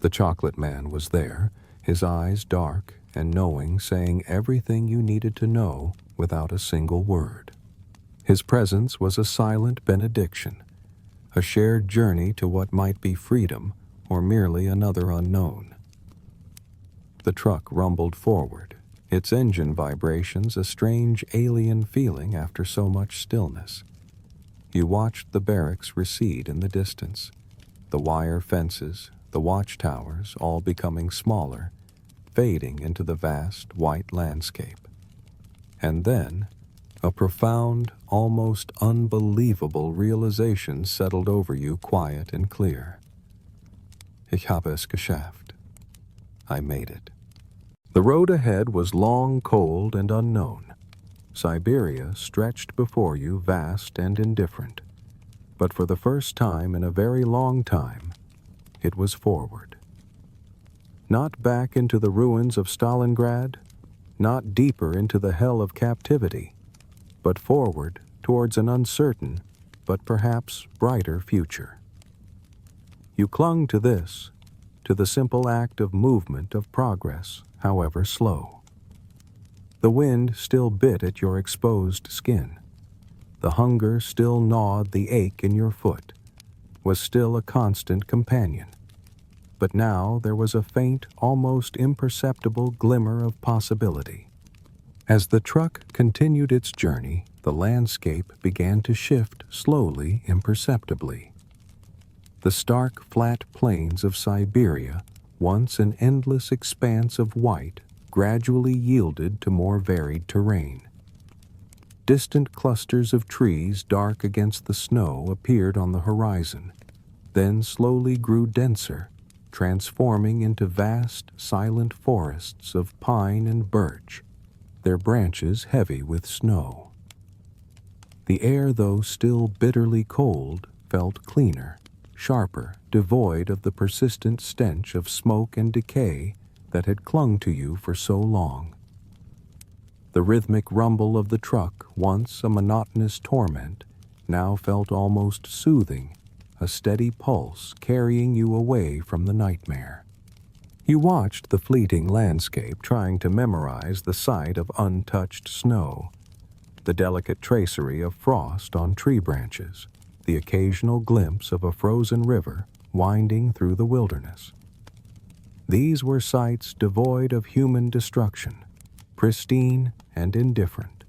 The chocolate man was there, his eyes dark and knowing, saying everything you needed to know without a single word. His presence was a silent benediction, a shared journey to what might be freedom or merely another unknown. The truck rumbled forward, its engine vibrations a strange alien feeling after so much stillness. You watched the barracks recede in the distance, the wire fences, the watchtowers all becoming smaller, fading into the vast white landscape. And then, a profound, almost unbelievable realization settled over you, quiet and clear. Ich habe es geschafft. I made it. The road ahead was long, cold, and unknown. Siberia stretched before you, vast and indifferent. But for the first time in a very long time, it was forward. Not back into the ruins of Stalingrad, not deeper into the hell of captivity, but forward towards an uncertain, but perhaps brighter future. You clung to this, to the simple act of movement, of progress, however slow. The wind still bit at your exposed skin. The hunger still gnawed the ache in your foot, was still a constant companion. But now there was a faint, almost imperceptible glimmer of possibility. As the truck continued its journey, the landscape began to shift slowly, imperceptibly. The stark, flat plains of Siberia, once an endless expanse of white, gradually yielded to more varied terrain. Distant clusters of trees dark against the snow appeared on the horizon, then slowly grew denser, transforming into vast, silent forests of pine and birch, their branches heavy with snow. The air, though still bitterly cold, felt cleaner, sharper, devoid of the persistent stench of smoke and decay that had clung to you for so long. The rhythmic rumble of the truck, once a monotonous torment, now felt almost soothing, a steady pulse carrying you away from the nightmare. You watched the fleeting landscape, trying to memorize the sight of untouched snow, the delicate tracery of frost on tree branches, the occasional glimpse of a frozen river winding through the wilderness. These were sights devoid of human destruction, pristine and indifferent,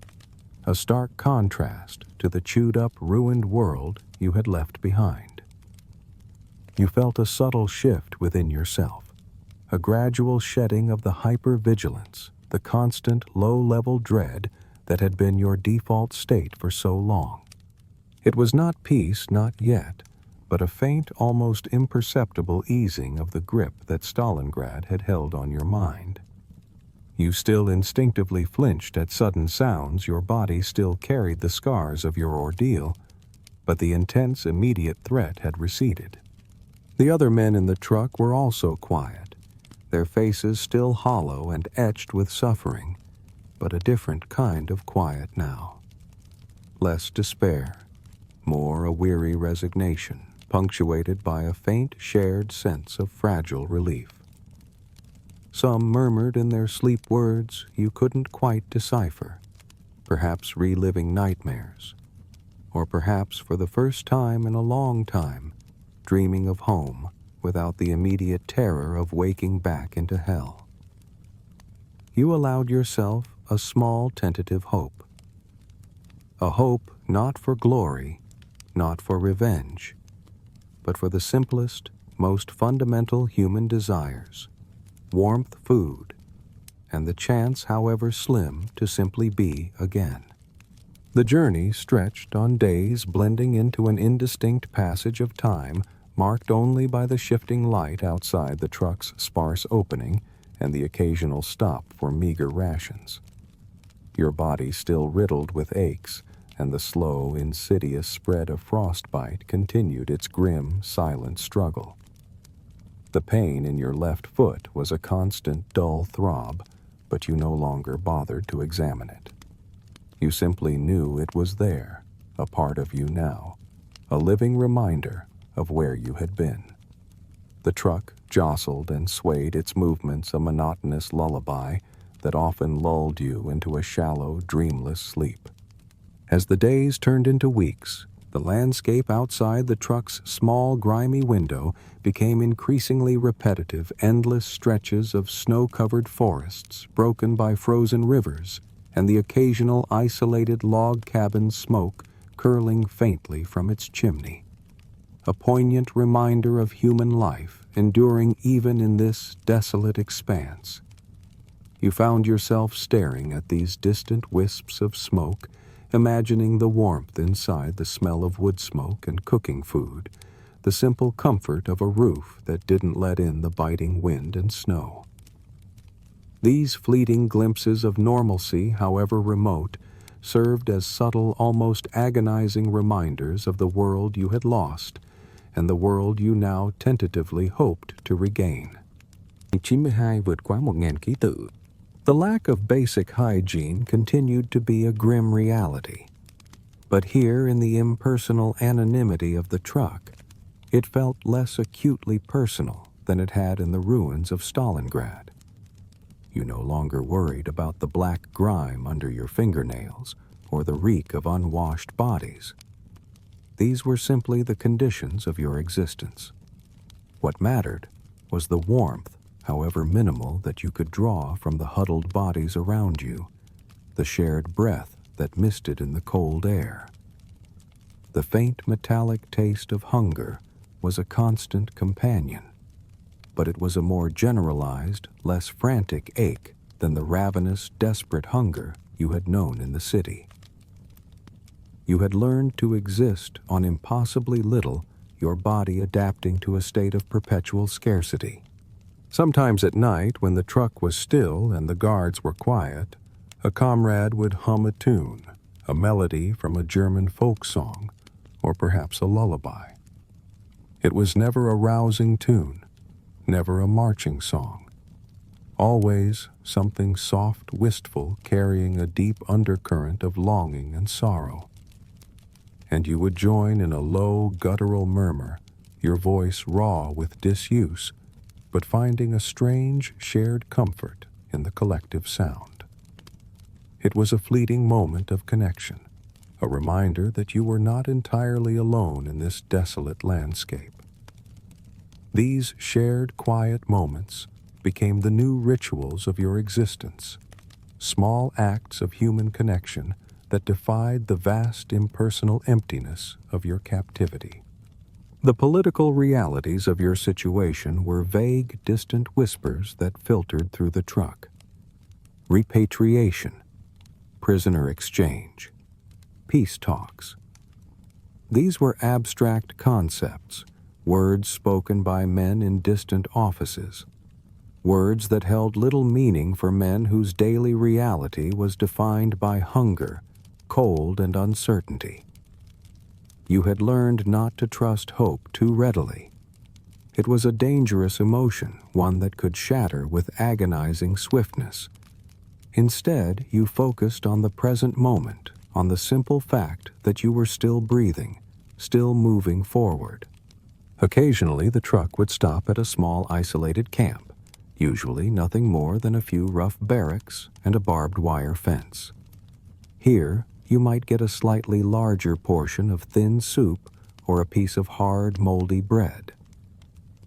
a stark contrast to the chewed-up, ruined world you had left behind. You felt a subtle shift within yourself, a gradual shedding of the hyper-vigilance, the constant low-level dread that had been your default state for so long. It was not peace, not yet, but a faint, almost imperceptible easing of the grip that Stalingrad had held on your mind. You still instinctively flinched at sudden sounds, your body still carried the scars of your ordeal, but the intense, immediate threat had receded. The other men in the truck were also quiet, their faces still hollow and etched with suffering, but a different kind of quiet now. Less despair, more a weary resignation, punctuated by a faint shared sense of fragile relief. Some murmured in their sleep words you couldn't quite decipher, perhaps reliving nightmares, or perhaps for the first time in a long time, dreaming of home without the immediate terror of waking back into hell. You allowed yourself a small tentative hope. A hope not for glory, not for revenge, but for the simplest, most fundamental human desires: warmth, food, and the chance, however slim, to simply be again. The journey stretched on days blending into an indistinct passage of time marked only by the shifting light outside the truck's sparse opening and the occasional stop for meager rations. Your body still riddled with aches, and the slow, insidious spread of frostbite continued its grim, silent struggle. The pain in your left foot was a constant, dull throb, but you no longer bothered to examine it. You simply knew it was there, a part of you now, a living reminder of where you had been. The truck jostled and swayed, its movements a monotonous lullaby that often lulled you into a shallow, dreamless sleep. As the days turned into weeks, the landscape outside the truck's small, grimy window became increasingly repetitive, endless stretches of snow-covered forests broken by frozen rivers and the occasional isolated log cabin smoke curling faintly from its chimney. A poignant reminder of human life enduring even in this desolate expanse. You found yourself staring at these distant wisps of smoke, imagining the warmth inside, the smell of wood smoke and cooking food, the simple comfort of a roof that didn't let in the biting wind and snow. These fleeting glimpses of normalcy, however remote, served as subtle, almost agonizing reminders of the world you had lost and the world you now tentatively hoped to regain. 92 vượt quá 1.000 ký tự. The lack of basic hygiene continued to be a grim reality. But here in the impersonal anonymity of the truck, it felt less acutely personal than it had in the ruins of Stalingrad. You no longer worried about the black grime under your fingernails or the reek of unwashed bodies. These were simply the conditions of your existence. What mattered was the warmth, however minimal, that you could draw from the huddled bodies around you, the shared breath that misted in the cold air. The faint metallic taste of hunger was a constant companion, but it was a more generalized, less frantic ache than the ravenous, desperate hunger you had known in the city. You had learned to exist on impossibly little, your body adapting to a state of perpetual scarcity. Sometimes at night, when the truck was still and the guards were quiet, a comrade would hum a tune, a melody from a German folk song, or perhaps a lullaby. It was never a rousing tune, never a marching song. Always something soft, wistful, carrying a deep undercurrent of longing and sorrow. And you would join in a low, guttural murmur, your voice raw with disuse, but finding a strange, shared comfort in the collective sound. It was a fleeting moment of connection, a reminder that you were not entirely alone in this desolate landscape. These shared, quiet moments became the new rituals of your existence, small acts of human connection that defied the vast impersonal emptiness of your captivity. The political realities of your situation were vague, distant whispers that filtered through the truck. Repatriation, prisoner exchange, peace talks. These were abstract concepts, words spoken by men in distant offices, words that held little meaning for men whose daily reality was defined by hunger, cold, and uncertainty. You had learned not to trust hope too readily. It was a dangerous emotion, one that could shatter with agonizing swiftness. Instead, you focused on the present moment, on the simple fact that you were still breathing, still moving forward. Occasionally, the truck would stop at a small isolated camp. usually nothing more than a few rough barracks and a barbed wire fence. Here, you might get a slightly larger portion of thin soup or a piece of hard, moldy bread.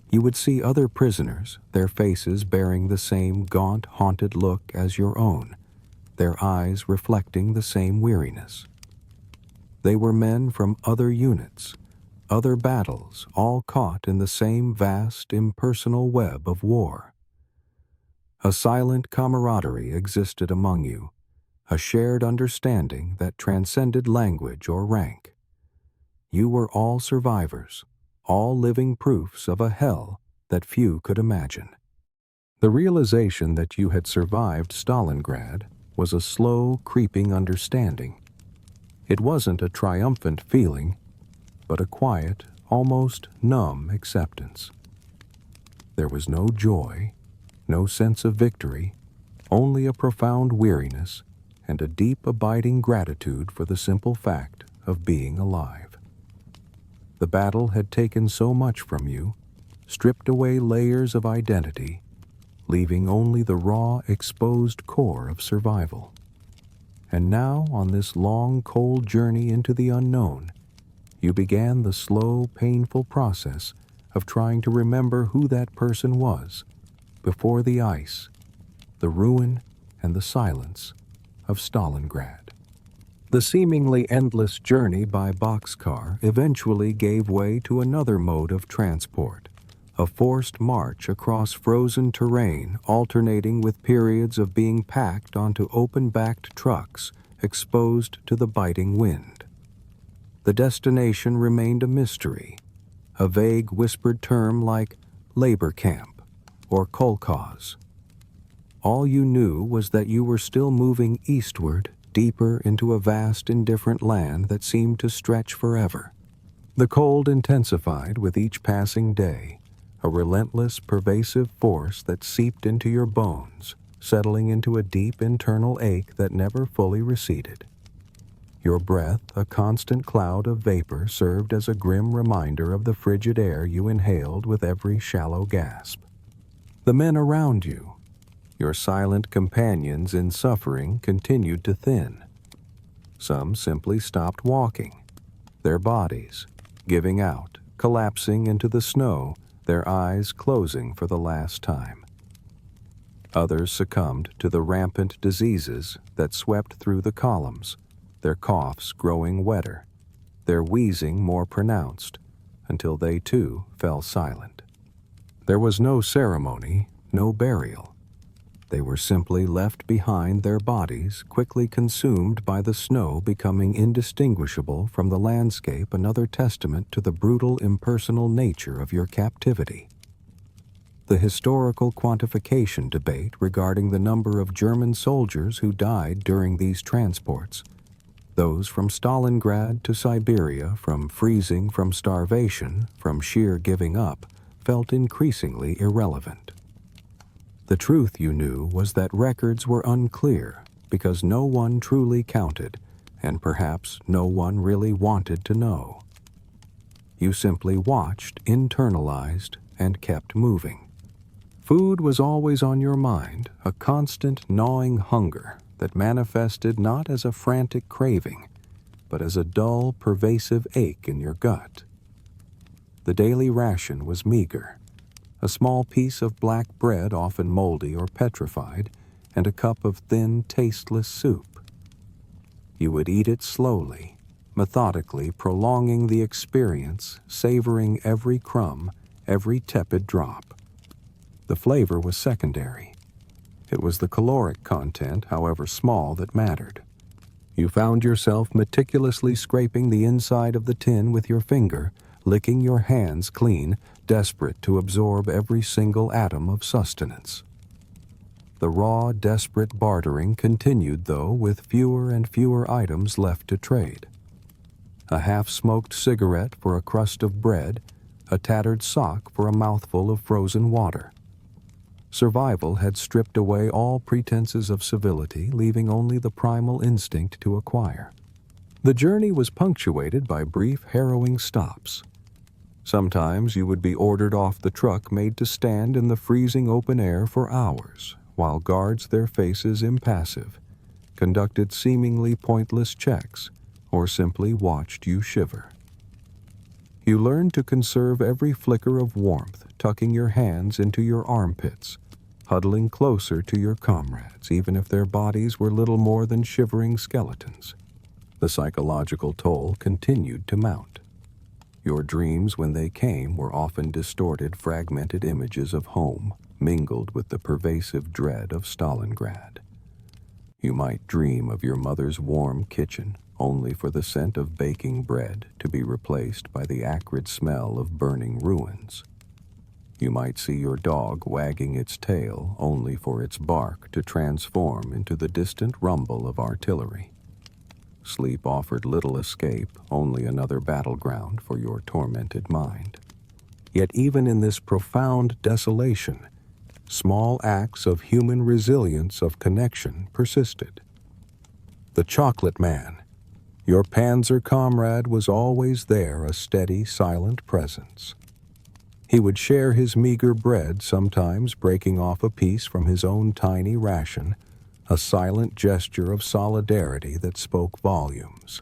You would see other prisoners, their faces bearing the same gaunt, haunted look as your own, their eyes reflecting the same weariness. They were men from other units, other battles, all caught in the same vast, impersonal web of war. A silent camaraderie existed among you, a shared understanding that transcended language or rank. You were all survivors, all living proofs of a hell that few could imagine. The realization that you had survived Stalingrad was a slow, creeping understanding. It wasn't a triumphant feeling, but a quiet, almost numb acceptance. There was no joy, no sense of victory, only a profound weariness and a deep, abiding gratitude for the simple fact of being alive. The battle had taken so much from you, stripped away layers of identity, leaving only the raw, exposed core of survival. And now, on this long, cold journey into the unknown, you began the slow, painful process of trying to remember who that person was before the ice, the ruin, and the silence of Stalingrad. The seemingly endless journey by boxcar eventually gave way to another mode of transport, a forced march across frozen terrain alternating with periods of being packed onto open-backed trucks exposed to the biting wind. The destination remained a mystery, a vague whispered term like labor camp or kolkhoz. All you knew was that you were still moving eastward, deeper into a vast, indifferent land that seemed to stretch forever. The cold intensified with each passing day, a relentless, pervasive force that seeped into your bones, settling into a deep internal ache that never fully receded. Your breath, a constant cloud of vapor, served as a grim reminder of the frigid air you inhaled with every shallow gasp. The men around you, your silent companions in suffering, continued to thin. Some simply stopped walking, their bodies giving out, collapsing into the snow, their eyes closing for the last time. Others succumbed to the rampant diseases that swept through the columns, their coughs growing wetter, their wheezing more pronounced, until they too fell silent. There was no ceremony, no burial. They were simply left behind, their bodies quickly consumed by the snow, becoming indistinguishable from the landscape, another testament to the brutal, impersonal nature of your captivity. The historical quantification debate regarding the number of German soldiers who died during these transports, those from Stalingrad to Siberia, from freezing, from starvation, from sheer giving up, felt increasingly irrelevant. The truth, you knew, was that records were unclear because no one truly counted, and perhaps no one really wanted to know. You simply watched, internalized, and kept moving. Food was always on your mind, a constant gnawing hunger that manifested not as a frantic craving, but as a dull, pervasive ache in your gut. The daily ration was meager. A small piece of black bread, often moldy or petrified, and a cup of thin, tasteless soup. You would eat it slowly, methodically, prolonging the experience, savoring every crumb, every tepid drop. The flavor was secondary. It was the caloric content, however small, that mattered. You found yourself meticulously scraping the inside of the tin with your finger, licking your hands clean, desperate to absorb every single atom of sustenance. The raw, desperate bartering continued, though, with fewer and fewer items left to trade. A half-smoked cigarette for a crust of bread, a tattered sock for a mouthful of frozen water. Survival had stripped away all pretenses of civility, leaving only the primal instinct to acquire. The journey was punctuated by brief, harrowing stops. Sometimes you would be ordered off the truck, made to stand in the freezing open air for hours, while guards, their faces impassive, conducted seemingly pointless checks, or simply watched you shiver. You learned to conserve every flicker of warmth, tucking your hands into your armpits, huddling closer to your comrades, even if their bodies were little more than shivering skeletons. The psychological toll continued to mount. Your dreams, when they came, were often distorted, fragmented images of home, mingled with the pervasive dread of Stalingrad. You might dream of your mother's warm kitchen, only for the scent of baking bread to be replaced by the acrid smell of burning ruins. You might see your dog wagging its tail, only for its bark to transform into the distant rumble of artillery. Sleep offered little escape, only another battleground for your tormented mind. Yet even in this profound desolation, small acts of human resilience, of connection, persisted. The chocolate man, your Panzer comrade, was always there, a steady, silent presence. He would share his meager bread, sometimes breaking off a piece from his own tiny ration, a silent gesture of solidarity that spoke volumes.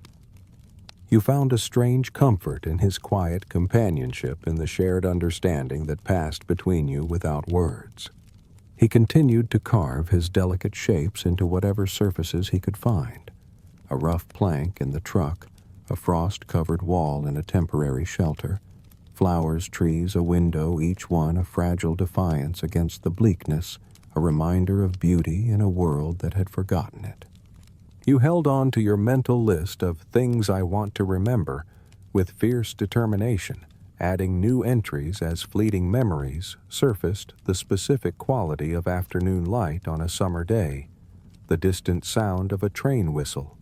You found a strange comfort in his quiet companionship, in the shared understanding that passed between you without words. He continued to carve his delicate shapes into whatever surfaces he could find: a rough plank in the truck, a frost-covered wall in a temporary shelter, flowers, trees, a window, each one a fragile defiance against the bleakness, a reminder of beauty in a world that had forgotten it. You held on to your mental list of things I want to remember with fierce determination, adding new entries as fleeting memories surfaced: the specific quality of afternoon light on a summer day, the distant sound of a train whistle,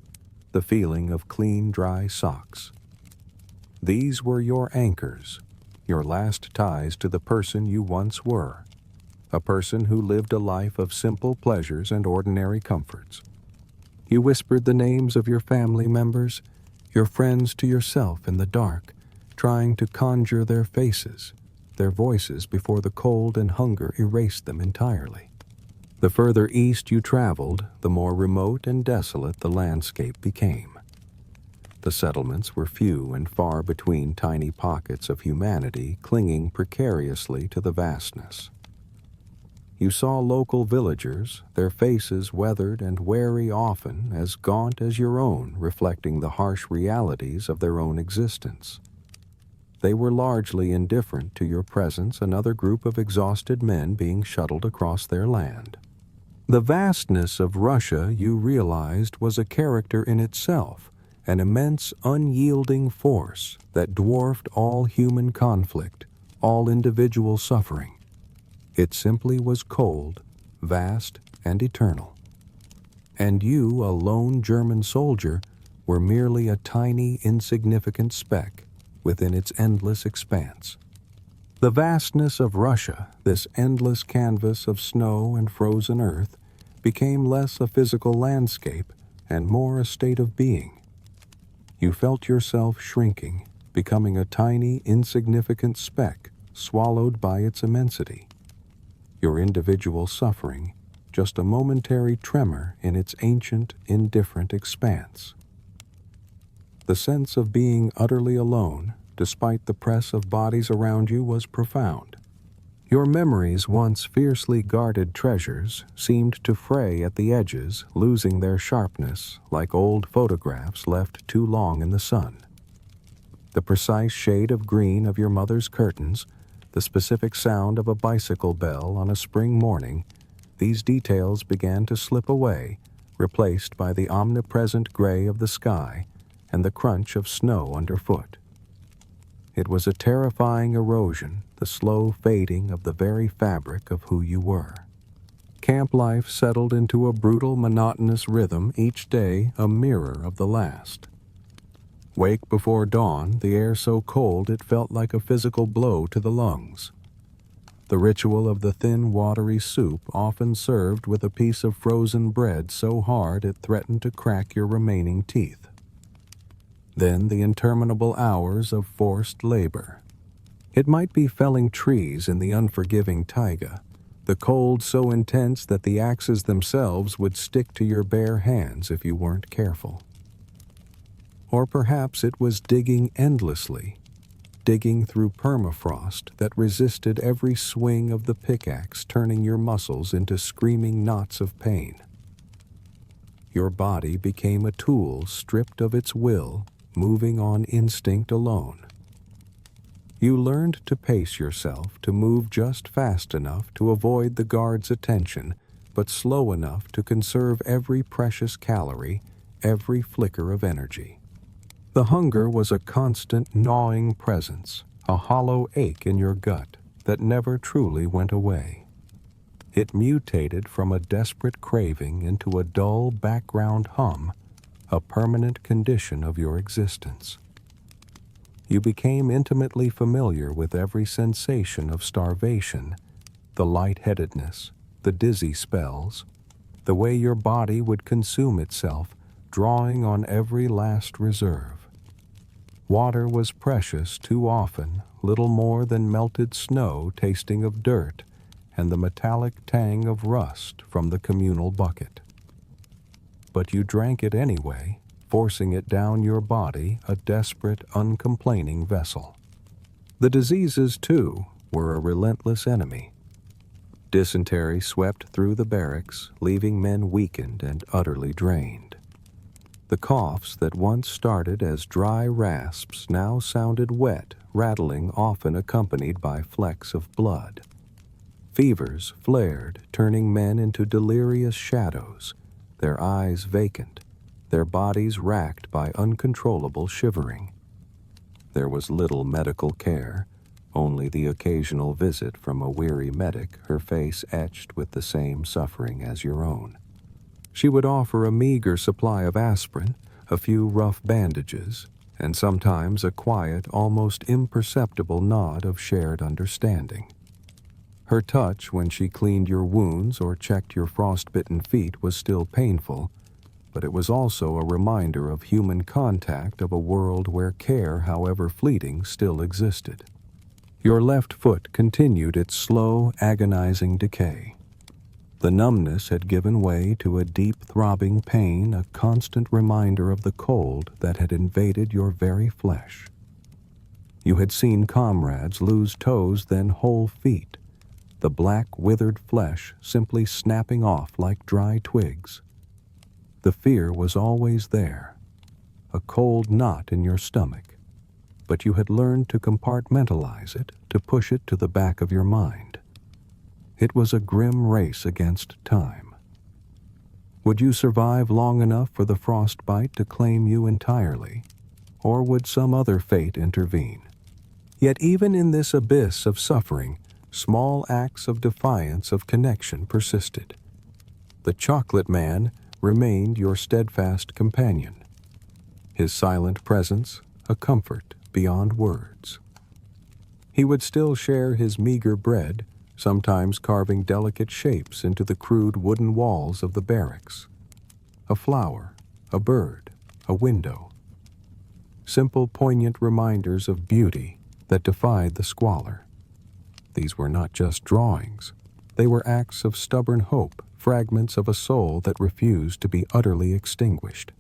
the feeling of clean, dry socks. These were your anchors, your last ties to the person you once were, a person who lived a life of simple pleasures and ordinary comforts. You whispered the names of your family members, your friends, to yourself in the dark, trying to conjure their faces, their voices, before the cold and hunger erased them entirely. The further east you traveled, the more remote and desolate the landscape became. The settlements were few and far between, tiny pockets of humanity clinging precariously to the vastness. You saw local villagers, their faces weathered and weary, often as gaunt as your own, reflecting the harsh realities of their own existence. They were largely indifferent to your presence, another group of exhausted men being shuttled across their land. The vastness of Russia, you realized, was a character in itself, an immense, unyielding force that dwarfed all human conflict, all individual suffering. It simply was cold, vast, and eternal. And you, a lone German soldier, were merely a tiny, insignificant speck within its endless expanse. The vastness of Russia, this endless canvas of snow and frozen earth, became less a physical landscape and more a state of being. You felt yourself shrinking, becoming a tiny, insignificant speck swallowed by its immensity. Your individual suffering, just a momentary tremor in its ancient, indifferent expanse. The sense of being utterly alone, despite the press of bodies around you, was profound. Your memories, once fiercely guarded treasures, seemed to fray at the edges, losing their sharpness, like old photographs left too long in the sun. The precise shade of green of your mother's curtains, the specific sound of a bicycle bell on a spring morning, these details began to slip away, replaced by the omnipresent gray of the sky and the crunch of snow underfoot. It was a terrifying erosion, the slow fading of the very fabric of who you were. Camp life settled into a brutal, monotonous rhythm, each day a mirror of the last. Wake before dawn, the air so cold it felt like a physical blow to the lungs. The ritual of the thin, watery soup, often served with a piece of frozen bread so hard it threatened to crack your remaining teeth. Then the interminable hours of forced labor. It might be felling trees in the unforgiving taiga, the cold so intense that the axes themselves would stick to your bare hands if you weren't careful. Or perhaps it was digging endlessly, digging through permafrost that resisted every swing of the pickaxe, turning your muscles into screaming knots of pain. Your body became a tool stripped of its will, moving on instinct alone. You learned to pace yourself, to move just fast enough to avoid the guard's attention, but slow enough to conserve every precious calorie, every flicker of energy. The hunger was a constant gnawing presence, a hollow ache in your gut that never truly went away. It mutated from a desperate craving into a dull background hum, a permanent condition of your existence. You became intimately familiar with every sensation of starvation, the lightheadedness, the dizzy spells, the way your body would consume itself, drawing on every last reserve. Water was precious too often, little more than melted snow tasting of dirt and the metallic tang of rust from the communal bucket. But you drank it anyway, forcing it down your body, a desperate, uncomplaining vessel. The diseases, too, were a relentless enemy. Dysentery swept through the barracks, leaving men weakened and utterly drained. The coughs that once started as dry rasps now sounded wet, rattling, often accompanied by flecks of blood. Fevers flared, turning men into delirious shadows, their eyes vacant, their bodies racked by uncontrollable shivering. There was little medical care, only the occasional visit from a weary medic, her face etched with the same suffering as your own. She would offer a meager supply of aspirin, a few rough bandages, and sometimes a quiet, almost imperceptible nod of shared understanding. Her touch when she cleaned your wounds or checked your frostbitten feet was still painful, but it was also a reminder of human contact, of a world where care, however fleeting, still existed. Your left foot continued its slow, agonizing decay. The numbness had given way to a deep throbbing pain, a constant reminder of the cold that had invaded your very flesh. You had seen comrades lose toes, then whole feet, the black withered flesh simply snapping off like dry twigs. The fear was always there, a cold knot in your stomach, but you had learned to compartmentalize it, to push it to the back of your mind. It was a grim race against time. Would you survive long enough for the frostbite to claim you entirely, or would some other fate intervene? Yet even in this abyss of suffering, small acts of defiance of connection persisted. The chocolate man remained your steadfast companion, his silent presence a comfort beyond words. He would still share his meager bread, sometimes carving delicate shapes into the crude wooden walls of the barracks. A flower, a bird, a window. Simple, poignant reminders of beauty that defied the squalor. These were not just drawings. They were acts of stubborn hope, fragments of a soul that refused to be utterly extinguished.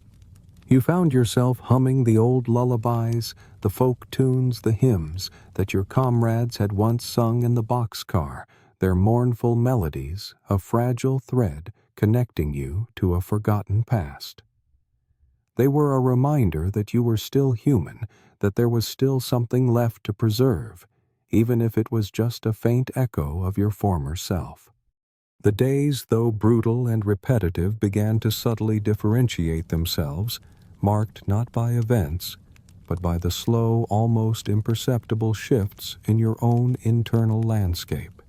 You found yourself humming the old lullabies, the folk tunes, the hymns that your comrades had once sung in the boxcar, their mournful melodies, a fragile thread connecting you to a forgotten past. They were a reminder that you were still human, that there was still something left to preserve, even if it was just a faint echo of your former self. The days, though brutal and repetitive, began to subtly differentiate themselves, marked not by events, but by the slow, almost imperceptible shifts in your own internal landscape.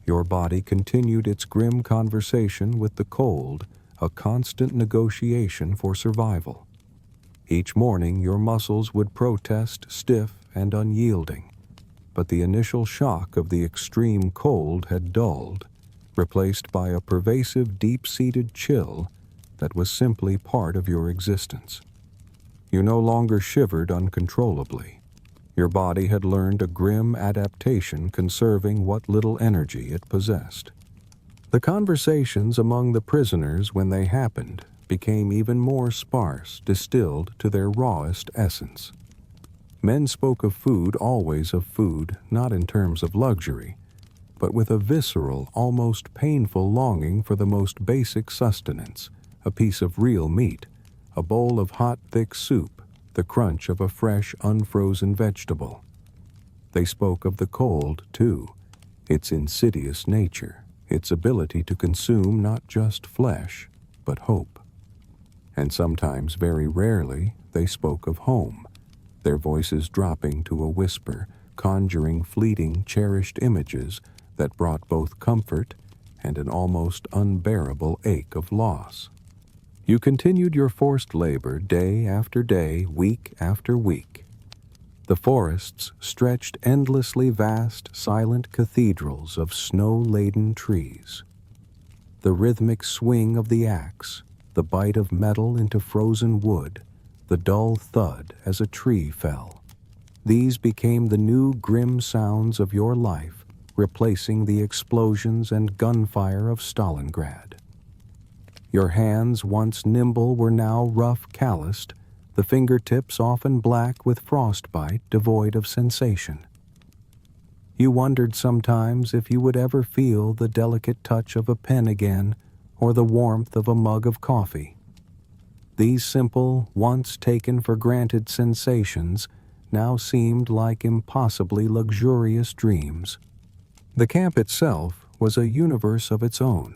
Your body continued its grim conversation with the cold, a constant negotiation for survival. Each morning your muscles would protest, stiff and unyielding, but the initial shock of the extreme cold had dulled, replaced by a pervasive, deep-seated chill that was simply part of your existence. You no longer shivered uncontrollably. Your body had learned a grim adaptation conserving what little energy it possessed. The conversations among the prisoners when they happened became even more sparse, distilled to their rawest essence. Men spoke of food, always of food, not in terms of luxury, but with a visceral, almost painful longing for the most basic sustenance, a piece of real meat, a bowl of hot, thick soup, the crunch of a fresh, unfrozen vegetable. They spoke of the cold, too, its insidious nature, its ability to consume not just flesh, but hope. And sometimes, very rarely, they spoke of home, their voices dropping to a whisper, conjuring fleeting, cherished images that brought both comfort and an almost unbearable ache of loss. You continued your forced labor day after day, week after week. The forests stretched endlessly vast, silent cathedrals of snow-laden trees. The rhythmic swing of the axe, the bite of metal into frozen wood, the dull thud as a tree fell. These became the new grim sounds of your life, replacing the explosions and gunfire of Stalingrad. Your hands, once nimble, were now rough, calloused, the fingertips often black with frostbite, devoid of sensation. You wondered sometimes if you would ever feel the delicate touch of a pen again, or the warmth of a mug of coffee. These simple, once taken for granted sensations now seemed like impossibly luxurious dreams. The camp itself was a universe of its own,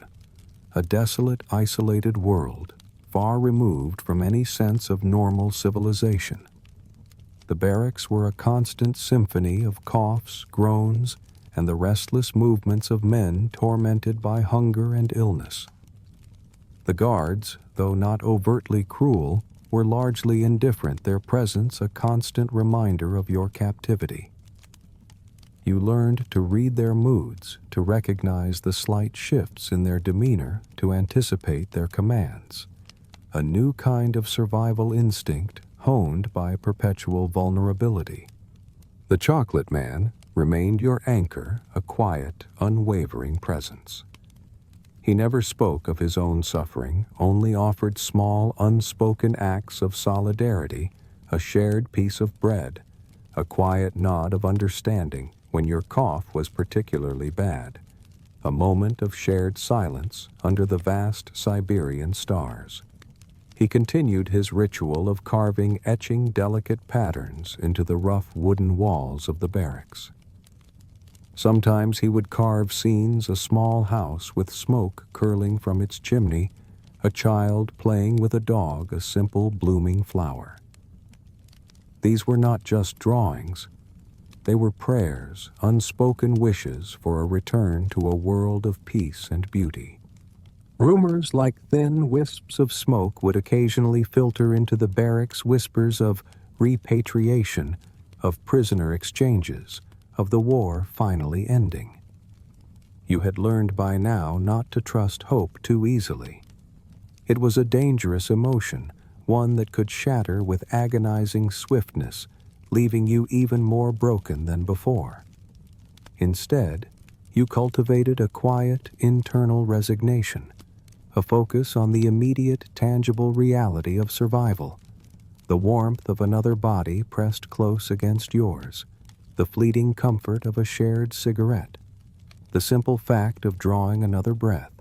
a desolate, isolated world, far removed from any sense of normal civilization. The barracks were a constant symphony of coughs, groans, and the restless movements of men tormented by hunger and illness. The guards, though not overtly cruel, were largely indifferent, their presence a constant reminder of your captivity. You learned to read their moods, to recognize the slight shifts in their demeanor, to anticipate their commands. A new kind of survival instinct honed by perpetual vulnerability. The chocolate man remained your anchor, a quiet, unwavering presence. He never spoke of his own suffering, only offered small, unspoken acts of solidarity, a shared piece of bread, a quiet nod of understanding when your cough was particularly bad, a moment of shared silence under the vast Siberian stars. He continued his ritual of carving etching delicate patterns into the rough wooden walls of the barracks. Sometimes he would carve scenes, a small house with smoke curling from its chimney, a child playing with a dog, a simple blooming flower. These were not just drawings. They were prayers, unspoken wishes for a return to a world of peace and beauty. Rumors like thin wisps of smoke would occasionally filter into the barracks, whispers of repatriation, of prisoner exchanges, of the war finally ending. You had learned by now not to trust hope too easily. It was a dangerous emotion, one that could shatter with agonizing swiftness, leaving you even more broken than before. Instead, you cultivated a quiet, internal resignation, a focus on the immediate, tangible reality of survival, the warmth of another body pressed close against yours, the fleeting comfort of a shared cigarette, the simple fact of drawing another breath.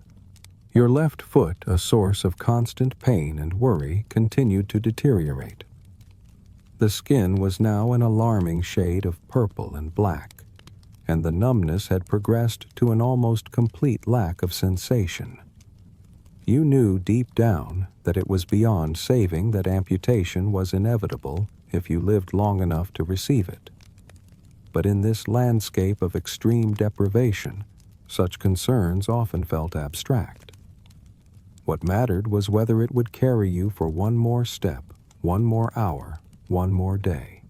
Your left foot, a source of constant pain and worry, continued to deteriorate. The skin was now an alarming shade of purple and black, and the numbness had progressed to an almost complete lack of sensation. You knew deep down that it was beyond saving, that amputation was inevitable if you lived long enough to receive it. But in this landscape of extreme deprivation, such concerns often felt abstract. What mattered was whether it would carry you for one more step, one more hour, one more day.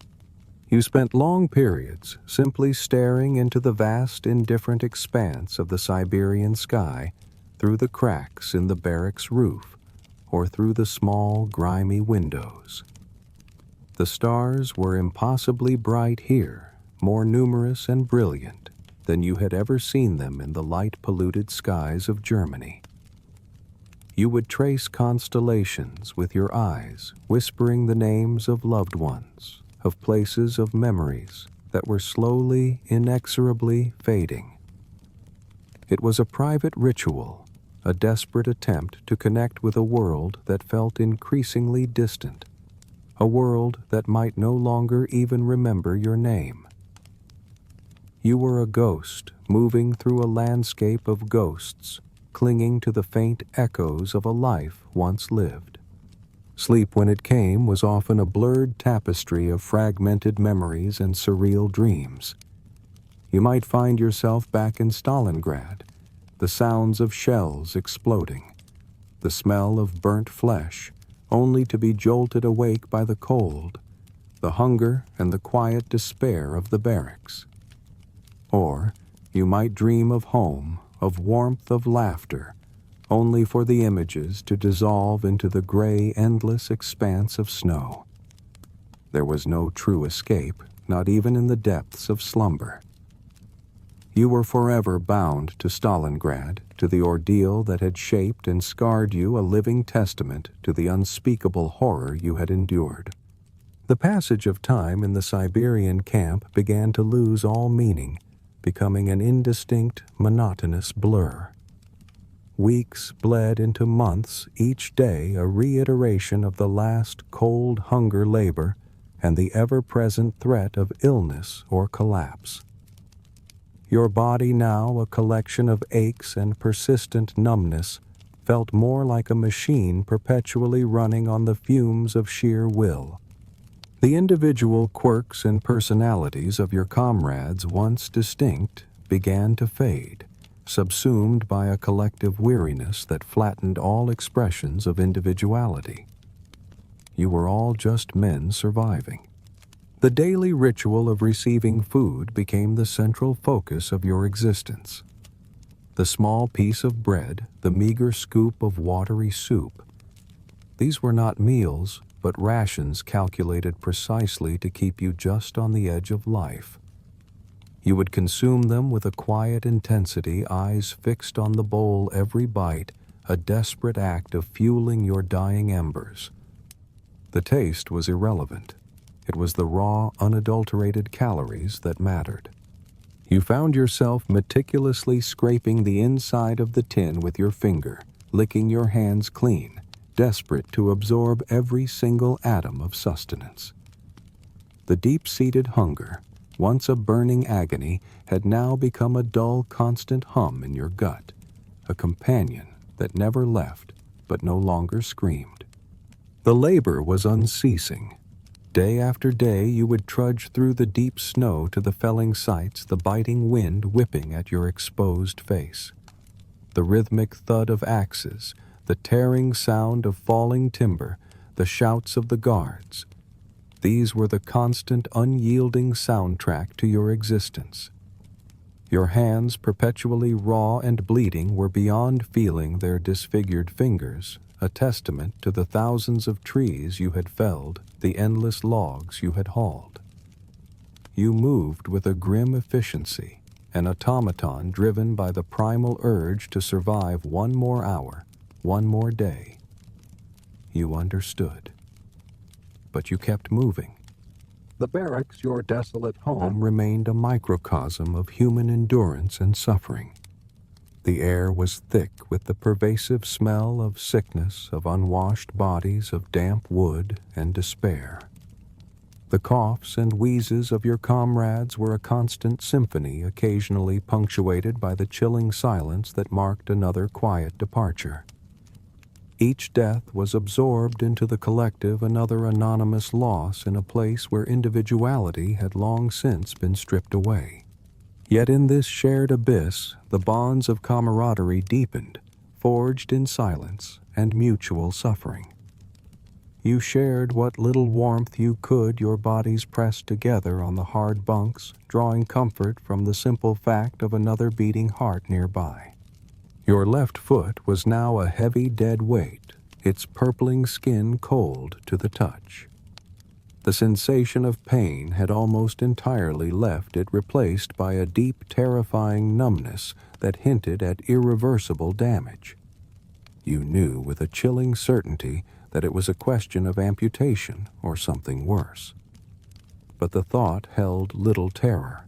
You spent long periods simply staring into the vast, indifferent expanse of the Siberian sky through the cracks in the barracks roof or through the small, grimy windows. The stars were impossibly bright here, more numerous and brilliant than you had ever seen them in the light-polluted skies of Germany. You would trace constellations with your eyes, whispering the names of loved ones, of places of memories that were slowly, inexorably fading. It was a private ritual, a desperate attempt to connect with a world that felt increasingly distant, a world that might no longer even remember your name. You were a ghost moving through a landscape of ghosts, clinging to the faint echoes of a life once lived. Sleep, when it came, was often a blurred tapestry of fragmented memories and surreal dreams. You might find yourself back in Stalingrad, the sounds of shells exploding, the smell of burnt flesh, only to be jolted awake by the cold, the hunger and the quiet despair of the barracks. Or you might dream of home, of warmth, of laughter, only for the images to dissolve into the gray, endless expanse of snow. There was no true escape, not even in the depths of slumber. You were forever bound to Stalingrad, to the ordeal that had shaped and scarred you, a living testament to the unspeakable horror you had endured. The passage of time in the Siberian camp began to lose all meaning, becoming an indistinct, monotonous blur. Weeks bled into months, each day a reiteration of the last cold hunger labor and the ever-present threat of illness or collapse. Your body, now a collection of aches and persistent numbness, felt more like a machine perpetually running on the fumes of sheer will. The individual quirks and personalities of your comrades, once distinct, began to fade, subsumed by a collective weariness that flattened all expressions of individuality. You were all just men surviving. The daily ritual of receiving food became the central focus of your existence. The small piece of bread, the meager scoop of watery soup, these were not meals, but rations calculated precisely to keep you just on the edge of life. You would consume them with a quiet intensity, eyes fixed on the bowl every bite, a desperate act of fueling your dying embers. The taste was irrelevant. It was the raw, unadulterated calories that mattered. You found yourself meticulously scraping the inside of the tin with your finger, licking your hands clean, desperate to absorb every single atom of sustenance. The deep-seated hunger, once a burning agony, had now become a dull, constant hum in your gut, a companion that never left but no longer screamed. The labor was unceasing. Day after day you would trudge through the deep snow to the felling sites, the biting wind whipping at your exposed face. The rhythmic thud of axes, the tearing sound of falling timber, the shouts of the guards. These were the constant, unyielding soundtrack to your existence. Your hands, perpetually raw and bleeding, were beyond feeling their disfigured fingers, a testament to the thousands of trees you had felled, the endless logs you had hauled. You moved with a grim efficiency, an automaton driven by the primal urge to survive one more hour, one more day. You understood. But you kept moving. The barracks, your desolate home, remained a microcosm of human endurance and suffering. The air was thick with the pervasive smell of sickness, of unwashed bodies, of damp wood and despair. The coughs and wheezes of your comrades were a constant symphony, occasionally punctuated by the chilling silence that marked another quiet departure. Each death was absorbed into the collective, another anonymous loss in a place where individuality had long since been stripped away. Yet in this shared abyss, the bonds of camaraderie deepened, forged in silence and mutual suffering. You shared what little warmth you could, your bodies pressed together on the hard bunks, drawing comfort from the simple fact of another beating heart nearby. Your left foot was now a heavy dead weight, its purpling skin cold to the touch. The sensation of pain had almost entirely left it, replaced by a deep, terrifying numbness that hinted at irreversible damage. You knew with a chilling certainty that it was a question of amputation or something worse. But the thought held little terror.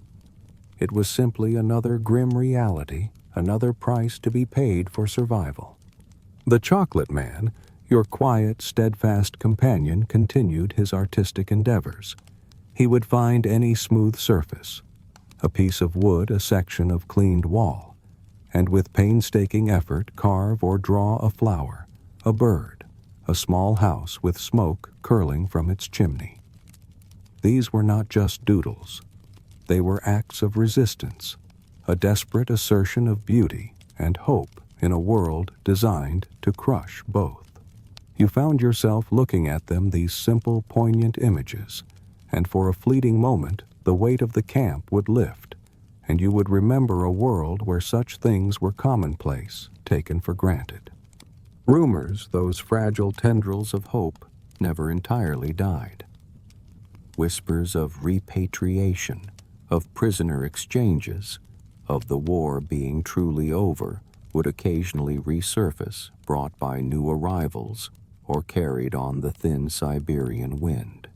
It was simply another grim reality, another price to be paid for survival. The chocolate man, your quiet, steadfast companion, continued his artistic endeavors. He would find any smooth surface, a piece of wood, a section of cleaned wall, and with painstaking effort carve or draw a flower, a bird, a small house with smoke curling from its chimney. These were not just doodles. They were acts of resistance, a desperate assertion of beauty and hope in a world designed to crush both. You found yourself looking at them, these simple, poignant images, and for a fleeting moment the weight of the camp would lift, and you would remember a world where such things were commonplace, taken for granted. Rumors, those fragile tendrils of hope, never entirely died. Whispers of repatriation, of prisoner exchanges, of the war being truly over, would occasionally resurface, brought by new arrivals or carried on the thin Siberian wind.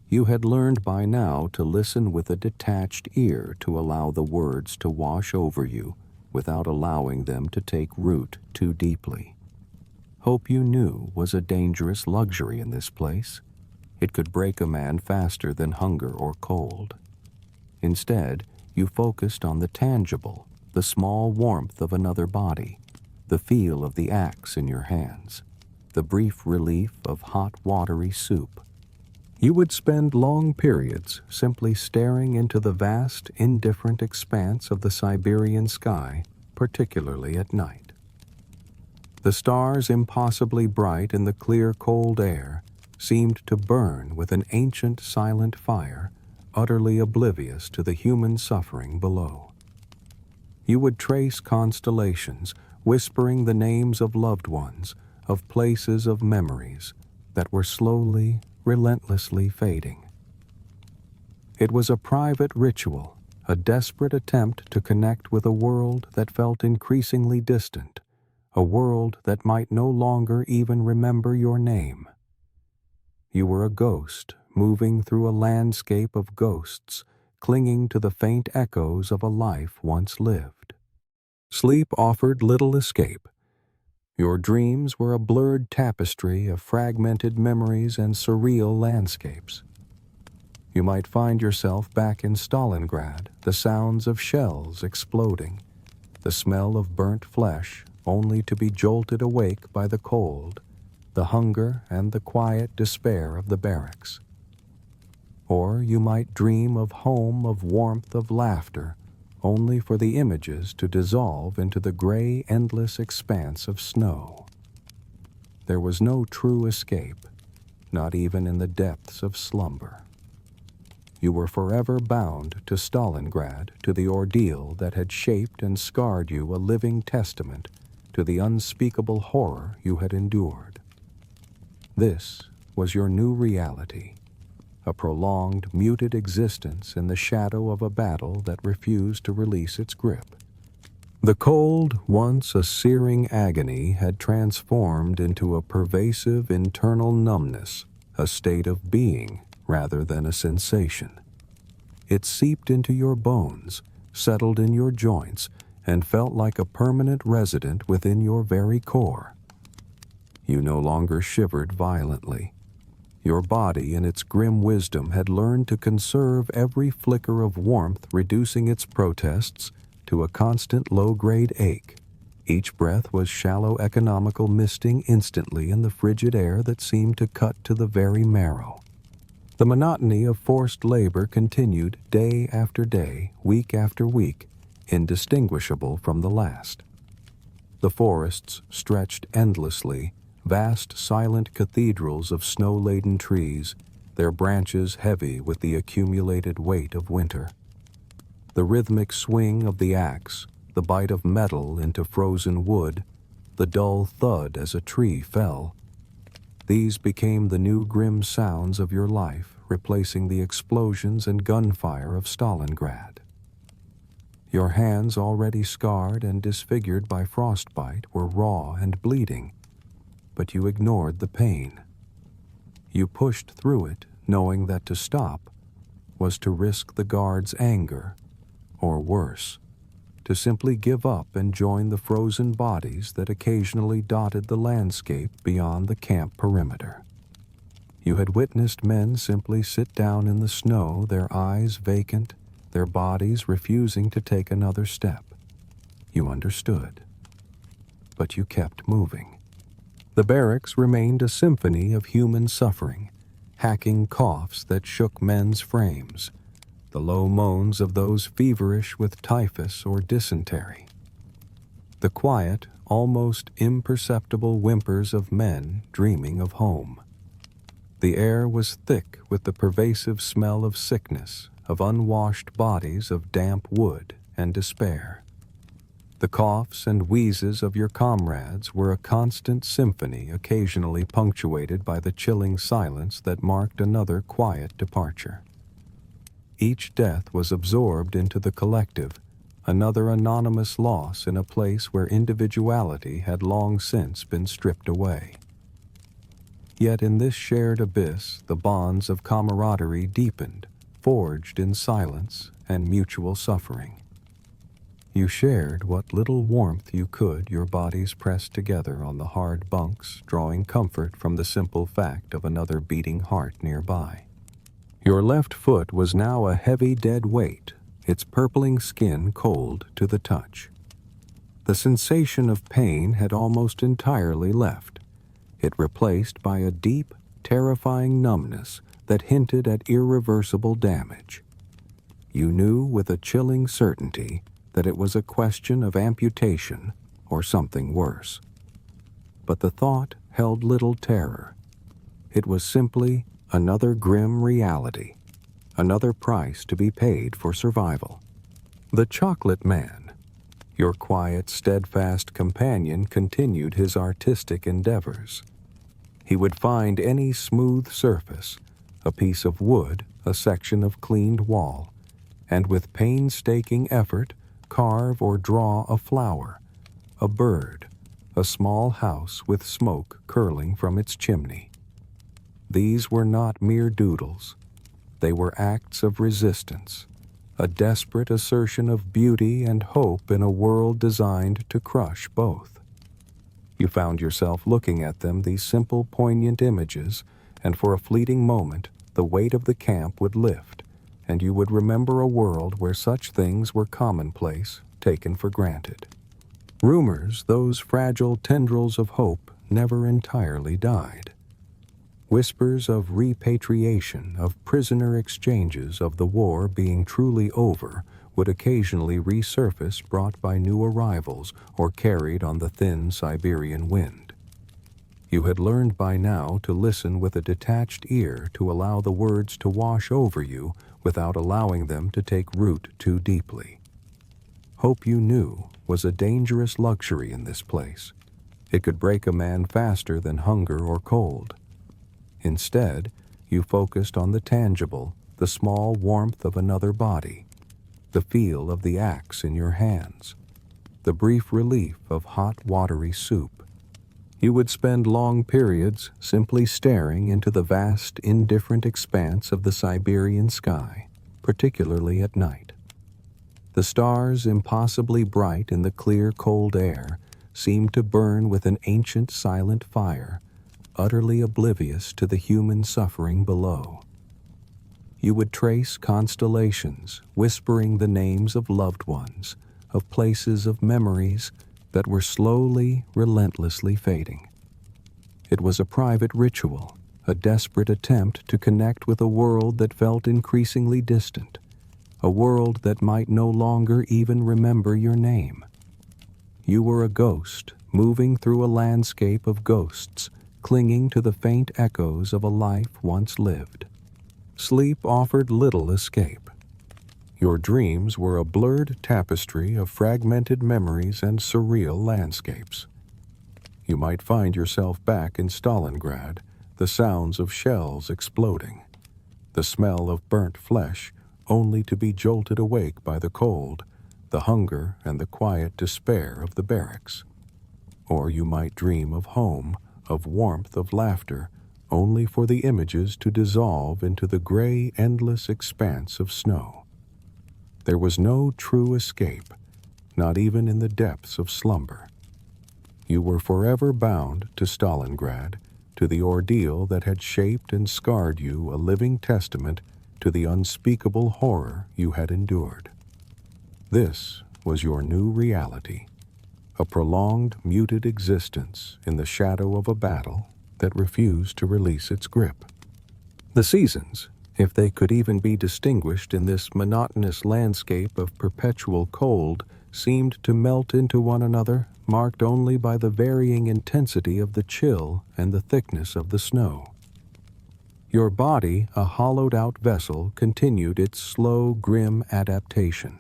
You had learned by now to listen with a detached ear, to allow the words to wash over you without allowing them to take root too deeply. Hope, you knew, was a dangerous luxury in this place. It could break a man faster than hunger or cold. Instead, you focused on the tangible, the small warmth of another body, the feel of the axe in your hands, the brief relief of hot, watery soup. You would spend long periods simply staring into the vast, indifferent expanse of the Siberian sky, particularly at night. The stars, impossibly bright in the clear, cold air, seemed to burn with an ancient, silent fire, utterly oblivious to the human suffering below. You would trace constellations, whispering the names of loved ones, of places, of memories that were slowly, relentlessly fading. It was a private ritual, a desperate attempt to connect with a world that felt increasingly distant, a world that might no longer even remember your name. You were a ghost, moving through a landscape of ghosts, clinging to the faint echoes of a life once lived. Sleep offered little escape. Your dreams were a blurred tapestry of fragmented memories and surreal landscapes. You might find yourself back in Stalingrad, the sounds of shells exploding, the smell of burnt flesh, only to be jolted awake by the cold, the hunger and the quiet despair of the barracks. Or you might dream of home, of warmth, of laughter, only for the images to dissolve into the gray, endless expanse of snow. There was no true escape, not even in the depths of slumber. You were forever bound to Stalingrad, to the ordeal that had shaped and scarred you, a living testament to the unspeakable horror you had endured. This was your new reality, a prolonged, muted existence in the shadow of a battle that refused to release its grip. The cold, once a searing agony, had transformed into a pervasive internal numbness, a state of being rather than a sensation. It seeped into your bones, settled in your joints, and felt like a permanent resident within your very core. You no longer shivered violently. Your body, in its grim wisdom, had learned to conserve every flicker of warmth, reducing its protests to a constant low-grade ache. Each breath was shallow, economical misting instantly in the frigid air that seemed to cut to the very marrow. The monotony of forced labor continued day after day, week after week, indistinguishable from the last. The forests stretched endlessly, vast silent cathedrals of snow-laden trees, their branches heavy with the accumulated weight of winter. The rhythmic swing of the axe, the bite of metal into frozen wood, the dull thud as a tree fell. These became the new grim sounds of your life, replacing the explosions and gunfire of Stalingrad. Your hands, already scarred and disfigured by frostbite, were raw and bleeding, but you ignored the pain. You pushed through it, knowing that to stop was to risk the guards' anger, or worse, to simply give up and join the frozen bodies that occasionally dotted the landscape beyond the camp perimeter. You had witnessed men simply sit down in the snow, their eyes vacant, their bodies refusing to take another step. You understood. But you kept moving. The barracks remained a symphony of human suffering, hacking coughs that shook men's frames, the low moans of those feverish with typhus or dysentery, the quiet, almost imperceptible whimpers of men dreaming of home. The air was thick with the pervasive smell of sickness, of unwashed bodies, of damp wood and despair. The coughs and wheezes of your comrades were a constant symphony, occasionally punctuated by the chilling silence that marked another quiet departure. Each death was absorbed into the collective, another anonymous loss in a place where individuality had long since been stripped away. Yet in this shared abyss, the bonds of camaraderie deepened, forged in silence and mutual suffering. You shared what little warmth you could, your bodies pressed together on the hard bunks, drawing comfort from the simple fact of another beating heart nearby. Your left foot was now a heavy dead weight, its purpling skin cold to the touch. The sensation of pain had almost entirely left, it replaced by a deep, terrifying numbness that hinted at irreversible damage. You knew with a chilling certainty that it was a question of amputation or something worse. But the thought held little terror. It was simply another grim reality, another price to be paid for survival. The chocolate man, your quiet, steadfast companion, continued his artistic endeavors. He would find any smooth surface, a piece of wood, a section of cleaned wall, and with painstaking effort carve or draw a flower, a bird, a small house with smoke curling from its chimney. These were not mere doodles. They were acts of resistance, a desperate assertion of beauty and hope in a world designed to crush both. You found yourself looking at them, these simple, poignant images, and for a fleeting moment the weight of the camp would lift, and you would remember a world where such things were commonplace, taken for granted. Rumors, those fragile tendrils of hope, never entirely died. Whispers of repatriation, of prisoner exchanges, of the war being truly over, would occasionally resurface, brought by new arrivals or carried on the thin Siberian wind. You had learned by now to listen with a detached ear, to allow the words to wash over you without allowing them to take root too deeply. Hope, you knew, was a dangerous luxury in this place. It could break a man faster than hunger or cold. Instead, you focused on the tangible, the small warmth of another body, the feel of the axe in your hands, the brief relief of hot, watery soup. You would spend long periods simply staring into the vast, indifferent expanse of the Siberian sky, particularly at night. The stars, impossibly bright in the clear, cold air, seemed to burn with an ancient, silent fire, utterly oblivious to the human suffering below. You would trace constellations, whispering the names of loved ones, of places, of memories that were slowly, relentlessly fading. It was a private ritual, a desperate attempt to connect with a world that felt increasingly distant, a world that might no longer even remember your name. You were a ghost, moving through a landscape of ghosts, clinging to the faint echoes of a life once lived. Sleep offered little escape. Your dreams were a blurred tapestry of fragmented memories and surreal landscapes. You might find yourself back in Stalingrad, the sounds of shells exploding, the smell of burnt flesh only to be jolted awake by the cold, the hunger and the quiet despair of the barracks. Or you might dream of home, of warmth, of laughter, only for the images to dissolve into the gray, endless expanse of snow. There was no true escape, not even in the depths of slumber. You were forever bound to Stalingrad, to the ordeal that had shaped and scarred you, a living testament to the unspeakable horror you had endured. This was your new reality, a prolonged, muted existence in the shadow of a battle that refused to release its grip. The seasons, if they could even be distinguished in this monotonous landscape of perpetual cold, seemed to melt into one another, marked only by the varying intensity of the chill and the thickness of the snow. Your body, a hollowed-out vessel, continued its slow, grim adaptation.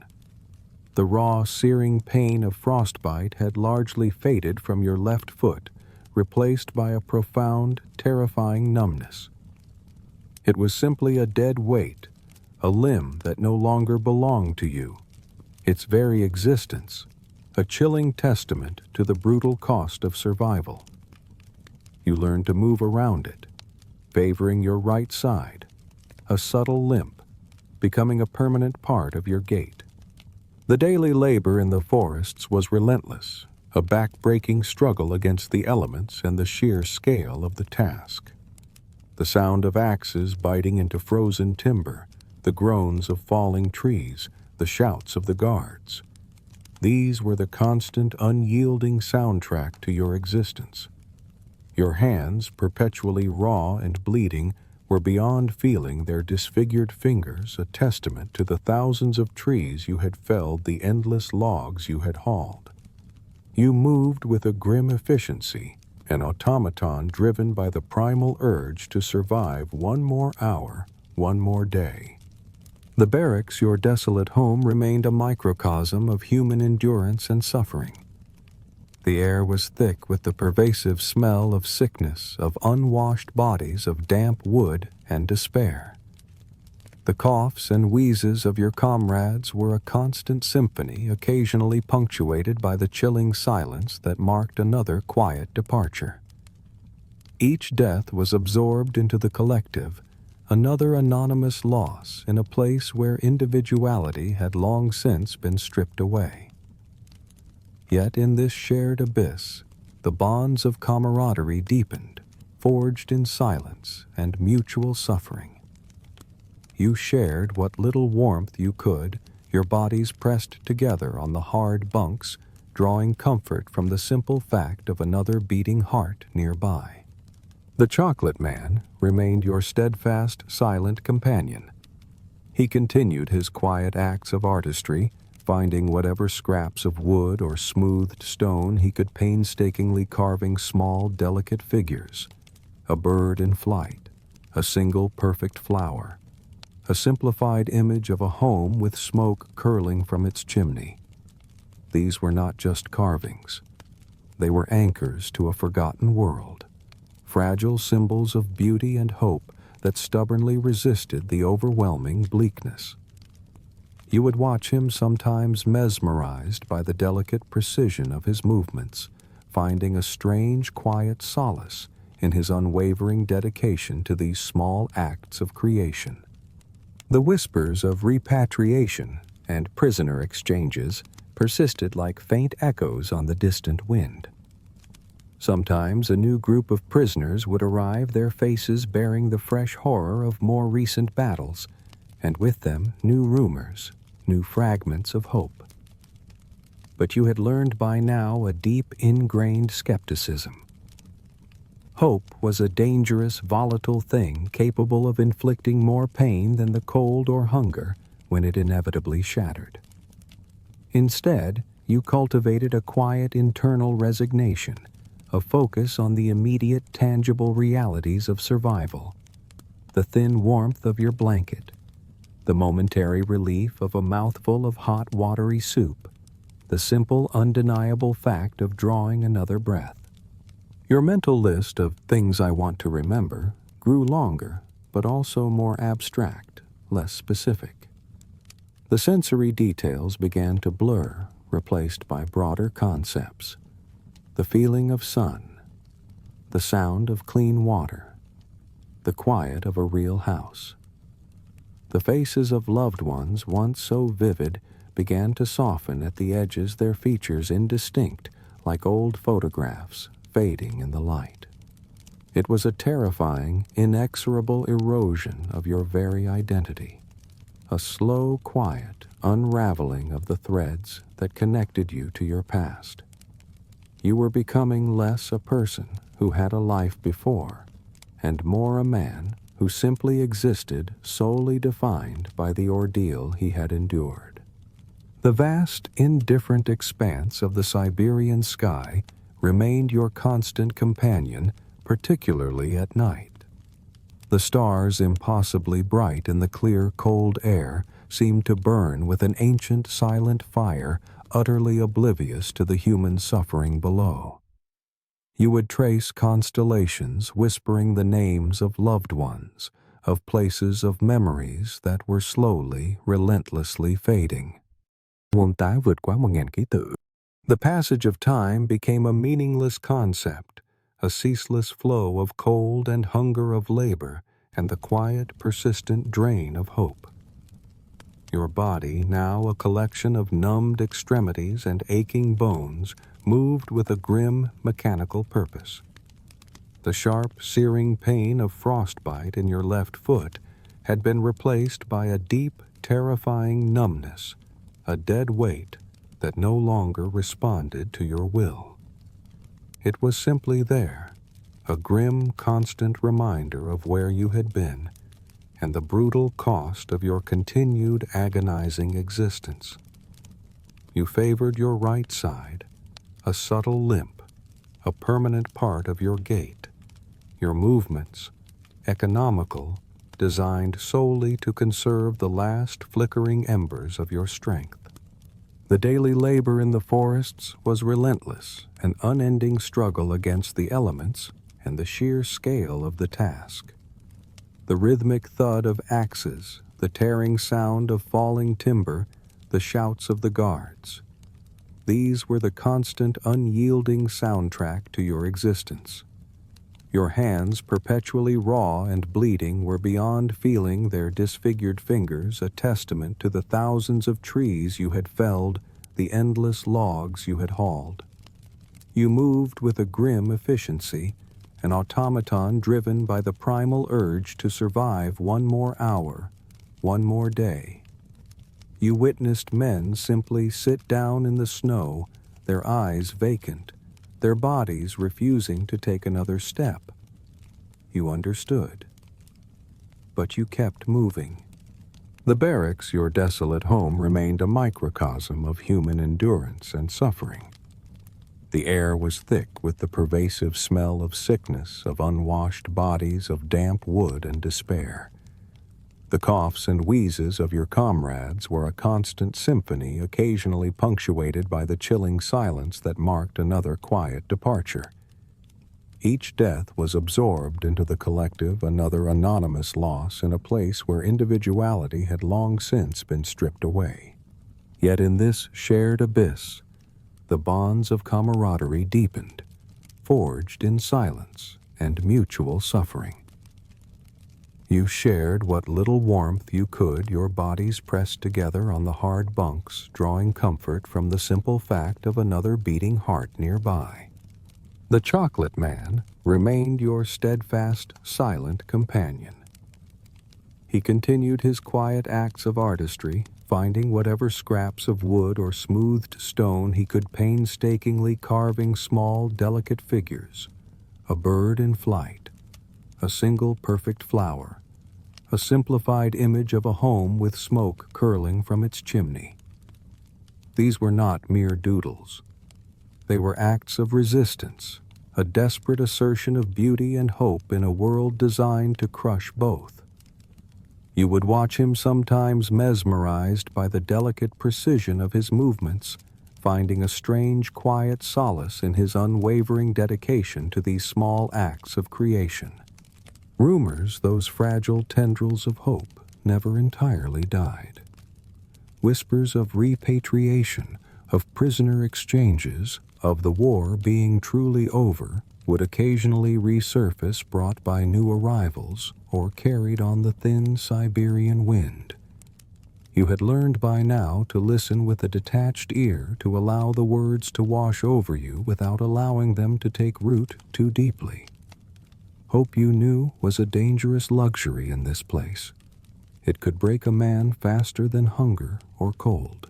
The raw, searing pain of frostbite had largely faded from your left foot, replaced by a profound, terrifying numbness. It was simply a dead weight, a limb that no longer belonged to you, its very existence, a chilling testament to the brutal cost of survival. You learned to move around it, favoring your right side, a subtle limp, becoming a permanent part of your gait. The daily labor in the forests was relentless, a back-breaking struggle against the elements and the sheer scale of the task. The sound of axes biting into frozen timber, the groans of falling trees, the shouts of the guards. These were the constant, unyielding soundtrack to your existence. Your hands, perpetually raw and bleeding, were beyond feeling their disfigured fingers, a testament to the thousands of trees you had felled, the endless logs you had hauled. You moved with a grim efficiency, an automaton driven by the primal urge to survive one more hour, one more day. The barracks, your desolate home, remained a microcosm of human endurance and suffering. The air was thick with the pervasive smell of sickness, of unwashed bodies, of damp wood and despair. The coughs and wheezes of your comrades were a constant symphony, occasionally punctuated by the chilling silence that marked another quiet departure. Each death was absorbed into the collective, another anonymous loss in a place where individuality had long since been stripped away. Yet in this shared abyss, the bonds of camaraderie deepened, forged in silence and mutual suffering. You shared what little warmth you could, your bodies pressed together on the hard bunks, drawing comfort from the simple fact of another beating heart nearby. The chocolate man remained your steadfast, silent companion. He continued his quiet acts of artistry, finding whatever scraps of wood or smoothed stone he could painstakingly carving small, delicate figures, a bird in flight, a single perfect flower, a simplified image of a home with smoke curling from its chimney. These were not just carvings. They were anchors to a forgotten world, fragile symbols of beauty and hope that stubbornly resisted the overwhelming bleakness. You would watch him, sometimes mesmerized by the delicate precision of his movements, finding a strange, quiet solace in his unwavering dedication to these small acts of creation. The whispers of repatriation and prisoner exchanges persisted like faint echoes on the distant wind. Sometimes a new group of prisoners would arrive, their faces bearing the fresh horror of more recent battles, and with them new rumors, new fragments of hope. But you had learned by now a deep, ingrained skepticism. Hope was a dangerous, volatile thing capable of inflicting more pain than the cold or hunger when it inevitably shattered. Instead, you cultivated a quiet internal resignation, a focus on the immediate, tangible realities of survival, the thin warmth of your blanket, the momentary relief of a mouthful of hot, watery soup, the simple, undeniable fact of drawing another breath. Your mental list of things I want to remember grew longer, but also more abstract, less specific. The sensory details began to blur, replaced by broader concepts. The feeling of sun, the sound of clean water, the quiet of a real house. The faces of loved ones, once so vivid, began to soften at the edges, their features indistinct, like old photographs fading in the light. It was a terrifying, inexorable erosion of your very identity, a slow, quiet unraveling of the threads that connected you to your past. You were becoming less a person who had a life before, and more a man who simply existed solely defined by the ordeal he had endured. The vast, indifferent expanse of the Siberian sky remained your constant companion, particularly at night. The stars, impossibly bright in the clear, cold air, seemed to burn with an ancient, silent fire, utterly oblivious to the human suffering below. You would trace constellations whispering the names of loved ones, of places, of memories that were slowly, relentlessly fading. Môn tá vượt quá 1.000 ký tự. The passage of time became a meaningless concept, a ceaseless flow of cold and hunger of labor, and the quiet, persistent drain of hope. Your body, now a collection of numbed extremities and aching bones, moved with a grim, mechanical purpose. The sharp, searing pain of frostbite in your left foot had been replaced by a deep, terrifying numbness, a dead weight that no longer responded to your will. It was simply there, a grim, constant reminder of where you had been and the brutal cost of your continued agonizing existence. You favored your right side, a subtle limp, a permanent part of your gait, your movements, economical, designed solely to conserve the last flickering embers of your strength. The daily labor in the forests was relentless, an unending struggle against the elements and the sheer scale of the task. The rhythmic thud of axes, the tearing sound of falling timber, the shouts of the guards. These were the constant, unyielding soundtrack to your existence. Your hands, perpetually raw and bleeding, were beyond feeling their disfigured fingers a testament to the thousands of trees you had felled, the endless logs you had hauled. You moved with a grim efficiency, an automaton driven by the primal urge to survive one more hour, one more day. You witnessed men simply sit down in the snow, their eyes vacant, their bodies refusing to take another step. You understood. But you kept moving. The barracks, your desolate home, remained a microcosm of human endurance and suffering. The air was thick with the pervasive smell of sickness, of unwashed bodies, of damp wood and despair. The coughs and wheezes of your comrades were a constant symphony, occasionally punctuated by the chilling silence that marked another quiet departure. Each death was absorbed into the collective, another anonymous loss in a place where individuality had long since been stripped away. Yet in this shared abyss, the bonds of camaraderie deepened, forged in silence and mutual suffering. You shared what little warmth you could, your bodies pressed together on the hard bunks, drawing comfort from the simple fact of another beating heart nearby. The chocolate man remained your steadfast, silent companion. He continued his quiet acts of artistry, finding whatever scraps of wood or smoothed stone he could, painstakingly carving small, delicate figures, a bird in flight, a single perfect flower, a simplified image of a home with smoke curling from its chimney. These were not mere doodles. They were acts of resistance, a desperate assertion of beauty and hope in a world designed to crush both. You would watch him, sometimes mesmerized by the delicate precision of his movements, finding a strange, quiet solace in his unwavering dedication to these small acts of creation. Rumors those fragile tendrils of hope never entirely died. Whispers of repatriation, of prisoner exchanges, of the war being truly over, would occasionally resurface, brought by new arrivals or carried on the thin Siberian wind. You had learned by now to listen with a detached ear, to allow the words to wash over you without allowing them to take root too deeply. Hope, you knew, was a dangerous luxury in this place. It could break a man faster than hunger or cold.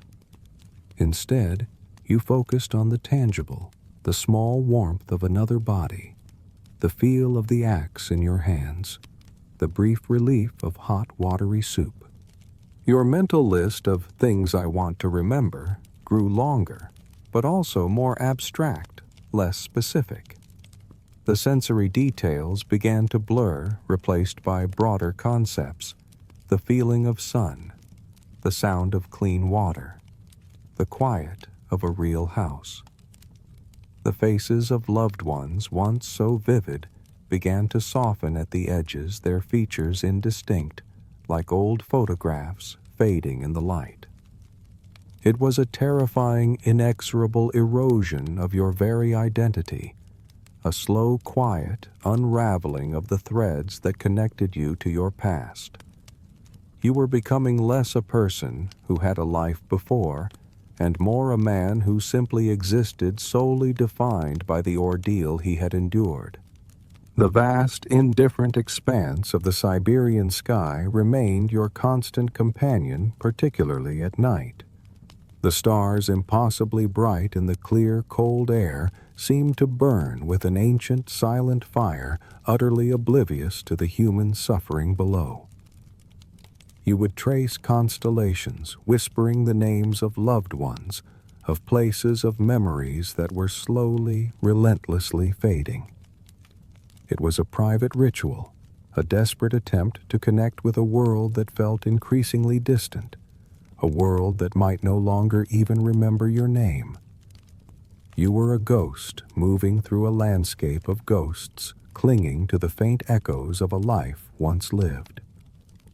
Instead, you focused on the tangible, the small warmth of another body, the feel of the axe in your hands, the brief relief of hot, watery soup. Your mental list of things I want to remember grew longer, but also more abstract, less specific. The sensory details began to blur, replaced by broader concepts: the feeling of sun, the sound of clean water, the quiet of a real house. The faces of loved ones, once so vivid, began to soften at the edges, their features indistinct, like old photographs fading in the light. It was a terrifying, inexorable erosion of your very identity, a slow, quiet unraveling of the threads that connected you to your past. You were becoming less a person who had a life before, and more a man who simply existed, solely defined by the ordeal he had endured. The vast, indifferent expanse of the Siberian sky remained your constant companion, particularly at night. The stars, impossibly bright in the clear, cold air, seemed to burn with an ancient, silent fire, utterly oblivious to the human suffering below. You would trace constellations, whispering the names of loved ones, of places, of memories that were slowly, relentlessly fading. It was a private ritual, a desperate attempt to connect with a world that felt increasingly distant, a world that might no longer even remember your name. You were a ghost moving through a landscape of ghosts, clinging to the faint echoes of a life once lived.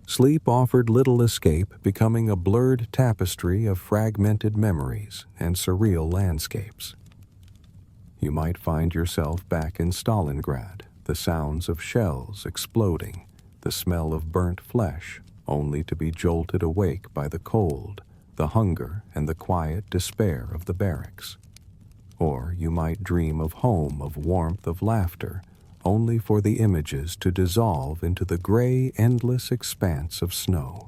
Sleep offered little escape, becoming a blurred tapestry of fragmented memories and surreal landscapes. You might find yourself back in Stalingrad, the sounds of shells exploding, the smell of burnt flesh, only to be jolted awake by the cold, the hunger, and the quiet despair of the barracks. Or you might dream of home, of warmth, of laughter, only for the images to dissolve into the gray, endless expanse of snow.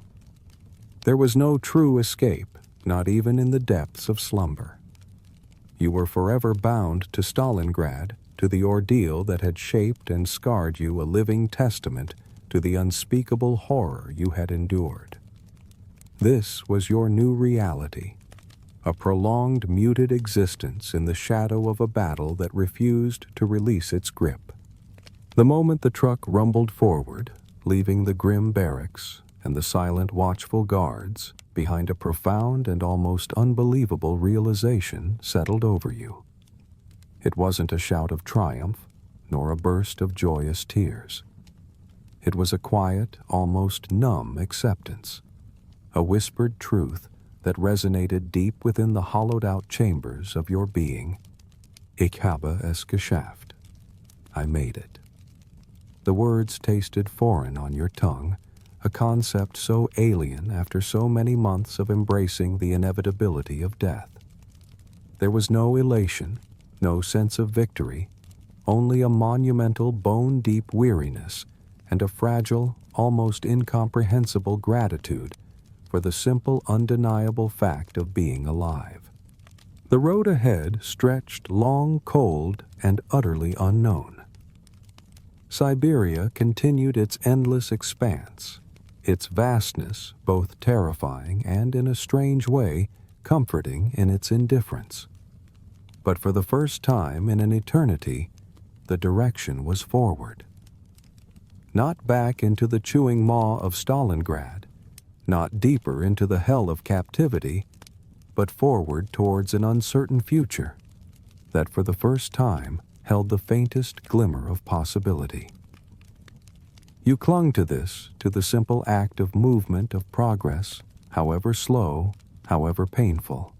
There was no true escape, not even in the depths of slumber. You were forever bound to Stalingrad, to the ordeal that had shaped and scarred you, a living testament to the unspeakable horror you had endured. This was your new reality, a prolonged, muted existence in the shadow of a battle that refused to release its grip. The moment the truck rumbled forward, leaving the grim barracks and the silent, watchful guards, behind, a profound and almost unbelievable realization settled over you. It wasn't a shout of triumph, nor a burst of joyous tears. It was a quiet, almost numb acceptance, a whispered truth that resonated deep within the hollowed-out chambers of your being. Ich habe es geschafft. I made it. The words tasted foreign on your tongue, a concept so alien after so many months of embracing the inevitability of death. There was no elation, no sense of victory, only a monumental, bone-deep weariness and a fragile, almost incomprehensible gratitude for the simple, undeniable fact of being alive. The road ahead stretched long, cold, and utterly unknown. Siberia continued its endless expanse, its vastness both terrifying and, in a strange way, comforting in its indifference. But for the first time in an eternity, the direction was forward. Not back into the chewing maw of Stalingrad, not deeper into the hell of captivity, but forward towards an uncertain future that for the first time held the faintest glimmer of possibility. You clung to the simple act of movement, of progress, however slow, however painful.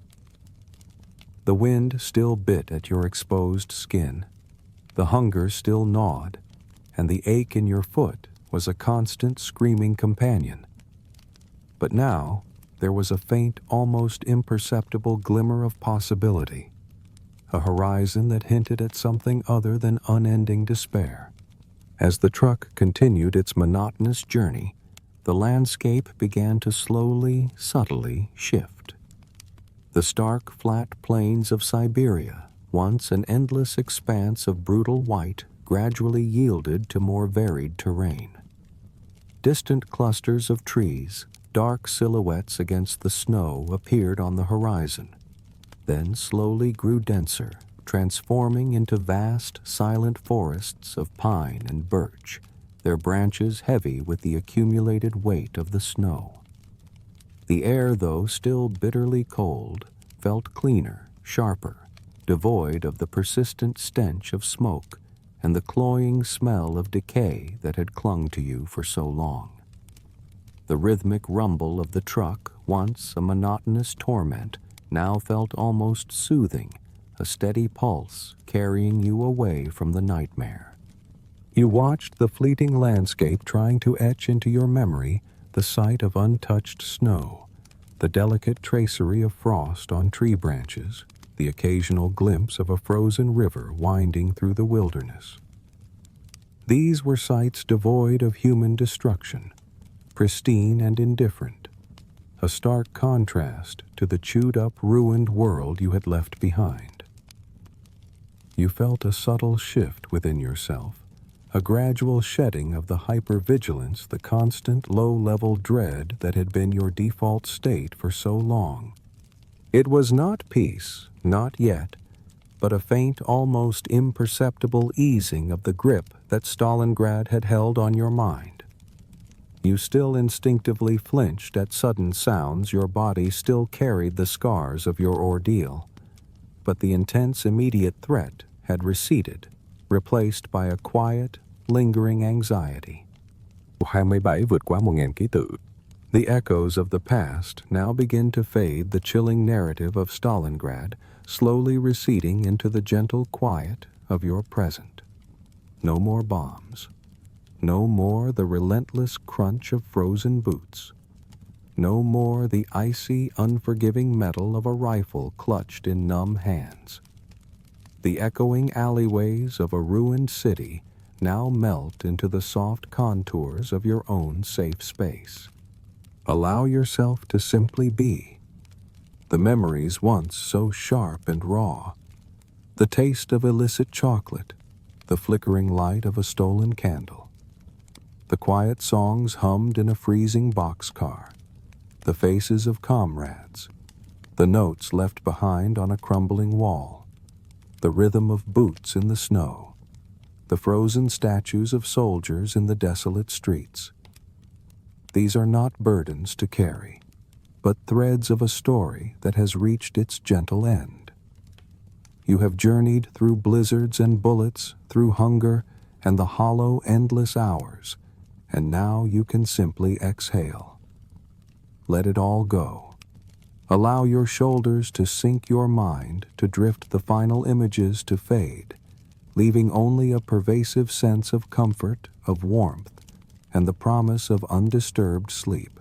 The wind still bit at your exposed skin, the hunger still gnawed, and the ache in your foot was a constant screaming companion. But now there was a faint, almost imperceptible glimmer of possibility, a horizon that hinted at something other than unending despair. As the truck continued its monotonous journey, the landscape began to slowly, subtly shift. The stark, flat plains of Siberia, once an endless expanse of brutal white, gradually yielded to more varied terrain. Distant clusters of trees, dark silhouettes against the snow, appeared on the horizon, then slowly grew denser, transforming into vast, silent forests of pine and birch, their branches heavy with the accumulated weight of the snow. The air, though still bitterly cold, felt cleaner, sharper, devoid of the persistent stench of smoke and the cloying smell of decay that had clung to you for so long. The rhythmic rumble of the truck, once a monotonous torment, now felt almost soothing, a steady pulse carrying you away from the nightmare. You watched the fleeting landscape trying to etch into your memory the sight of untouched snow, the delicate tracery of frost on tree branches, the occasional glimpse of a frozen river winding through the wilderness. These were sights devoid of human destruction, pristine and indifferent, a stark contrast to the chewed-up, ruined world you had left behind. You felt a subtle shift within yourself, a gradual shedding of the hypervigilance, the constant low-level dread that had been your default state for so long. It was not peace, not yet, but a faint, almost imperceptible easing of the grip that Stalingrad had held on your mind. You still instinctively flinched at sudden sounds, your body still carried the scars of your ordeal, but the intense immediate threat had receded, replaced by a quiet, lingering anxiety. 27 vượt quá 1.000 ký tự. The echoes of the past now begin to fade, the chilling narrative of Stalingrad slowly receding into the gentle quiet of your present. No more bombs. No more the relentless crunch of frozen boots. No more the icy, unforgiving metal of a rifle clutched in numb hands. The echoing alleyways of a ruined city now melt into the soft contours of your own safe space. Allow yourself to simply be. The memories once so sharp and raw, the taste of illicit chocolate, the flickering light of a stolen candle, the quiet songs hummed in a freezing boxcar, the faces of comrades, the notes left behind on a crumbling wall, the rhythm of boots in the snow, the frozen statues of soldiers in the desolate streets. These are not burdens to carry, but threads of a story that has reached its gentle end. You have journeyed through blizzards and bullets, through hunger and the hollow, endless hours, and now you can simply exhale. Let it all go. Allow your shoulders to sink, your mind to drift, the final images to fade, leaving only a pervasive sense of comfort, of warmth, and the promise of undisturbed sleep.